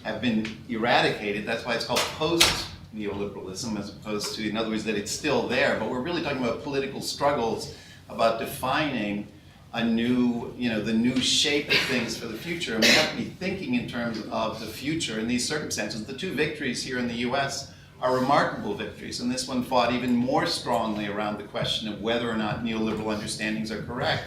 S1: have been eradicated. That's why it's called post-neoliberalism, as opposed to, in other words, that it's still there. But we're really talking about political struggles, about defining the new shape of things for the future. And we have to be thinking in terms of the future in these circumstances. The two victories here in the US are remarkable victories, and this one fought even more strongly around the question of whether or not neoliberal understandings are correct.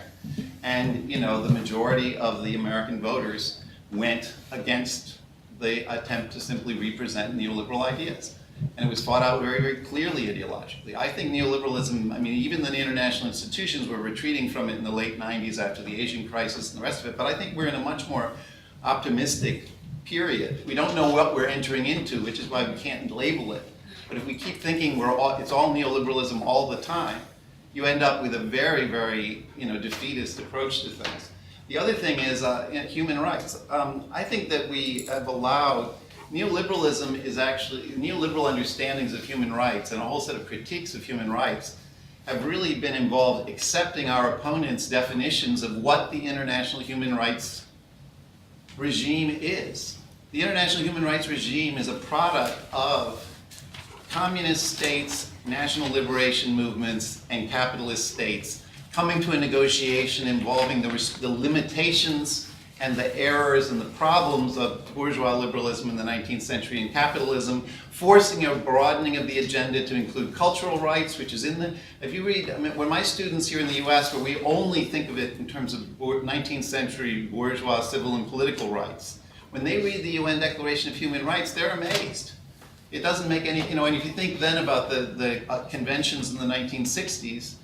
S1: And the majority of the American voters went against the attempt to simply represent neoliberal ideas. And it was fought out very, very clearly ideologically. I think neoliberalism, even the international institutions were retreating from it in the late 90s after the Asian crisis and the rest of it, but I think we're in a much more optimistic period. We don't know what we're entering into, which is why we can't label it. But if we keep thinking it's all neoliberalism all the time, you end up with a very, very defeatist approach to things. The other thing is human rights. I think that we have allowed neoliberalism is actually, neoliberal understandings of human rights and a whole set of critiques of human rights have really been involved accepting our opponents' definitions of what the international human rights regime is. The international human rights regime is a product of communist states, national liberation movements, and capitalist states coming to a negotiation involving the limitations and the errors and the problems of bourgeois liberalism in the 19th century and capitalism, forcing a broadening of the agenda to include cultural rights, which is if you read, when my students here in the US, where we only think of it in terms of 19th century bourgeois civil and political rights, when they read the UN Declaration of Human Rights, they're amazed. It doesn't make any, and if you think then about the conventions in the 1960s,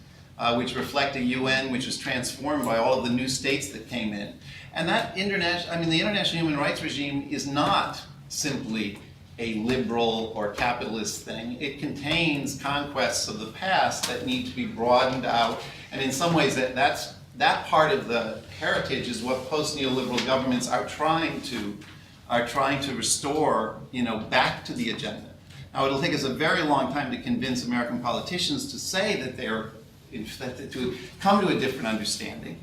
S1: which reflect a UN which was transformed by all of the new states that came in. And that the international human rights regime is not simply a liberal or capitalist thing. It contains conquests of the past that need to be broadened out. And in some ways, that part of the heritage is what post-neoliberal governments are trying to restore, back to the agenda. Now, it'll take us a very long time to convince American politicians to say that to come to a different understanding.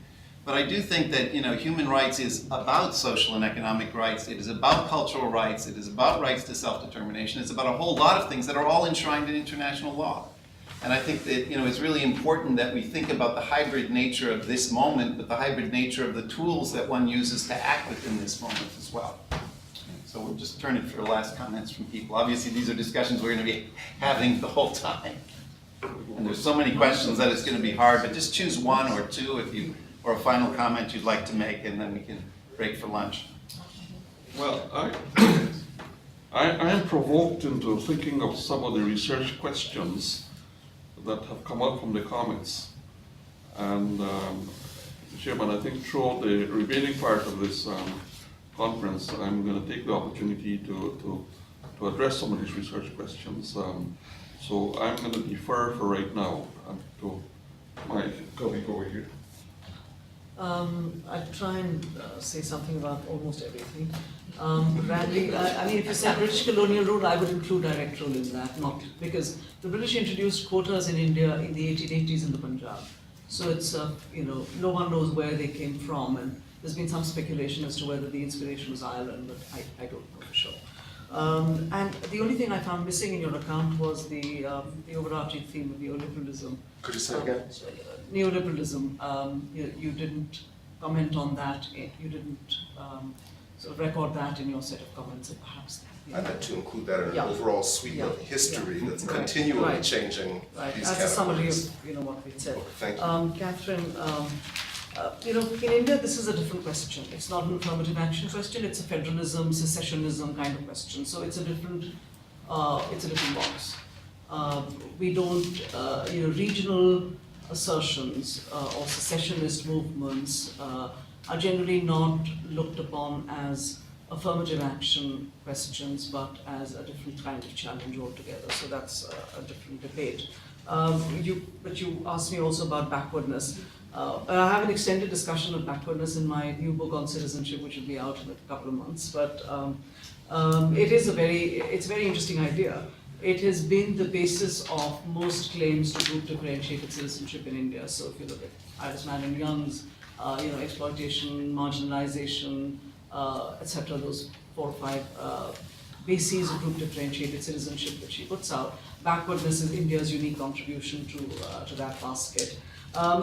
S1: But I do think that human rights is about social and economic rights. It is about cultural rights. It is about rights to self-determination. It's about a whole lot of things that are all enshrined in international law. And I think that it's really important that we think about the hybrid nature of this moment, but the hybrid nature of the tools that one uses to act within this moment as well. So we'll just turn it for last comments from people. Obviously, these are discussions we're going to be having the whole time. And there's so many questions that it's going to be hard, but just choose one or two or a final comment you'd like to make, and then we can break for lunch.
S2: Well, I am provoked into thinking of some of the research questions that have come up from the comments. And Chairman, I think throughout the remaining part of this conference, I'm going to take the opportunity to address some of these research questions. So I'm going to defer for right now to my colleague over here.
S3: I'll try and say something about almost everything. Bradley, if you said British colonial rule, I would include direct rule in that, not because the British introduced quotas in India in the 1880s in the Punjab. So it's, no one knows where they came from, and there's been some speculation as to whether the inspiration was Ireland, but I don't know for sure. And the only thing I found missing in your account was the overarching theme of neoliberalism.
S8: Could you say again?
S3: Neoliberalism. You didn't comment on that. You didn't sort of record that in your set of comments, perhaps.
S8: I'd like to include that in an overall sweep of history that's continually changing these
S3: As a summary
S8: categories.
S3: of what we said.
S8: Thank you.
S3: Catherine, in India, this is a different question. It's not an affirmative action question. It's a federalism, secessionism kind of question. So it's a different it's a little box. We don't, regional assertions or secessionist movements are generally not looked upon as affirmative action questions, but as a different kind of challenge altogether. So that's a different debate. But you asked me also about backwardness. I have an extended discussion of backwardness in my new book on citizenship, which will be out in a couple of months. But it's a very interesting idea. It has been the basis of most claims to group differentiated citizenship in India. So if you look at Iris Marion Young's, exploitation, marginalization, etc., those 4 or 5 bases of group differentiated citizenship that she puts out, backwardness is India's unique contribution to that basket.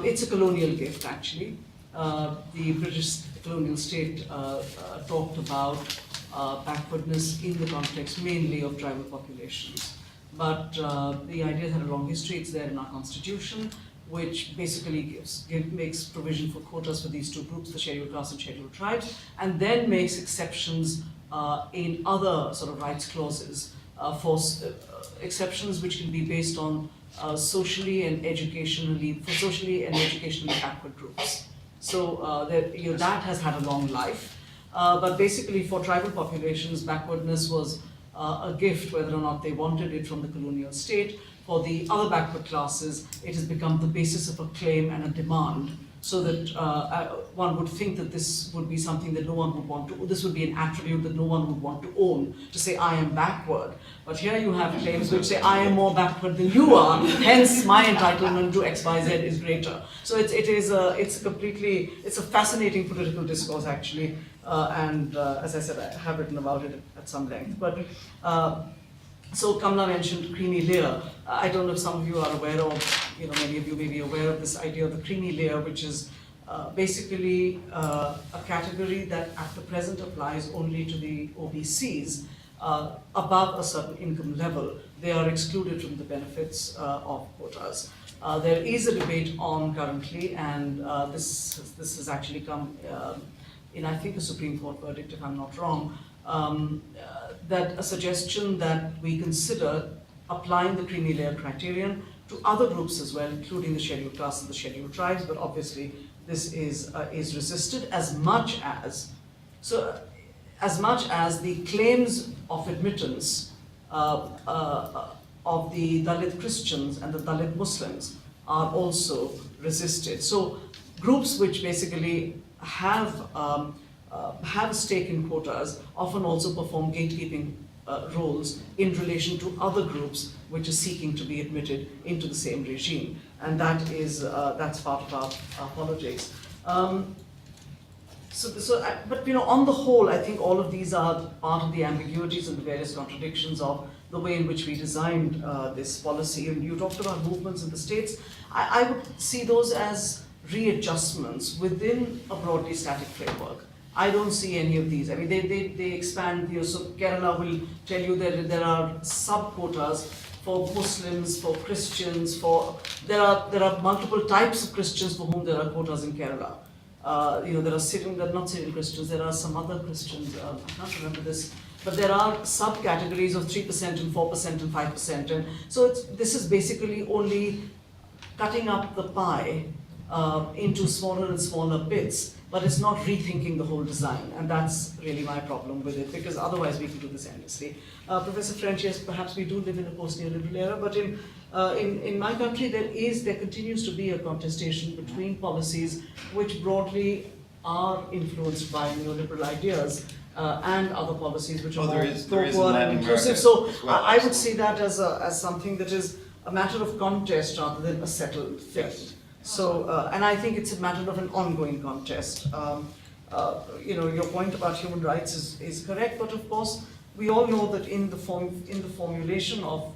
S3: It's a colonial gift, actually. The British colonial state talked about backwardness in the context mainly of tribal populations. But the idea had a long history. It's there in our constitution, which basically makes provision for quotas for these two groups, the scheduled castes and scheduled tribes, and then makes exceptions in other sort of rights clauses for exceptions which can be based on socially and educationally backward groups. So that has had a long life. But basically for tribal populations, backwardness was a gift, whether or not they wanted it from the colonial state. For the other backward classes, it has become the basis of a claim and a demand, so that one would think that this would be something that no one would want to, this would be an attribute that no one would want to own, to say I am backward. But here you have claims which say I am more backward than you are, hence my entitlement to X, Y, Z is greater. So it's a fascinating political discourse actually, and as I said, I have written about it at some length. But so Kamla mentioned creamy layer. I don't know if some of you are aware of, many of you may be aware of this idea of the creamy layer, which is basically a category that at the present applies only to the OBCs above a certain income level. They are excluded from the benefits of quotas. There is a debate on currently, and this has actually come in, I think, a Supreme Court verdict, if I'm not wrong, that a suggestion that we consider applying the creamy layer criterion to other groups as well, including the scheduled castes and the scheduled tribes, but obviously this is resisted as much as the claims of admittance of the Dalit Christians and the Dalit Muslims are also resisted. So groups which basically have a stake in quotas often also perform gatekeeping roles in relation to other groups which are seeking to be admitted into the same regime, and that's part of our politics. But on the whole, I think all of these are part of the ambiguities and the various contradictions of the way in which we designed this policy. And you talked about movements in the states. I would see those as readjustments within a broadly static framework. I don't see any of these. I mean, they expand. So Kerala will tell you that there are sub-quotas for Muslims, for Christians, there are multiple types of Christians for whom there are quotas in Kerala. There are not Syrian Christians, there are some other Christians, I can't remember this, but there are subcategories of 3% and 4% and 5%. And so this is basically only cutting up the pie into smaller and smaller bits, but it's not rethinking the whole design, and that's really my problem with it, because otherwise we can do this endlessly. Professor French, yes, perhaps we do live in a post-neoliberal era, but in my country there continues to be a contestation between policies which broadly are influenced by neoliberal ideas and other policies which are more pro-poor and inclusive. So I would see that as something that is a matter of contest rather than a settled thing. So, and I think it's a matter of an ongoing contest. Your point about human rights is correct, but of course, we all know that in the formulation of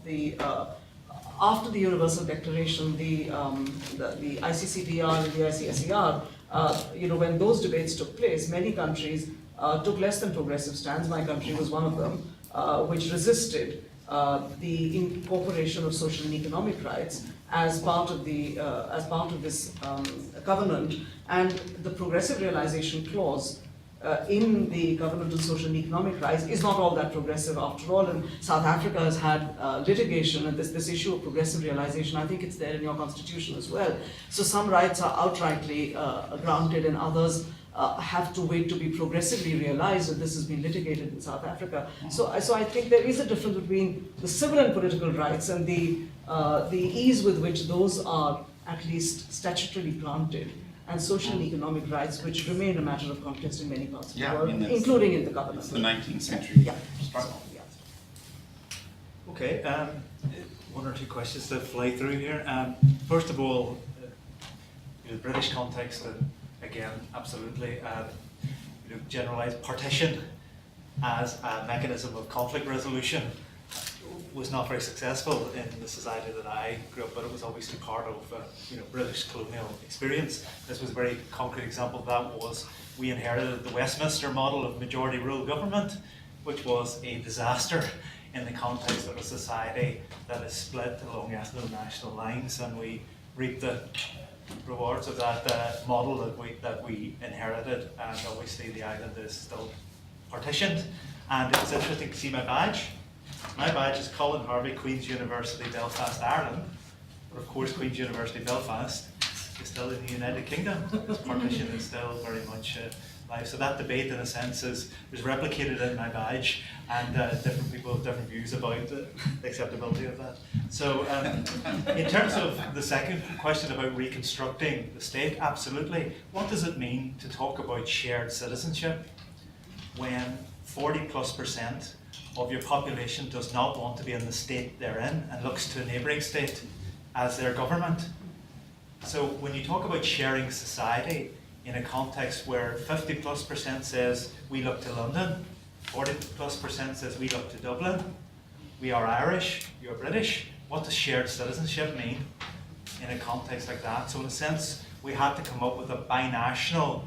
S3: after the Universal Declaration, the ICCPR and the ICSER, when those debates took place, many countries took less than progressive stands. My country was one of them, which resisted the incorporation of social and economic rights as part of this covenant, and the Progressive Realization Clause in the governmental, social and economic rights is not all that progressive after all. And South Africa has had litigation and this issue of progressive realization, I think it's there in your constitution as well. So some rights are outrightly granted and others have to wait to be progressively realized, and this has been litigated in South Africa. So I think there is a difference between the civil and political rights and the ease with which those are at least statutorily granted, and social and economic rights, which remain a matter of contest in many parts of the
S1: Yeah, I
S3: world,
S1: mean, that's-
S3: including in the government.
S1: It's the 19th century
S3: Yeah.
S1: struggle.
S3: Yeah.
S4: Okay, one or two questions to fly through here. First of all, the British context, again, absolutely, generalized partition as a mechanism of conflict resolution was not very successful in the society that I grew up, but it was obviously part of British colonial experience. This was a very concrete example of that. Was we inherited the Westminster model of majority rule government, which was a disaster in the context of a society that is split along ethno-national lines, and we reaped the rewards of that model that we inherited, and obviously the island is still partitioned. And it was interesting to see my badge. My badge is Colin, Harvey, Queen's University, Belfast, Ireland. But of course, Queen's University, Belfast is still in the United Kingdom. This partition is still very much live. So that debate, in a sense, is replicated in my badge, and different people have different views about the acceptability of that. So in terms of the second question about reconstructing the state, absolutely. What does it mean to talk about shared citizenship when 40+% of your population does not want to be in the state they're in and looks to a neighbouring state as their government? So when you talk about sharing society in a context where 50+% says we look to London, 40+% says we look to Dublin, we are Irish, you're British, what does shared citizenship mean in a context like that? So in a sense, we had to come up with a binational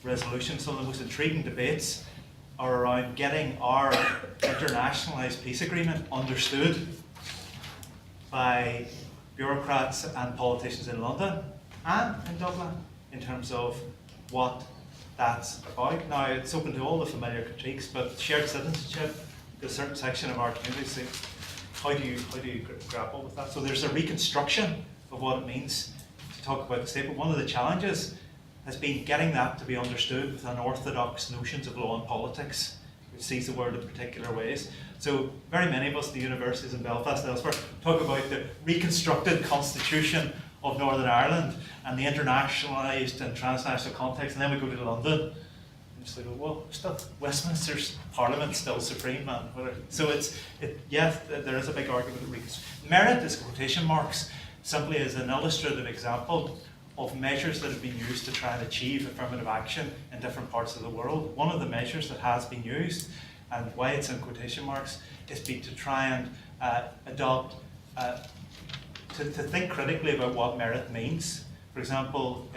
S4: resolution. Some of the most intriguing debates are around getting our internationalised peace agreement understood by bureaucrats and politicians in London and in Dublin in terms of what that's about. Now, it's open to all the familiar critiques, but shared citizenship, there's a certain section of our community say, how do you grapple with that? So there's a reconstruction of what it means to talk about the state, but one of the challenges has been getting that to be understood with unorthodox notions of law and politics, which sees the world in particular ways. So very many of us in the universities in Belfast and elsewhere talk about the reconstructed constitution of Northern Ireland and the internationalised and transnational context, and then we go to London and just like, well, still Westminster's Parliament still supreme, man. So yes, there is a big argument that reconstruction. Merit is quotation marks, simply as an illustrative example of measures that have been used to try and achieve affirmative action in different parts of the world. One of the measures that has been used, and why it's in quotation marks, is to try and adopt, to think critically about what merit means. For example,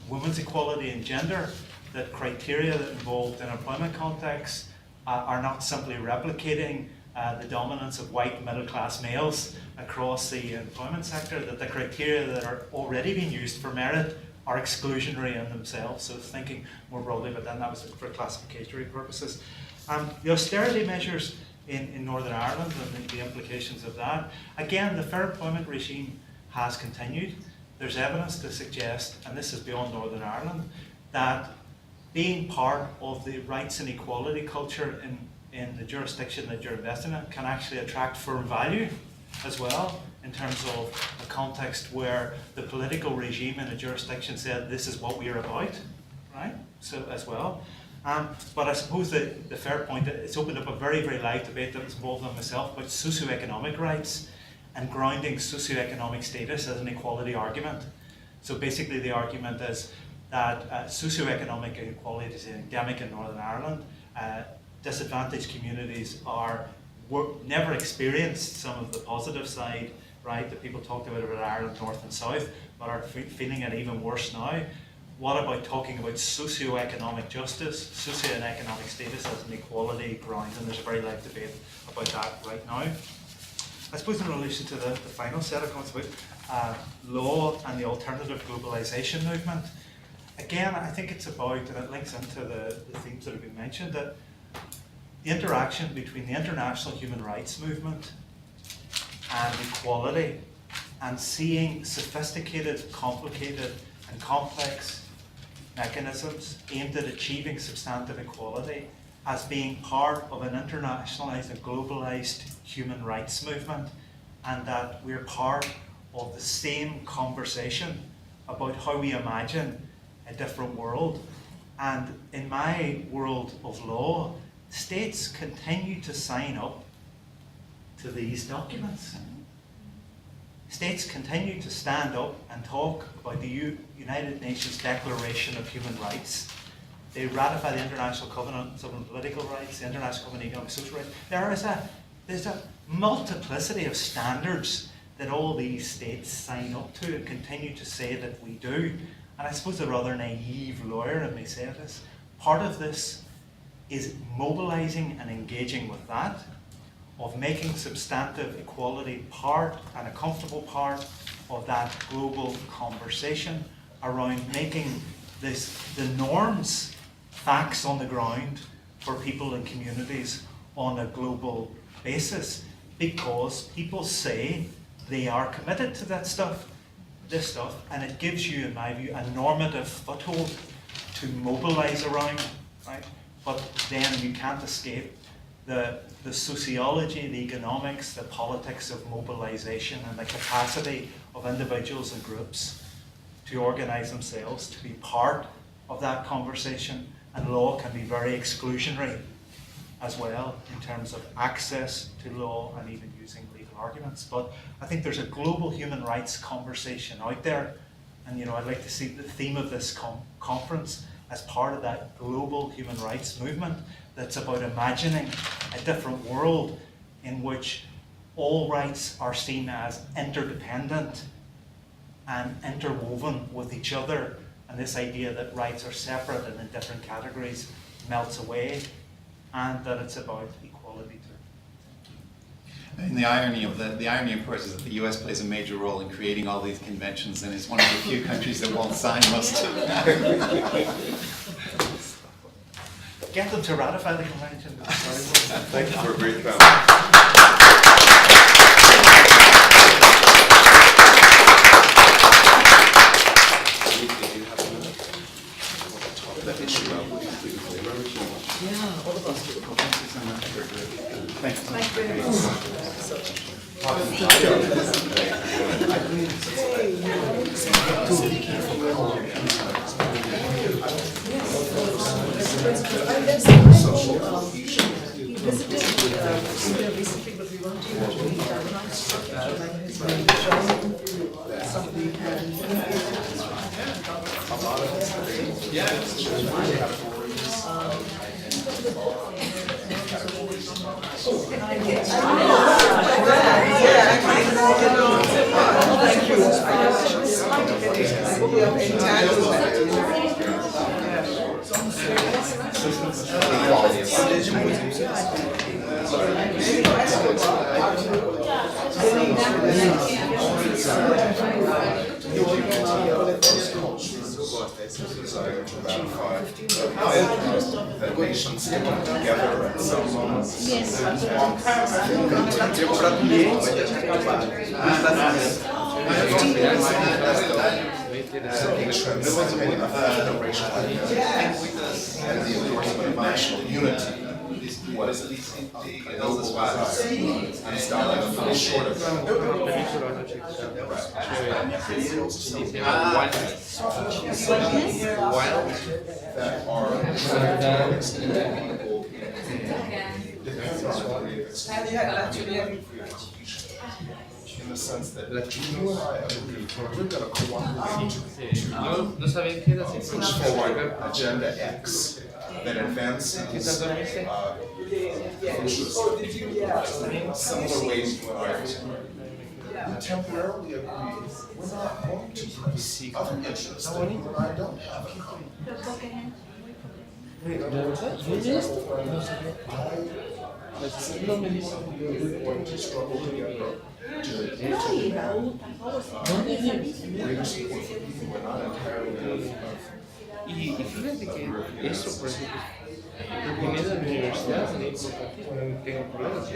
S4: women's equality and gender, that criteria that involved in employment contexts are not simply replicating the dominance of white middle-class males across the employment sector, that the criteria that are already being used for merit are exclusionary in themselves. So thinking more broadly, but then that was for classificatory purposes. The austerity measures in Northern Ireland and the implications of that. Again, the fair employment regime has continued. There's evidence to suggest, and this is beyond Northern Ireland, that being part of the rights and equality culture in the jurisdiction that you're investing in can actually attract firm value as well, in terms of a context where the political regime in a jurisdiction said this is what we are about, right? So as well. But I suppose the fair point, it's opened up a very, very live debate that was involved in myself about socioeconomic rights and grounding socioeconomic status as an equality argument. So basically the argument is that socioeconomic inequality is endemic in Northern Ireland. Disadvantaged communities never experienced some of the positive side, right, that people talked about Ireland North and South, but are feeling it even worse now. What about talking about socio-economic justice, socio-economic status as an equality ground? And there's a very live debate about that right now. I suppose in relation to the final set of comments about law and the alternative globalization movement, again, I think it's about, and it links into the themes that have been mentioned, that the interaction between the international human rights movement and equality, and seeing sophisticated, complicated, and complex mechanisms aimed at achieving substantive equality as being part of an internationalized and globalized human rights movement, and that we're part of the same conversation about how we imagine a different world. And in my world of law, states continue to sign up to these documents. States continue to stand up and talk about the United Nations Declaration of Human Rights. They ratify the International Covenant on Political Rights, the International Covenant on Economic and Social Rights. There's a multiplicity of standards that all these states sign up to and continue to say that we do. And I suppose a rather naive lawyer in me say this, part of this is mobilizing and engaging with that, of making substantive equality part and a comfortable part of that global conversation around making the norms facts on the ground for people and communities on a global basis, because people say they are committed to this stuff, and it gives you, in my view, a normative foothold to mobilize around, right? But then you can't escape the sociology, the economics, the politics of mobilization, and the capacity of individuals and groups to organize themselves, to be part of that conversation. And law can be very exclusionary as well in terms of access to law and even using legal arguments. But I think there's a global human rights conversation out there, and I'd like to see the theme of this conference as part of that global human rights movement that's about imagining a different world in which all rights are seen as interdependent and interwoven with each other, and this idea that rights are separate and in different categories melts away, and that it's about equality too.
S1: And the irony, of course, is that the U.S. plays a major role in creating all these conventions, and is one of the few countries that won't sign most of them.
S4: Get them to ratify the convention.
S8: Thank you for a great panel.
S3: Yeah, all of us do.
S1: Thank you.
S3: Thank you very much. He visited India recently, but we weren't able to meet that much. His name is Jayal, somebody
S8: Desire to ratify the nations coming together at some moments. And the endorsement of national unity. What is the global desire and starting to fall short of that are extending people in the sense that you and I agree we're going to cooperate to push forward Agenda X that advances interests similar ways you and I are. We temporarily agree we're not going to pursue other interests that you and I don't have in common. We're going to struggle together to greater support for people who are not entirely
S13: Y fíjate que eso, por ejemplo, poniendo en universidades, en educativa, no tengo problemas.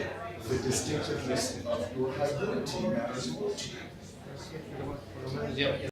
S8: The distinctiveness of your ability matters more to you.
S13: Por lo menos ya